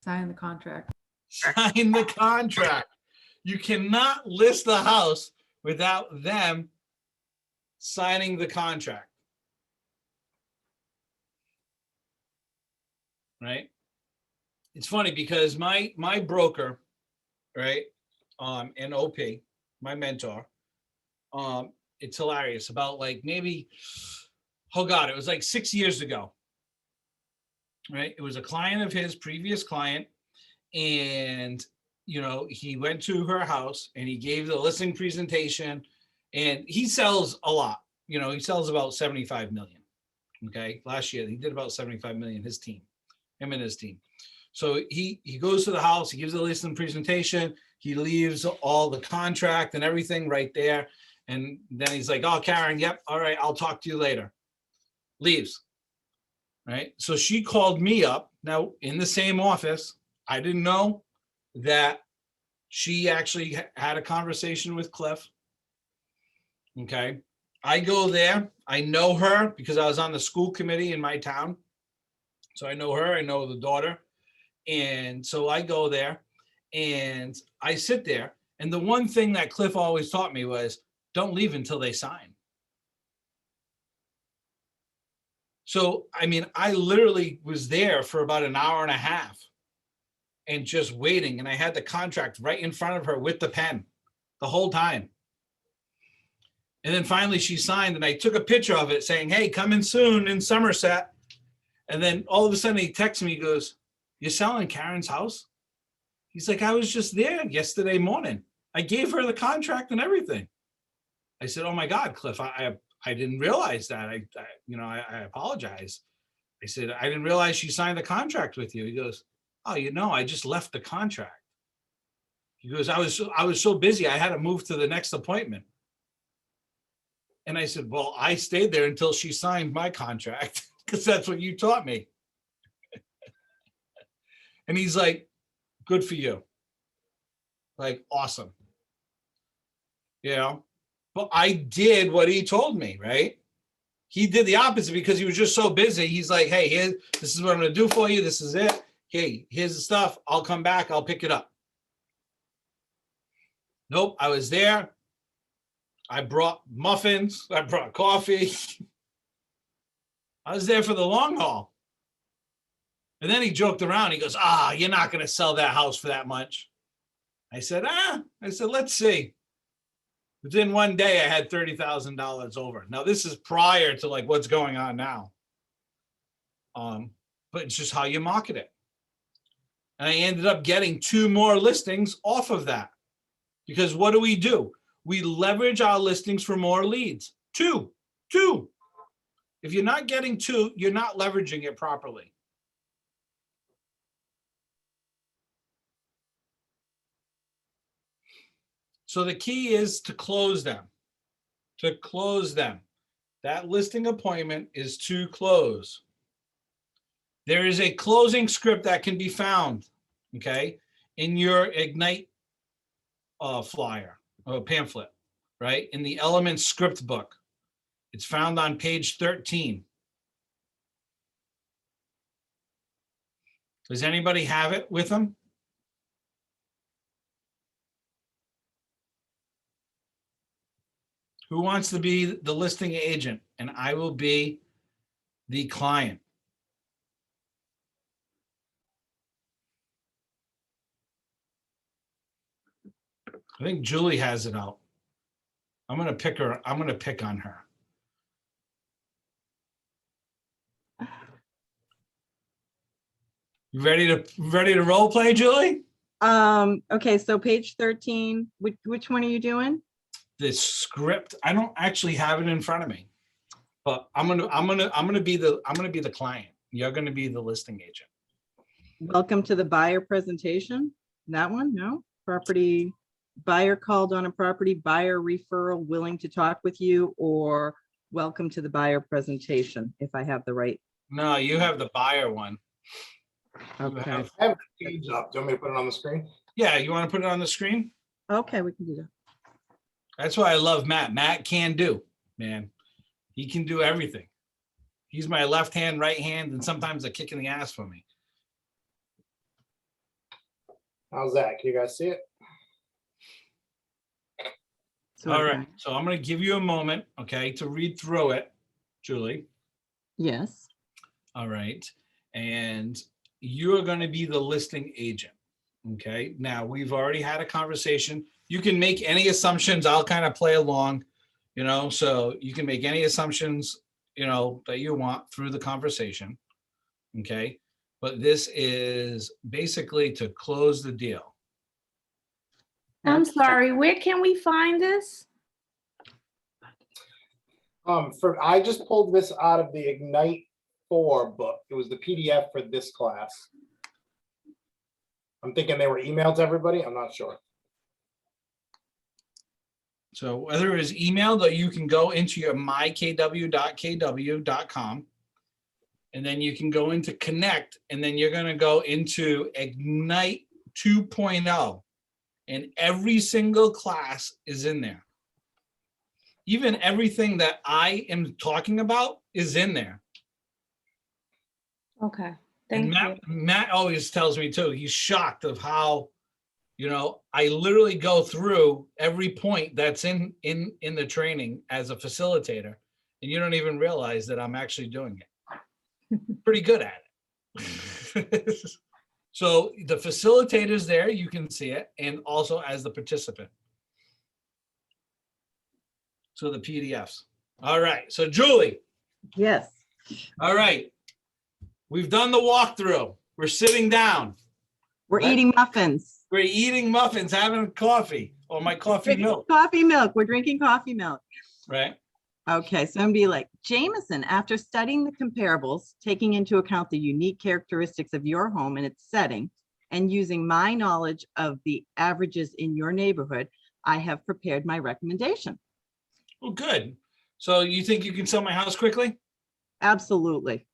Sign the contract. Sign the contract. You cannot list the house without them signing the contract. Right? It's funny because my broker, right, in OP, my mentor, it's hilarious. About like maybe, oh God, it was like 6 years ago. Right? It was a client of his, previous client, and you know, he went to her house and he gave the listing presentation, and he sells a lot. You know, he sells about 75 million. Okay, last year he did about 75 million. His team, him and his team. So he goes to the house, he gives the listing presentation, he leaves all the contract and everything right there, and then he's like, "Oh, Karen, yep, all right, I'll talk to you later." Leaves. Right. So she called me up now in the same office. I didn't know that she actually had a conversation with Cliff. Okay. I go there. I know her because I was on the school committee in my town. So I know her. I know the daughter. And so I go there and I sit there. And the one thing that Cliff always taught me was don't leave until they sign. So, I mean, I literally was there for about an hour and a half and just waiting. And I had the contract right in front of her with the pen the whole time. And then finally she signed and I took a picture of it saying, "Hey, coming soon in Somerset." And then all of a sudden he texts me, he goes, "You're selling Karen's house?" He's like, "I was just there yesterday morning. I gave her the contract and everything." I said, "Oh my God, Cliff, I didn't realize that. I apologize." I said, "I didn't realize she signed the contract with you." He goes, "Oh, I just left the contract." He goes, I was so busy, I had to move to the next appointment." And I said, "Well, I stayed there until she signed my contract because that's what you taught me." And he's like, "Good for you." Like, awesome. But I did what he told me, right? He did the opposite because he was just so busy. He's like, "Hey, this is what I'm going to do for you. This is it. Hey, here's the stuff. I'll come back. I'll pick it up." Nope. I was there. I brought muffins. I brought coffee. I was there for the long haul. And then he joked around. He goes, "You're not going to sell that house for that much." I said, "Let's see." Within one day, I had $30,000 over. Now, this is prior to like what's going on now. But it's just how you market it. And I ended up getting 2 more listings off of that. Because what do? We leverage our listings for more leads. Two. If you're not getting 2, you're not leveraging it properly. So the key is to close them. That listing appointment is to close. There is a closing script that can be found, okay, in your Ignite flyer or pamphlet, right? In the Elements script book. It's found on page 13. Does anybody have it with them? Who wants to be the listing agent? And I will be the client. I think Julie has it out. I'm going to pick her. I'm going to pick on her. You ready to role play, Julie? Okay, so page 13, which one are you doing? The script, I don't actually have it in front of me, but I'm gonna be the client. You're gonna be the listing agent. Welcome to the buyer presentation. That one? No. Property buyer called on a property, buyer referral willing to talk with you, or welcome to the buyer presentation, if I have the right. No, you have the buyer one. Okay. I have the page up. Do you want me to put it on the screen? Yeah, you want to put it on the screen? Okay, we can do that. That's why I love Matt. Matt can do, man. He can do everything. He's my left hand, right hand, and sometimes a kick in the ass for me. How's that? Can you guys see it? All right, so I'm going to give you a moment, okay, to read through it, Julie. Yes. All right, and you're going to be the listing agent, okay? Now, we've already had a conversation. You can make any assumptions. I'll kind of play along, so you can make any assumptions, that you want through the conversation, okay? But this is basically to close the deal. I'm sorry, where can we find this? I just pulled this out of the Ignite 4 book. It was the PDF for this class. I'm thinking they were emailed to everybody. I'm not sure. So whether it's emailed or you can go into your mykw.kw.com and then you can go into Connect and then you're going to go into Ignite 2.0 and every single class is in there. Even everything that I am talking about is in there. Okay, And thank you. Matt always tells me too, he's shocked of how, I literally go through every point that's in the training as a facilitator, and you don't even realize that I'm actually doing it. Pretty good at it. So the facilitator's there, you can see it, and also as the participant. So the PDFs. All right, so Julie. Yes. All right, we've done the walkthrough. We're sitting down. We're eating muffins. We're eating muffins, having coffee, or my coffee Drinking milk. Coffee milk. We're drinking coffee milk. Right. Okay, so I'm gonna be like, Jameson, after studying the comparables, taking into account the unique characteristics of your home and its setting, and using my knowledge of the averages in your neighborhood, I have prepared my recommendation. Well, good. So you think you can sell my house quickly? Absolutely.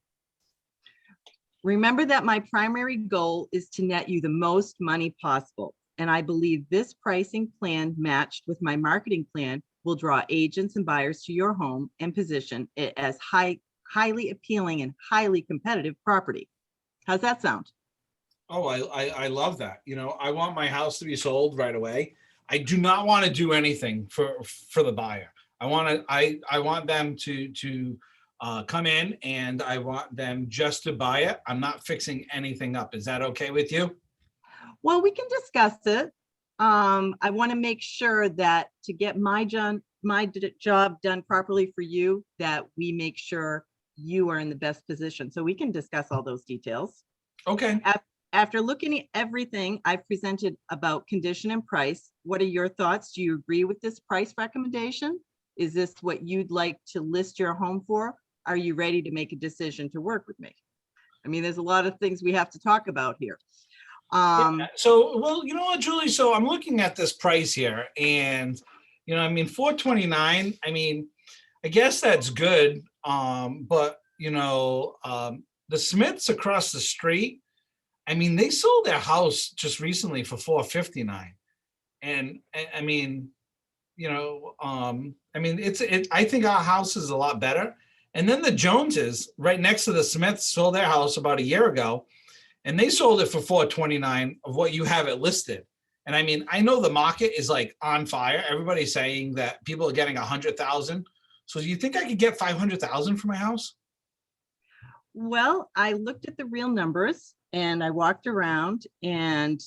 Remember that my primary goal is to net you the most money possible. And I believe this pricing plan matched with my marketing plan will draw agents and buyers to your home and position it as highly appealing and highly competitive property. How's that sound? Oh, I love that. I want my house to be sold right away. I do not want to do anything for the buyer. I want them to come in and I want them just to buy it. I'm not fixing anything up. Is that okay with you? Well, we can discuss it. I want to make sure that to get my job done properly for you, that we make sure you are in the best position. So we can discuss all those details. Okay. After looking at everything I've presented about condition and price, what are your thoughts? Do you agree with this price recommendation? Is this what you'd like to list your home for? Are you ready to make a decision to work with me? I mean, there's a lot of things we have to talk about here. Yeah. So, well, you know what, Julie? So I'm looking at this price here and, $429, I guess that's good. But, the Smiths across the street, they sold their house just recently for $459. And I think our house is a lot better. And then the Joneses right next to the Smiths sold their house about a year ago. And they sold it for $429 of what you have it listed. And I know the market is like on fire. Everybody's saying that people are getting 100,000. So do you think I could get 500,000 for my house? Well, I looked at the real numbers and I walked around and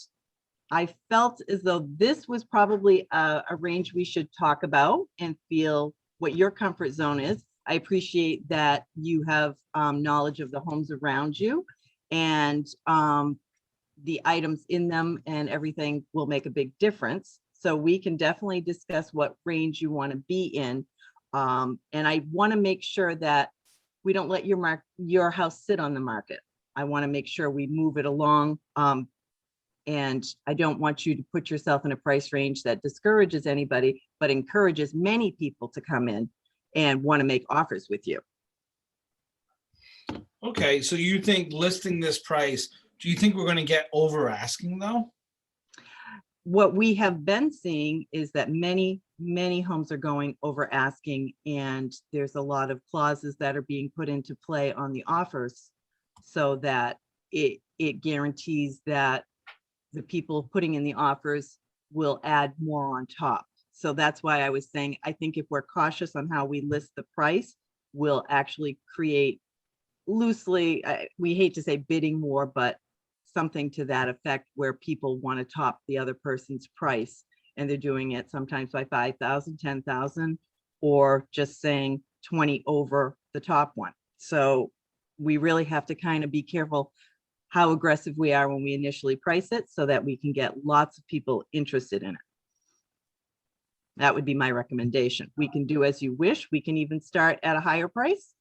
I felt as though this was probably a range we should talk about and feel what your comfort zone is. I appreciate that you have knowledge of the homes around you. And the items in them and everything will make a big difference. So we can definitely discuss what range you want to be in. And I want to make sure that we don't let your house sit on the market. I want to make sure we move it along. And I don't want you to put yourself in a price range that discourages anybody, but encourages many people to come in and want to make offers with you. Okay, so you think listing this price, do you think we're going to get over asking though? what we have been seeing is that many homes are going over asking, and there's a lot of clauses that are being put into play on the offers so that it guarantees that the people putting in the offers will add more on top. So that's why I was saying, I think if we're cautious on how we list the price, we'll actually create loosely, we hate to say bidding war, but something to that effect where people want to top the other person's price, and they're doing it sometimes by 5,000, 10,000, or just saying 20 over the top one. So we really have to kind of be careful how aggressive we are when we initially price it so that we can get lots of people interested in it. That would be my recommendation. We can do as you wish. We can even start at a higher price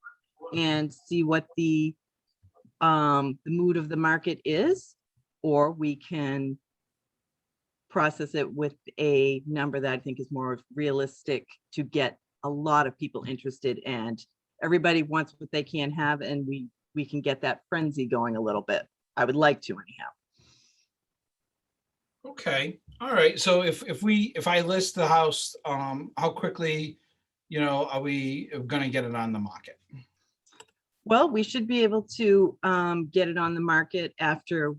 and see what the mood of the market is, or we can process it with a number that I think is more realistic to get a lot of people interested, and everybody wants what they can have, and we can get that frenzy going a little bit. I would like to anyhow. Okay, all right. So if I list the house, how quickly, are we gonna get it on the market? Well, we should be able to get it on the market after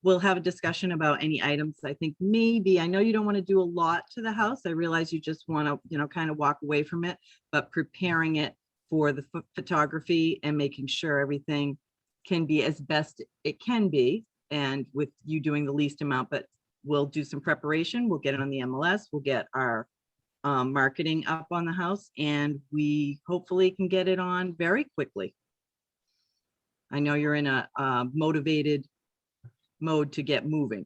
we'll have a discussion about any items. I think maybe, I know you don't want to do a lot to the house. I realize you just want to, kind of walk away from it, but preparing it for the photography and making sure everything can be as best it can be. And with you doing the least amount, but we'll do some preparation. We'll get it on the MLS. We'll get our marketing up on the house, and we hopefully can get it on very quickly. I know you're in a motivated mode to get moving.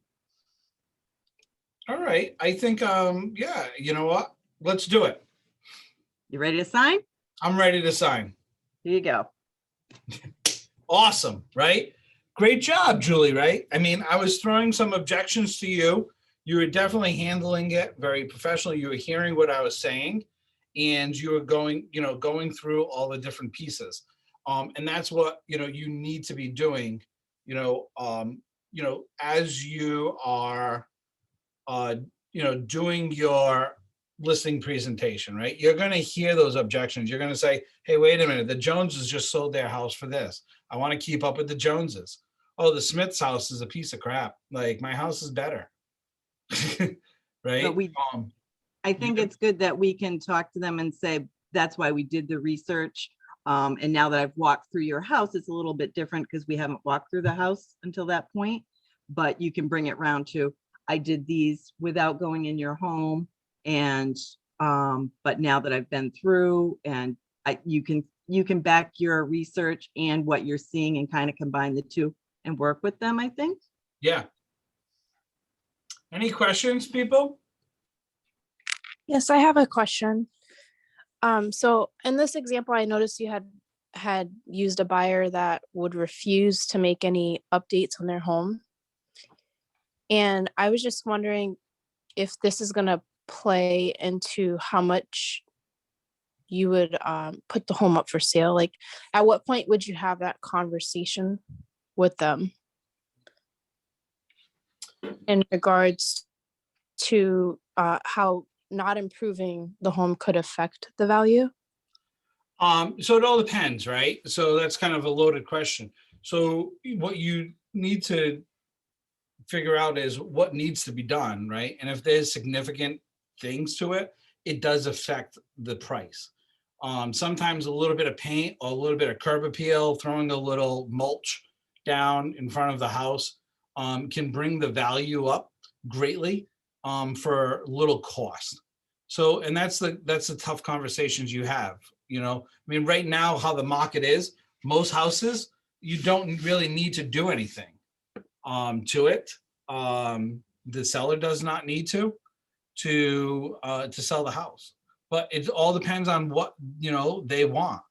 All right, I think, yeah, you know what? Let's do it. You ready to sign? I'm ready to sign. Here you go. Awesome, right? Great job, Julie, right? I mean, I was throwing some objections to you. You were definitely handling it very professionally. You were hearing what I was saying, and you were going through all the different pieces. And that's what, you need to be doing, as you are, doing your listing presentation, right? You're going to hear those objections. You're going to say, hey, wait a minute, the Joneses just sold their house for this. I want to keep up with the Joneses. Oh, the Smith's house is a piece of crap. Like, my house is better. Right? But I think it's good that we can talk to them and say, that's why we did the research. And now that I've walked through your house, it's a little bit different because we haven't walked through the house until that point, but you can bring it round to, I did these without going in your home. And, but now that I've been through, and you can back your research and what you're seeing and kind of combine the two and work with them, I think. Yeah. Any questions, people? Yes, I have a question. So in this example, I noticed you had used a buyer that would refuse to make any updates on their home. And I was just wondering if this is going to play into how much you would put the home up for sale. Like, at what point would you have that conversation with them in regards to how not improving the home could affect the value? So it all depends, right? So that's kind of a loaded question. So what you need to figure out is what needs to be done, right? And if there's significant things to it, it does affect the price. Sometimes a little bit of paint or a little bit of curb appeal, throwing a little mulch down in front of the house can bring the value up greatly for little cost. So, and that's the tough conversations you have, I mean, right now, how the market is, most houses, you don't really need to do anything to it. The seller does not need to sell the house, but it all depends on what, they want.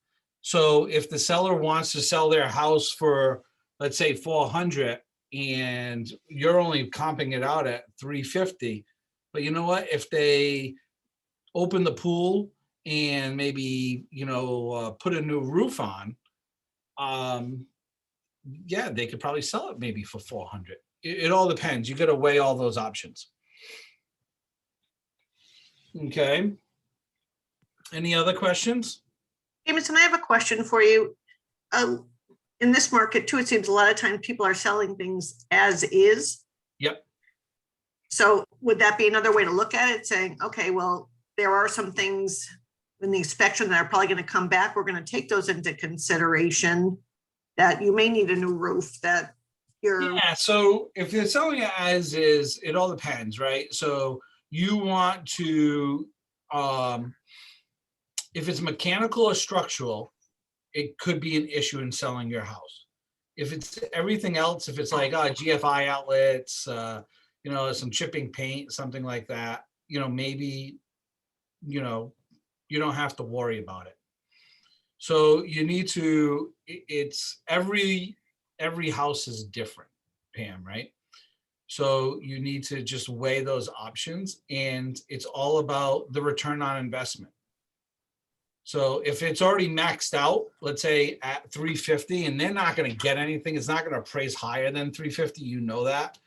So if the seller wants to sell their house for, let's say 400, and you're only comping it out at 350, but you know what, if they open the pool and maybe, put a new roof on, yeah, they could probably sell it maybe for 400. It all depends. You got to weigh all those options. Okay. Any other questions? Jameson, I have a question for you. In this market too, it seems a lot of times people are selling things as is. Yep. So would that be another way to look at it, saying, okay, well, there are some things in the inspection that are probably going to come back. We're going to take those into consideration, that you may need a new roof, that you're. Yeah, so if you're selling it as is, it all depends, right? So you want to, if it's mechanical or structural, it could be an issue in selling your house. If it's everything else, if it's like GFI outlets, some chipping paint, something like that, maybe, you don't have to worry about it. So you need to, it's every house is different, Pam, right? So you need to just weigh those options, and it's all about the return on investment. So if it's already maxed out, let's say at 350, and they're not going to get anything, it's not going to appraise higher than 350, that.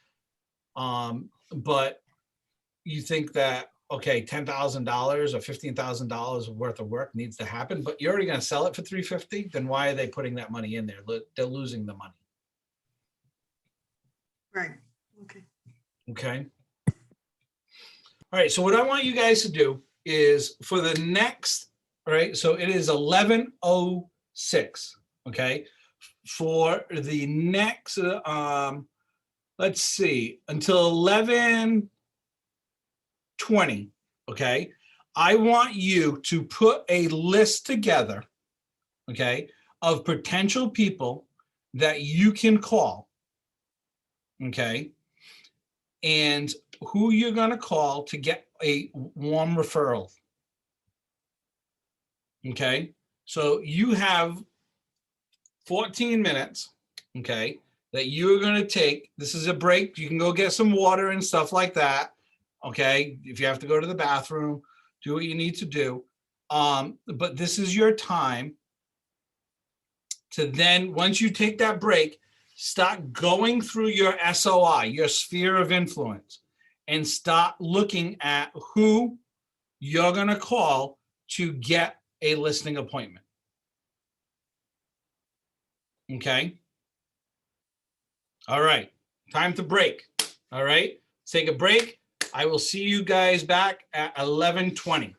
But you think that, okay, $10,000 or $15,000 worth of work needs to happen, but you're already going to sell it for 350, then why are they putting that money in there? They're losing the money. Right. Okay. Okay. All right. So what I want you guys to do is for the next, all right, so it is 11:06. Okay. For the next, let's see, until 11:20. Okay. I want you to put a list together, okay, of potential people that you can call. Okay. And who you're going to call to get a warm referral. Okay. So you have 14 minutes, okay, that you're going to take. This is a break. You can go get some water and stuff like that. Okay. If you have to go to the bathroom, do what you need to do. But this is your time to then, once you take that break, start going through your SOI, your sphere of influence, and start looking at who you're going to call to get a listing appointment. Okay. All right. Time to break. All right. Let's take a break. I will see you guys back at 11:20.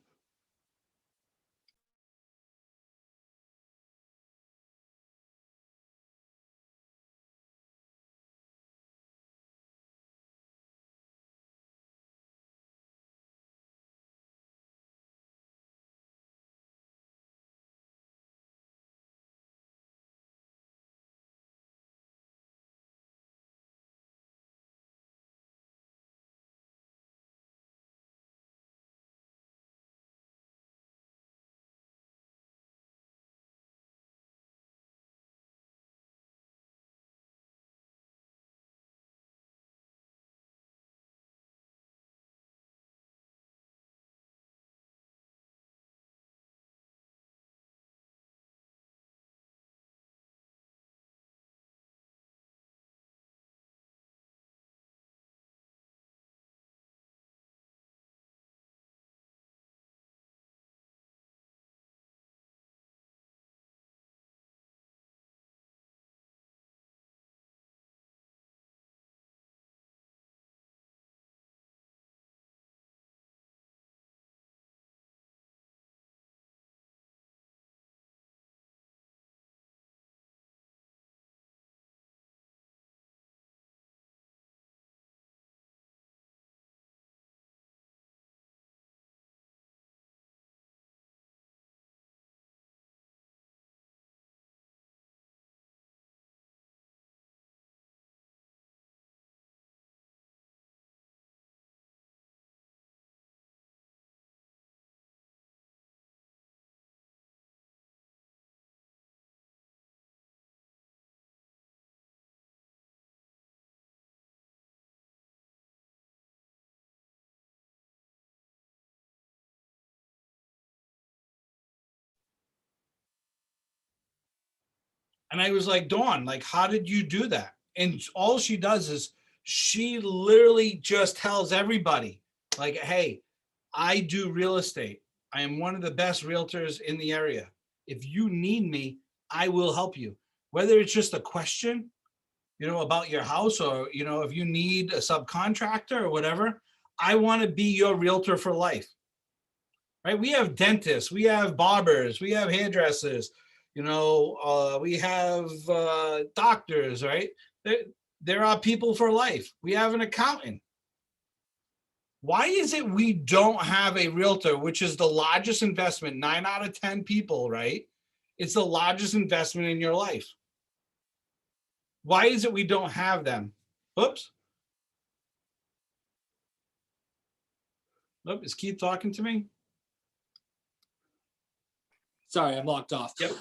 And I was like, Dawn, like, how did you do that? And all she does is she literally just tells everybody, like, hey, I do real estate. I am one of the best realtors in the area. If you need me, I will help you. Whether it's just a question, about your house, or, if you need a subcontractor or whatever, I want to be your realtor for life. Right? We have dentists, we have barbers, we have hairdressers, we have doctors, right? There are people for life. We have an accountant. Why is it we don't have a realtor, which is the largest investment, 9 out of 10 people, right? It's the largest investment in your life. Why is it we don't have them? Oops. Nope, is Keith talking to me? Sorry, I'm locked off. Yep.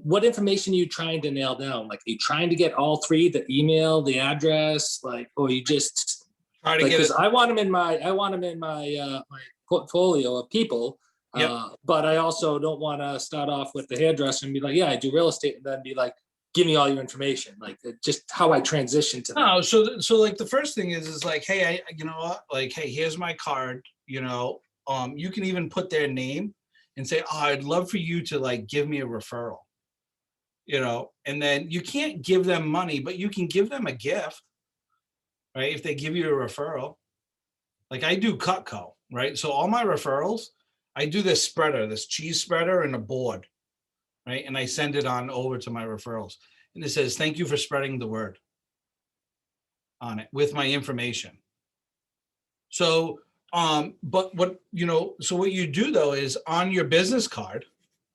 What information are you trying to nail down? Like, are you trying to get all three, the email, the address, or you just try to get it? Because I want them in my my portfolio of people. Yep. But I also don't want to start off with the hairdresser and be like, yeah, I do real estate, and then be like, give me all your information. Like, just how I transition to that. No, so like the first thing is like, hey, you know what? Like, hey, here's my card. You can even put their name and say, oh, I'd love for you to like give me a referral. And then you can't give them money, but you can give them a gift, right? If they give you a referral. Like I do Cutco, right? So all my referrals, I do this spreader, this cheese spreader and a board, right? And I send it on over to my referrals. And it says, thank you for spreading the word on it with my information. So, but what you do though is on your business card,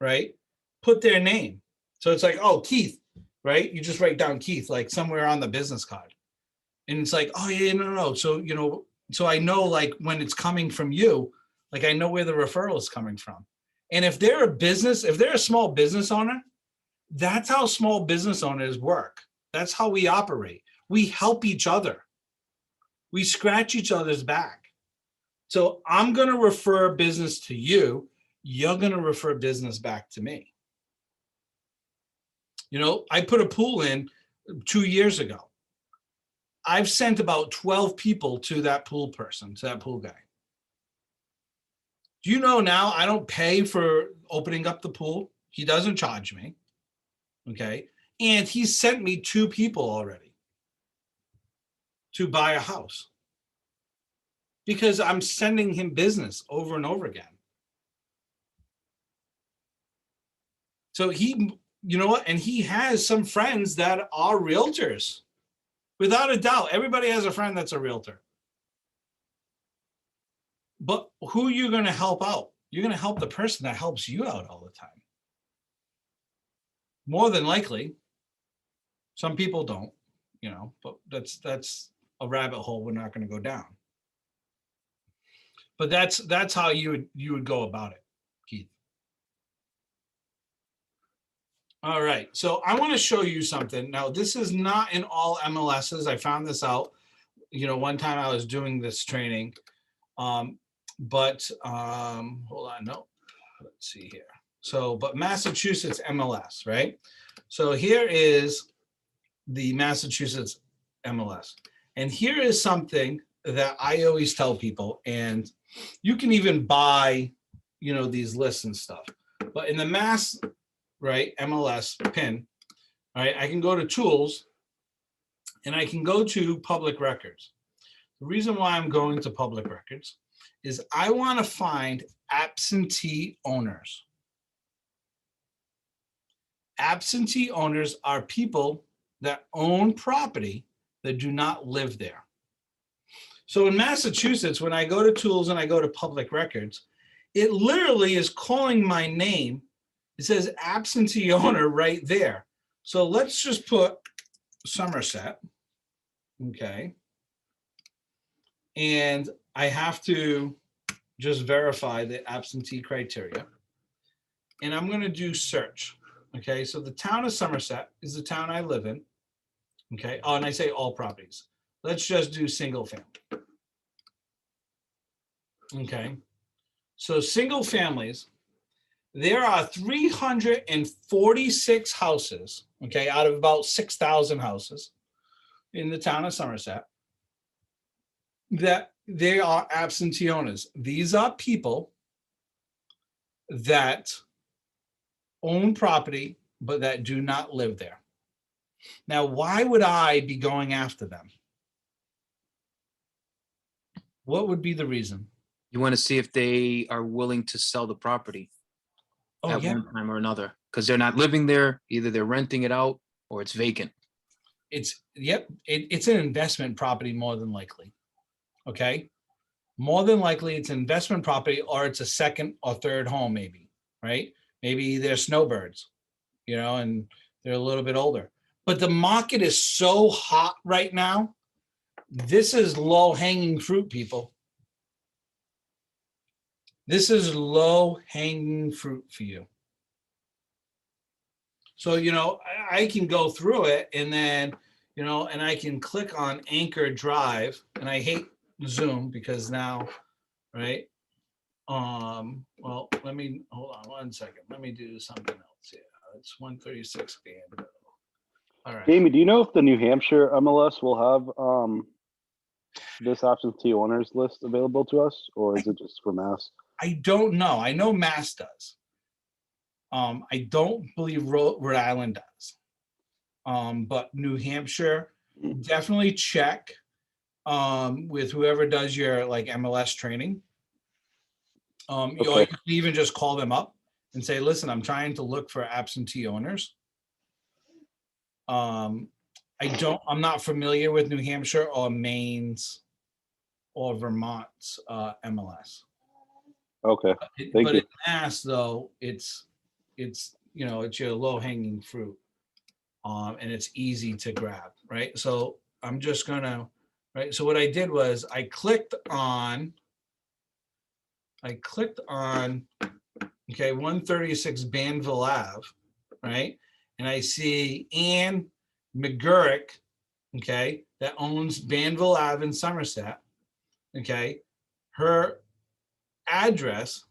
right? Put their name. So it's like, oh, Keith, right? You just write down Keith, like somewhere on the business card. And it's like, oh yeah, no. So, so I know like when it's coming from you, like I know where the referral is coming from. And if they're a small business owner, that's how small business owners work. That's how we operate. We help each other. We scratch each other's back. So I'm going to refer business to you. You're going to refer business back to me. I put a pool in 2 years ago. I've sent about 12 people to that pool person, to that pool guy. Do you know now I don't pay for opening up the pool? He doesn't charge me. Okay. And he sent me 2 people already to buy a house because I'm sending him business over and over again. So he, and he has some friends that are realtors. Without a doubt, everybody has a friend that's a realtor. But who are you going to help out? You're going to help the person that helps you out all the time. More than likely. Some people don't, but that's a rabbit hole we're not going to go down. But that's how you would go about it, Keith. All right, so I want to show you something. Now, this is not in all MLSs. I found this out, one time I was doing this training. Hold on, no, let's see here. So, but Massachusetts MLS, right? So here is the Massachusetts MLS. And here is something that I always tell people, and you can even buy, these lists and stuff. But in the Mass, right, MLS PIN, right, I can go to tools and I can go to public records. The reason why I'm going to public records is I want to find absentee owners. Absentee owners are people that own property that do not live there. So in Massachusetts, when I go to tools and I go to public records, it literally is calling my name. It says absentee owner right there. So let's just put Somerset. Okay. And I have to just verify the absentee criteria. And I'm going to do search. Okay. So the town of Somerset is the town I live in. Okay. Oh, and I say all properties. Let's just do single family. Okay. So single families, there are 346 houses, okay, out of about 6,000 houses in the town of Somerset that they are absentee owners. These are people that own property, but that do not live there. Now, why would I be going after them? What would be the reason? You want to see if they are willing to sell the property Oh, at yeah. one time or another, because they're not living there. Either they're renting it out or it's vacant. It's an investment property more than likely. Okay. More than likely it's an investment property, or it's a second or third home, maybe, right? Maybe they're snowbirds, and they're a little bit older. But the market is so hot right now. This is low hanging fruit, people. This is low hanging fruit for you. So, I can go through it and then, and I can click on Anchor Drive, and I hate Zoom because now, right? Well, let me hold on 1 second. Let me do something else here. It's 136 band. All right. Jamie, do you know if the New Hampshire MLS will have this absentee owners list available to us, or is it just for Mass? I don't know. I know Mass does. I don't believe Rhode Island does. But New Hampshire, definitely check with whoever does your like MLS training. You can even just call them up and say, listen, I'm trying to look for absentee owners. I'm not familiar with New Hampshire or Maine's or Vermont's MLS. Okay, thank But you. in Mass, though, it's your low hanging fruit, and it's easy to grab, right? So I'm just gonna, right? So what I did was I clicked on, okay, 136 Banville Ave, right? And I see Ann McGurk, okay, that owns Banville Ave in Somerset, okay? Her address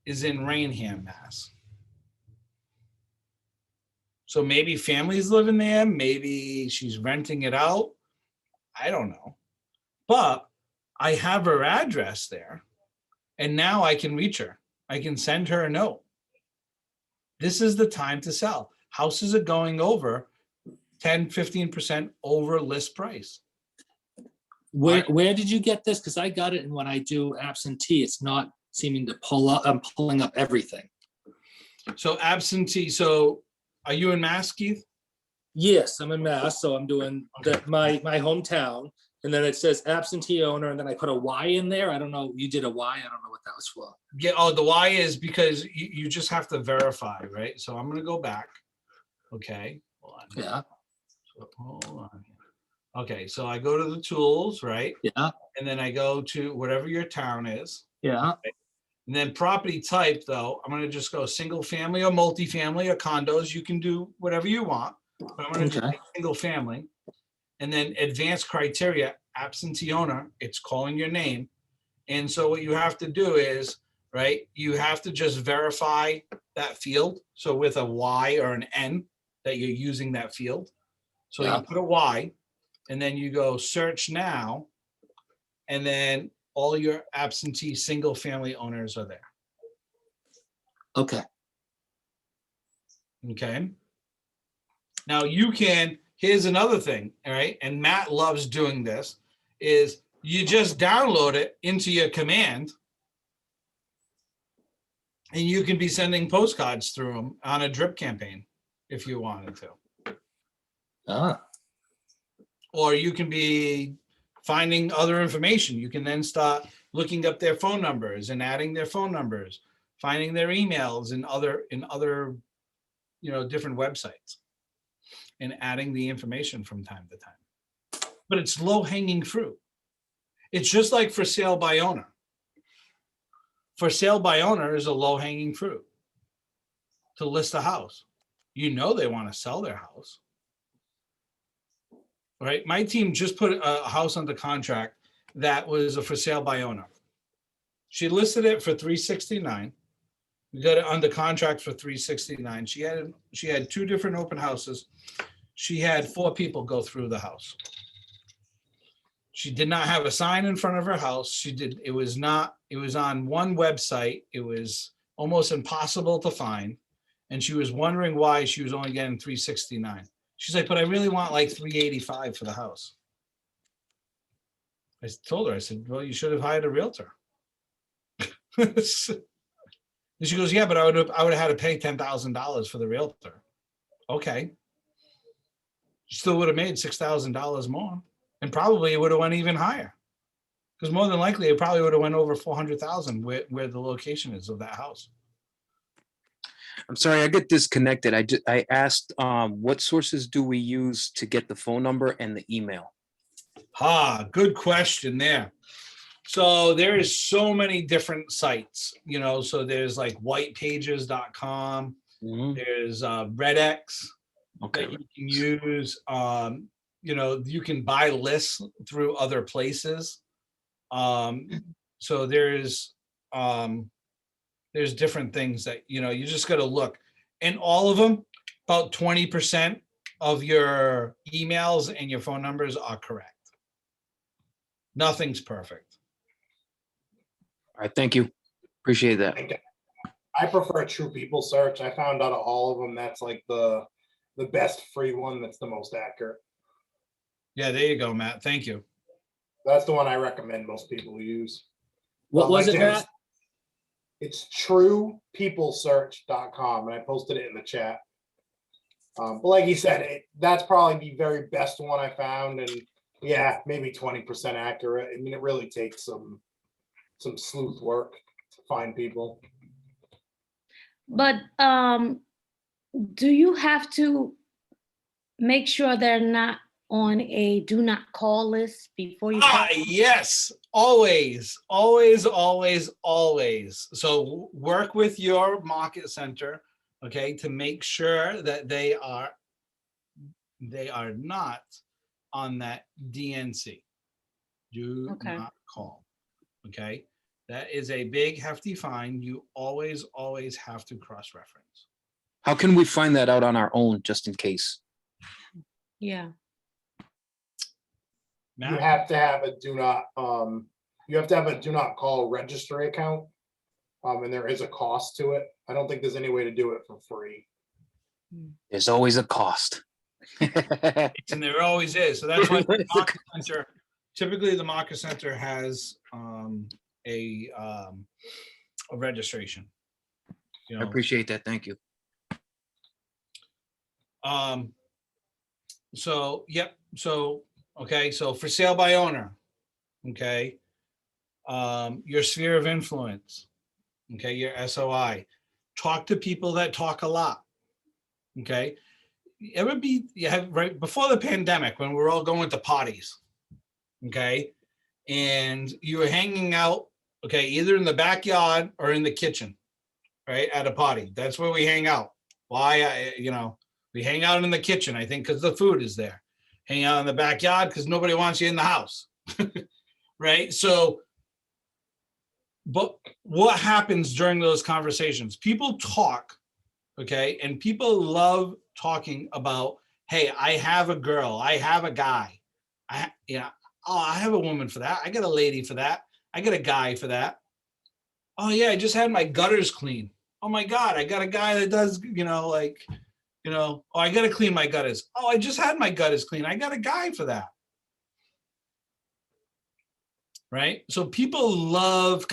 is in Rainham, Mass. So maybe family's living there, maybe she's renting it out. I don't know. But I have her address there, and now I can reach her. I can send her a note. This is the time to sell. Houses are going over 10, 15% over list price. Where did you get this? Because I got it, and when I do absentee, it's not seeming to pull up. I'm pulling up everything. So absentee. So are you in Mass, Keith? Yes, I'm in Mass, so I'm doing my hometown, and then it says absentee owner, and then I put a Y in there. I don't know. You did a Y. I don't know what that was for. Yeah. Oh, the Y is because you just have to verify, right? So I'm going to go back. Okay. Hold on. Yeah. So, hold on. Okay. So I go to the tools, right? Yeah. And then I go to whatever your town is. Yeah. Right? And then property type, though, I'm going to just go single family or multifamily or condos. You can do whatever you want. But I'm going to just say single family. And then advanced criteria, absentee owner, it's calling your name. And so what you have to do is, right, you have to just verify that field. So with a Y or an N that you're using that field. So you put a Y, and then you go search now, and then all your absentee single family owners are there. Okay. Okay. Now you can, here's another thing, all right, and Matt loves doing this, is you just download it into your command, and you can be sending postcards through them on a drip campaign if you wanted to. Or you can be finding other information. You can then start looking up their phone numbers and adding their phone numbers, finding their emails in other different websites, and adding the information from time to time. But it's low hanging fruit. It's just like for sale by owner. For sale by owner is a low hanging fruit to list a house. They want to sell their house. Right? My team just put a house under contract that was a for sale by owner. She listed it for $369. We got it under contract for $369. She had 2 different open houses. She had 4 people go through the house. She did not have a sign in front of her house. It was on one website. It was almost impossible to find. And she was wondering why she was only getting 369. She's like, but I really want like 385 for the house. I told her, I said, well, you should have hired a realtor. And she goes, yeah, but I would have had to pay $10,000 for the realtor. Okay. She still would have made $6,000 more, and probably it would have went even higher. Because more than likely, it probably would have went over 400,000 where the location is of that house. I'm sorry, I get disconnected. I asked, what sources do we use to get the phone number and the email? Good question there. So there is so many different sites, so there's like whitepages.com. There's RedX that you can use. You can buy lists through other places. So there's different things that, you just got to look. And all of them, about 20% of your emails and your phone numbers are correct. Nothing's perfect. All right, thank you. Appreciate that. I prefer True People Search. I found out of all of them, that's like the best free one that's the most accurate. Yeah, there you go, Matt. Thank you. That's the one I recommend most people use. What was it, Matt? It's truepeoplesearch.com, and I posted it in the chat. But like you said, that's probably the very best one I found, and yeah, maybe 20% accurate. I mean, it really takes some sleuth work to find people. But do you have to make sure they're not on a do not call list before you call? Yes, always, always, always, always. So work with your market center, okay, to make sure that they are not on that DNC. Do not call. Okay. That is a big hefty fine. You always, always have to cross-reference. How can we find that out on our own, just in case? Yeah. You have to have a do not call registry account. And there is a cost to it. I don't think there's any way to do it for free. There's always a cost. And there always is. So that's why the market center, typically the market center has a registration. I appreciate that. Thank you. So, yep. So, okay. So for sale by owner, okay. Your sphere of influence, okay. Your SOI. Talk to people that talk a lot, okay. Right before the pandemic, when we're all going to parties, okay, and you were hanging out, okay, either in the backyard or in the kitchen, right, at a party. That's where we hang out. Why? We hang out in the kitchen, I think, because the food is there. Hang out in the backyard because nobody wants you in the house, right? So, but what happens during those conversations? People talk, okay, and people love talking about, hey, I have a girl, I have a guy, I have a woman for that, I got a lady for that, I got a guy for that. Oh yeah, I just had my gutters cleaned. Oh my God, I got a guy that does, oh, I got to clean my gutters. Oh, I just had my gutters cleaned. I got a guy for that. Right? So people love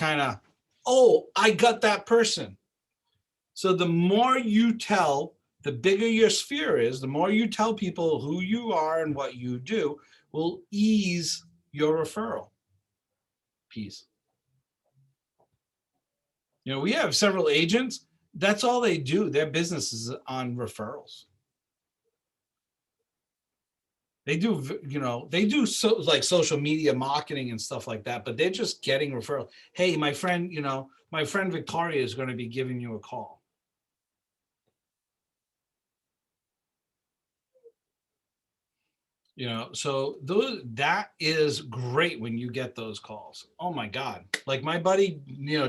oh, I got that person. So the more you tell, the bigger your sphere is, the more you tell people who you are and what you do will ease your referral piece. We have several agents. That's all they do. Their business is on referrals. They do, so like social media marketing and stuff like that, but they're just getting referral. Hey, my friend Victoria is going to be giving you a call. So that is great when you get those calls. Oh my God. Like my buddy,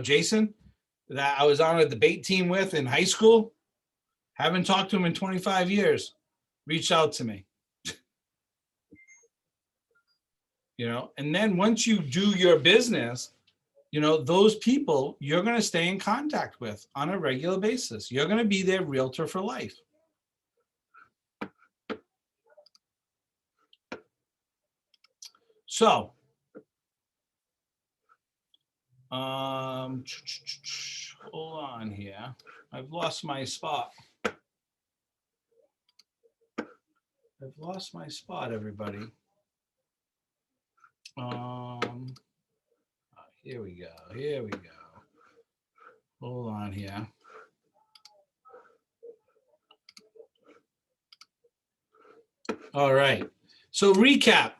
Jason, that I was on a debate team with in high school, haven't talked to him in 25 years, reached out to me. you know, and then once you do your business, you know, those people you're going to stay in contact with on a regular basis. You're going to be their realtor for life. So, hold on here. I've lost my spot. I've lost my spot, everybody. Here we go. Here we go. Hold on here. All right. So recap.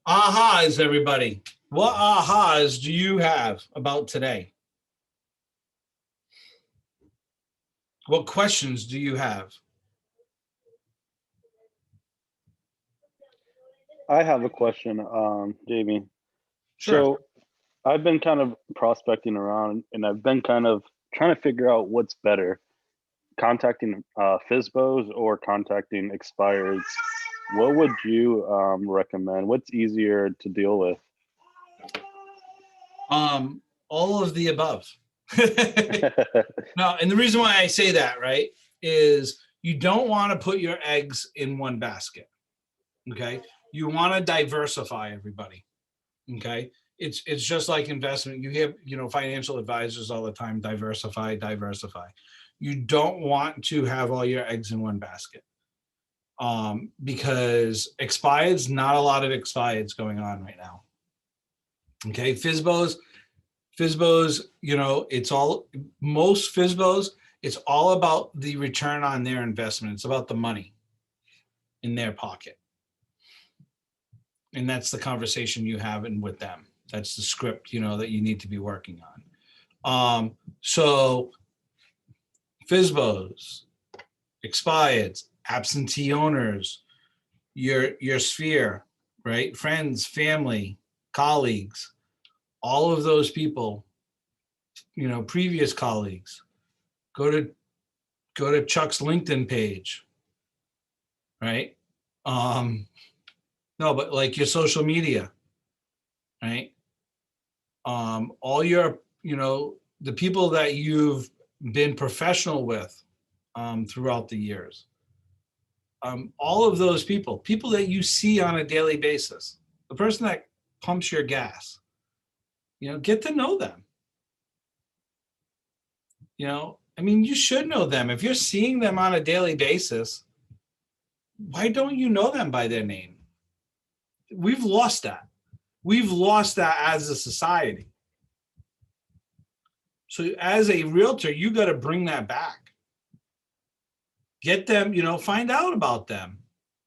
Ahas, everybody. What ahas do you have about today? What questions do you have? I have a question, Jamie. Sure. So I've been kind of prospecting around and I've been kind of trying to figure out what's better, contacting FSBOs or contacting expireds. What would you recommend? What's easier to deal with? All of the above. No, and the reason why I say that, right, is you don't want to put your eggs in one basket. Okay. You want to diversify, everybody. Okay. It's just like investment. You hear, you know, financial advisors all the time, diversify, diversify. You don't want to have all your eggs in one basket. Because expireds, not a lot of expireds going on right now. Okay. FSBOs, you know, most FSBOs, it's all about the return on their investment. It's about the money in their pocket. And that's the conversation you have with them. That's the script, you know, that you need to be working on. So FSBOs, expireds, absentee owners, your sphere, right? Friends, family, colleagues, all of those people, you know, previous colleagues, go to Chuck's LinkedIn page, right? No, but like your social media, right? All your, you know, the people that you've been professional with throughout the years. All of those people that you see on a daily basis, the person that pumps your gas, you know, get to know them. You know, I mean, you should know them. If you're seeing them on a daily basis, why don't you know them by their name? We've lost that. We've lost that as a society. So as a realtor, you got to bring that back. Get them, you know, find out about them.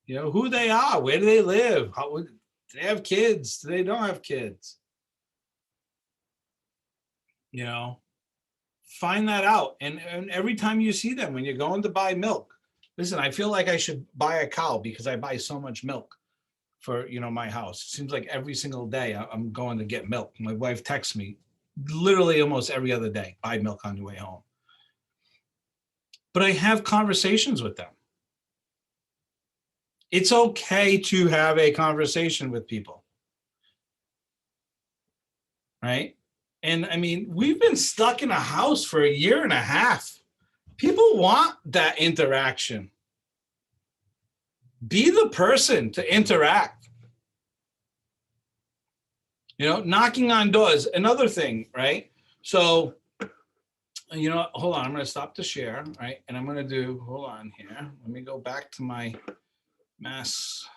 You know, who they are, where do they live, do they have kids, do they don't have kids? You know, find that out. And every time you see them, when you're going to buy milk, listen, I feel like I should buy a cow because I buy so much milk for, you know, my house. It seems like every single day I'm going to get milk. My wife texts me literally almost every other day, buy milk on your way home. But I have conversations with them. It's okay to have a conversation with people, right? And I mean, we've been stuck in a house for 1.5 years. People want that interaction. Be the person to interact. You know, knocking on doors, another thing, right? So, you know, hold on, I'm going to stop the share, right? And I'm going to do, hold on here. Let me go back to my mass,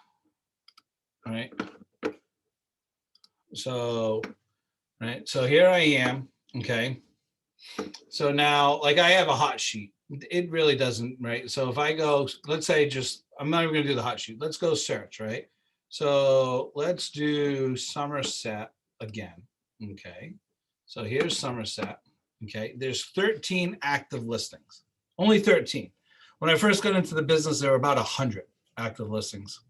right? So, right, so here I am, okay? So now, like I have a hot sheet. It really doesn't, right? So if I go, let's say I'm not even gonna do the hot sheet. Let's go search, right? So let's do Somerset again, okay? So here's Somerset, okay? There's 13 active listings, only 13. When I first got into the business, there were about 100 active listings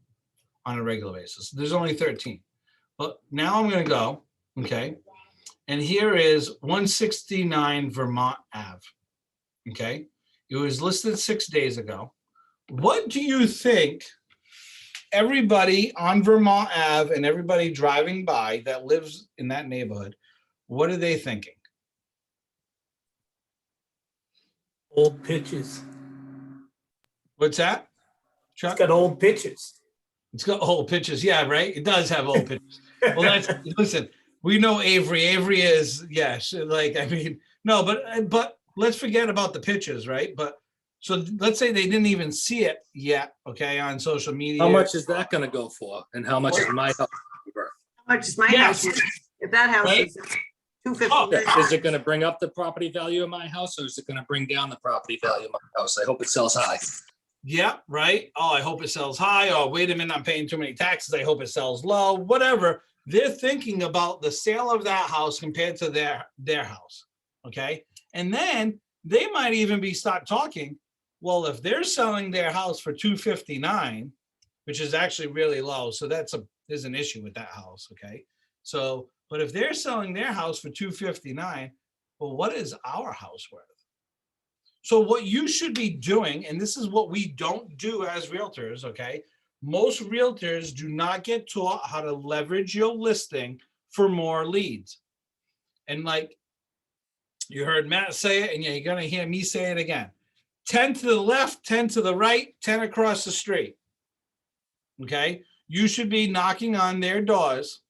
on a regular basis. There's only 13. But now I'm gonna go, okay? And here is 169 Vermont Ave, okay? It was listed 6 days ago. What do you think everybody on Vermont Ave and everybody driving by that lives in that neighborhood, what are they thinking? Old pictures. What's that? It's Chuck? got old pictures. It's got old pictures. Yeah, right. It does have old pictures. Well, that's listen. We know Avery. Avery is yes. Like I mean, no, but let's forget about the pictures, right? But so let's say they didn't even see it yet. Okay, on social media. How much is that gonna go for? And how much is my house worth? How much is my Yes. house worth? If that house Right? is 250. Is it gonna bring up the property value of my house, or is it gonna bring down the property value of my house? I hope it sells high. Yeah, right. Oh, I hope it sells high. Oh, wait a minute, I'm paying too many taxes. I hope it sells low. Whatever. They're thinking about the sale of that house compared to their house. Okay. And then they might even be start talking. Well, if they're selling their house for 259, which is actually really low, so there's an issue with that house. Okay. So, but if they're selling their house for 259, well, what is our house worth? So what you should be doing, and this is what we don't do as realtors, okay? Most realtors do not get taught how to leverage your listing for more leads. And like you heard Matt say it, and you're gonna hear me say it again. 10 to the left, 10 to the right, 10 across the street. Okay? You should be knocking on their doors.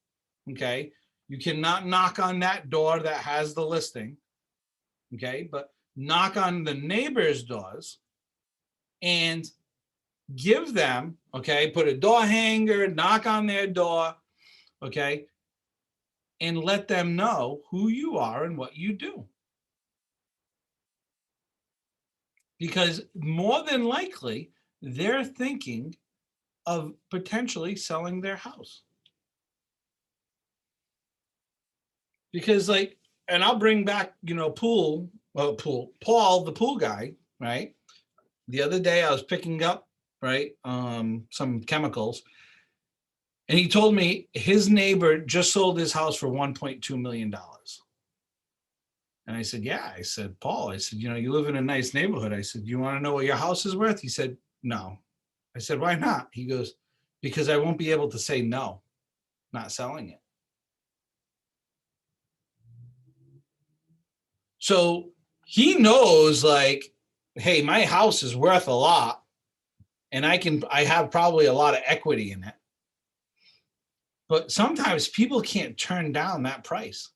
Okay? You cannot knock on that door that has the listing. Okay? But knock on the neighbors' doors and give them, okay, put a door hanger, knock on their door, okay, and let them know who you are and what you do. Because more than likely, they're thinking of potentially selling their house. Because like, and I'll bring back, Paul, the pool guy, right? The other day I was picking up, right, some chemicals, and he told me his neighbor just sold his house for $1.2 million. And I said, yeah. I said, Paul, I said, you live in a nice neighborhood. I said, you want to know what your house is worth? He said, no. I said, why not? He goes, because I won't be able to say no, not selling it. So he knows like, hey, my house is worth a lot and I have probably a lot of equity in it. But sometimes people can't turn down that price.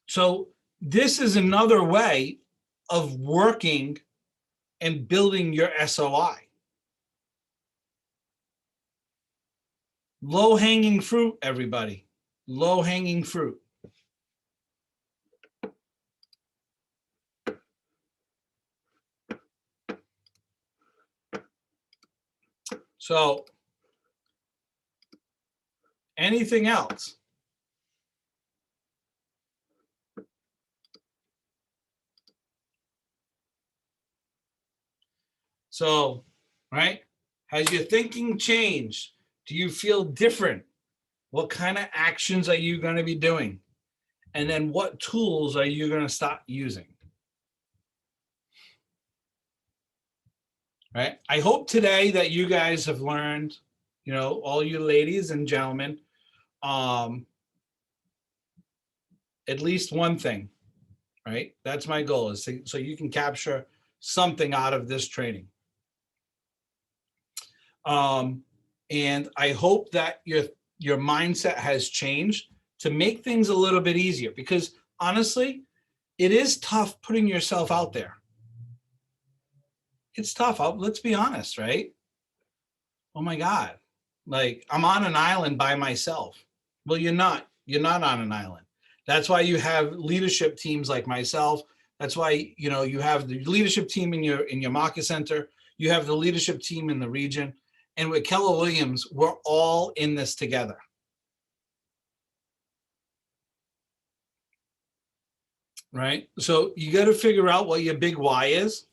So this is another way of working and building your SOI. Low-hanging fruit, everybody. Low-hanging fruit. So anything else? So, right? Has your thinking changed? Do you feel different? What kind of actions are you going to be doing? And then what tools are you going to start using? Right? I hope today that you guys have learned, all you ladies and gentlemen, at least one thing, right? That's my goal, is so you can capture something out of this training. And I hope that your mindset has changed to make things a little bit easier, because honestly, it is tough putting yourself out there. It's tough. Let's be honest, right? Oh my God. Like I'm on an island by myself. Well, you're not on an island. That's why you have leadership teams like myself. That's why, you have the leadership team in your market center. You have the leadership team in the region. And with Keller Williams, we're all in this together. Right? So you got to figure out what your big why is.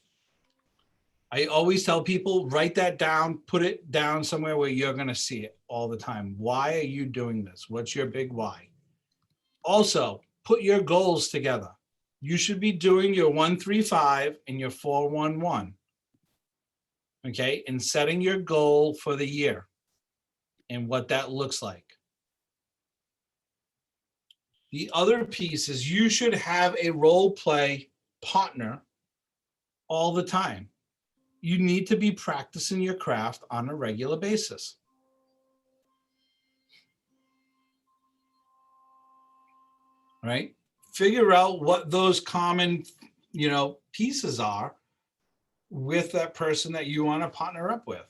I always tell people, write that down, put it down somewhere where you're going to see it all the time. Why are you doing this? What's your big why? Also, put your goals together. You should be doing your 135 and your 411. okay, and setting your goal for the year and what that looks like. The other piece is you should have a role play partner all the time. You need to be practicing your craft on a regular basis. Right? Figure out what those common, pieces are with that person that you want to partner up with.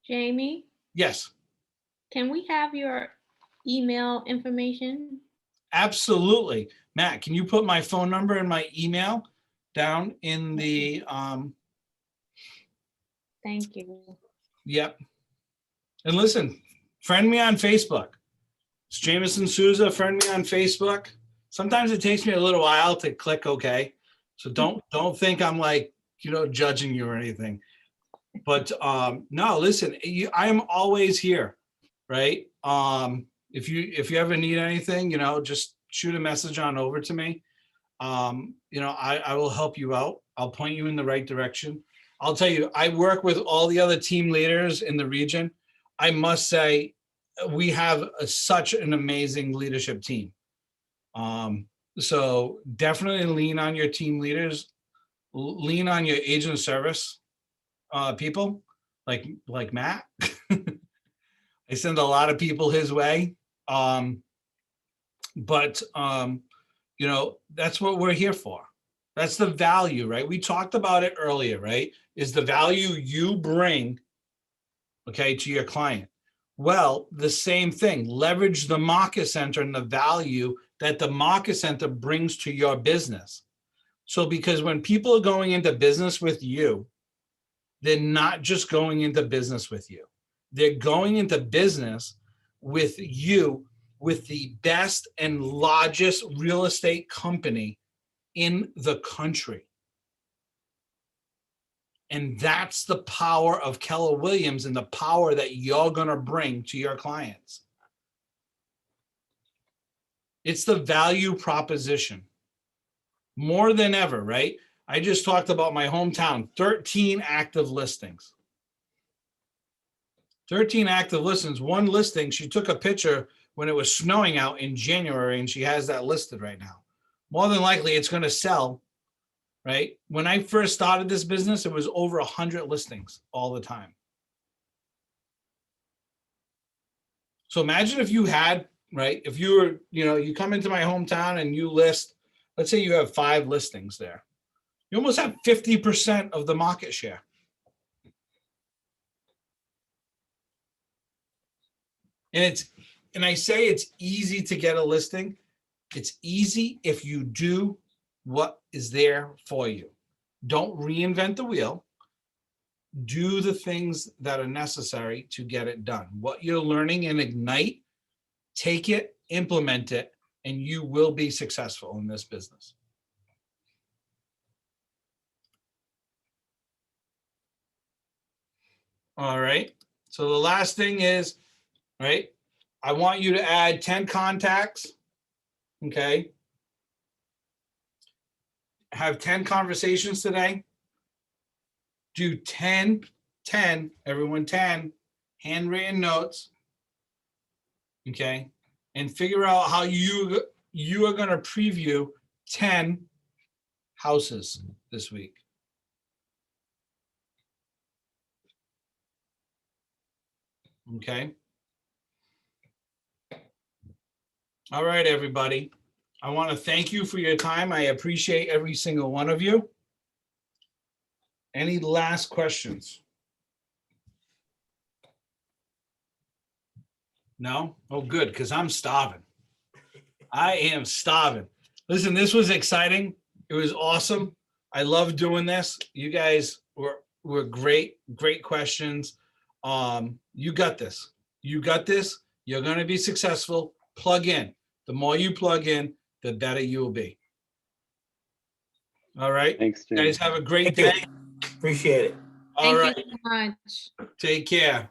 Jamie, Yes, can we have your email information? absolutely. Matt, can you put my phone number and my email down in the, Thank you. yep. And listen, friend me on Facebook. It's Jameson Souza, friend me on Facebook. Sometimes it takes me a little while to click OK. So don't think I'm like, judging you or anything. But no, listen, I am always here, right? If you ever need anything, just shoot a message on over to me. I will help you out. I'll point you in the right direction. I'll tell you, I work with all the other team leaders in the region. I must say, we have such an amazing leadership team. So definitely lean on your team leaders, lean on your agent of service people like Matt. I send a lot of people his way. But that's what we're here for. That's the value, right? We talked about it earlier, right? Is the value you bring, okay, to your client. Well, the same thing, leverage the market center and the value that the market center brings to your business. So because when people are going into business with you, they're not just going into business with you. They're going into business with you, with the best and largest real estate company in the country. And that's the power of Keller Williams and the power that you're going to bring to your clients. It's the value proposition. More than ever, right? I just talked about my hometown, 13 active listings. 13 active listings. One listing, she took a picture when it was snowing out in January, and she has that listed right now. More than likely, it's going to sell, right? When I first started this business, it was over 100 listings all the time. So imagine if you had, right? If you were, you come into my hometown and you list, let's say you have 5 listings there. You almost have 50% of the market share. And I say it's easy to get a listing. It's easy if you do what is there for you. Don't reinvent the wheel. Do the things that are necessary to get it done. What you're learning in Ignite, take it, implement it, and you will be successful in this business. All right. So the last thing is, right, I want you to add 10 contacts. Okay. Have 10 conversations today. Do 10, everyone 10 handwritten notes. Okay. And figure out how you are going to preview 10 houses this week. Okay. All right, everybody. I want to thank you for your time. I appreciate every single one of you. Any last questions? No? Oh, good, because I'm starving. I am starving. Listen, this was exciting. It was awesome. I love doing this. You guys were great questions. You got this. You got this. You're going to be successful. Plug in. The more you plug in, the better you will be. All right. Thanks, Jim. You guys have a great day. Appreciate it. All right. Thank you so much. Take care.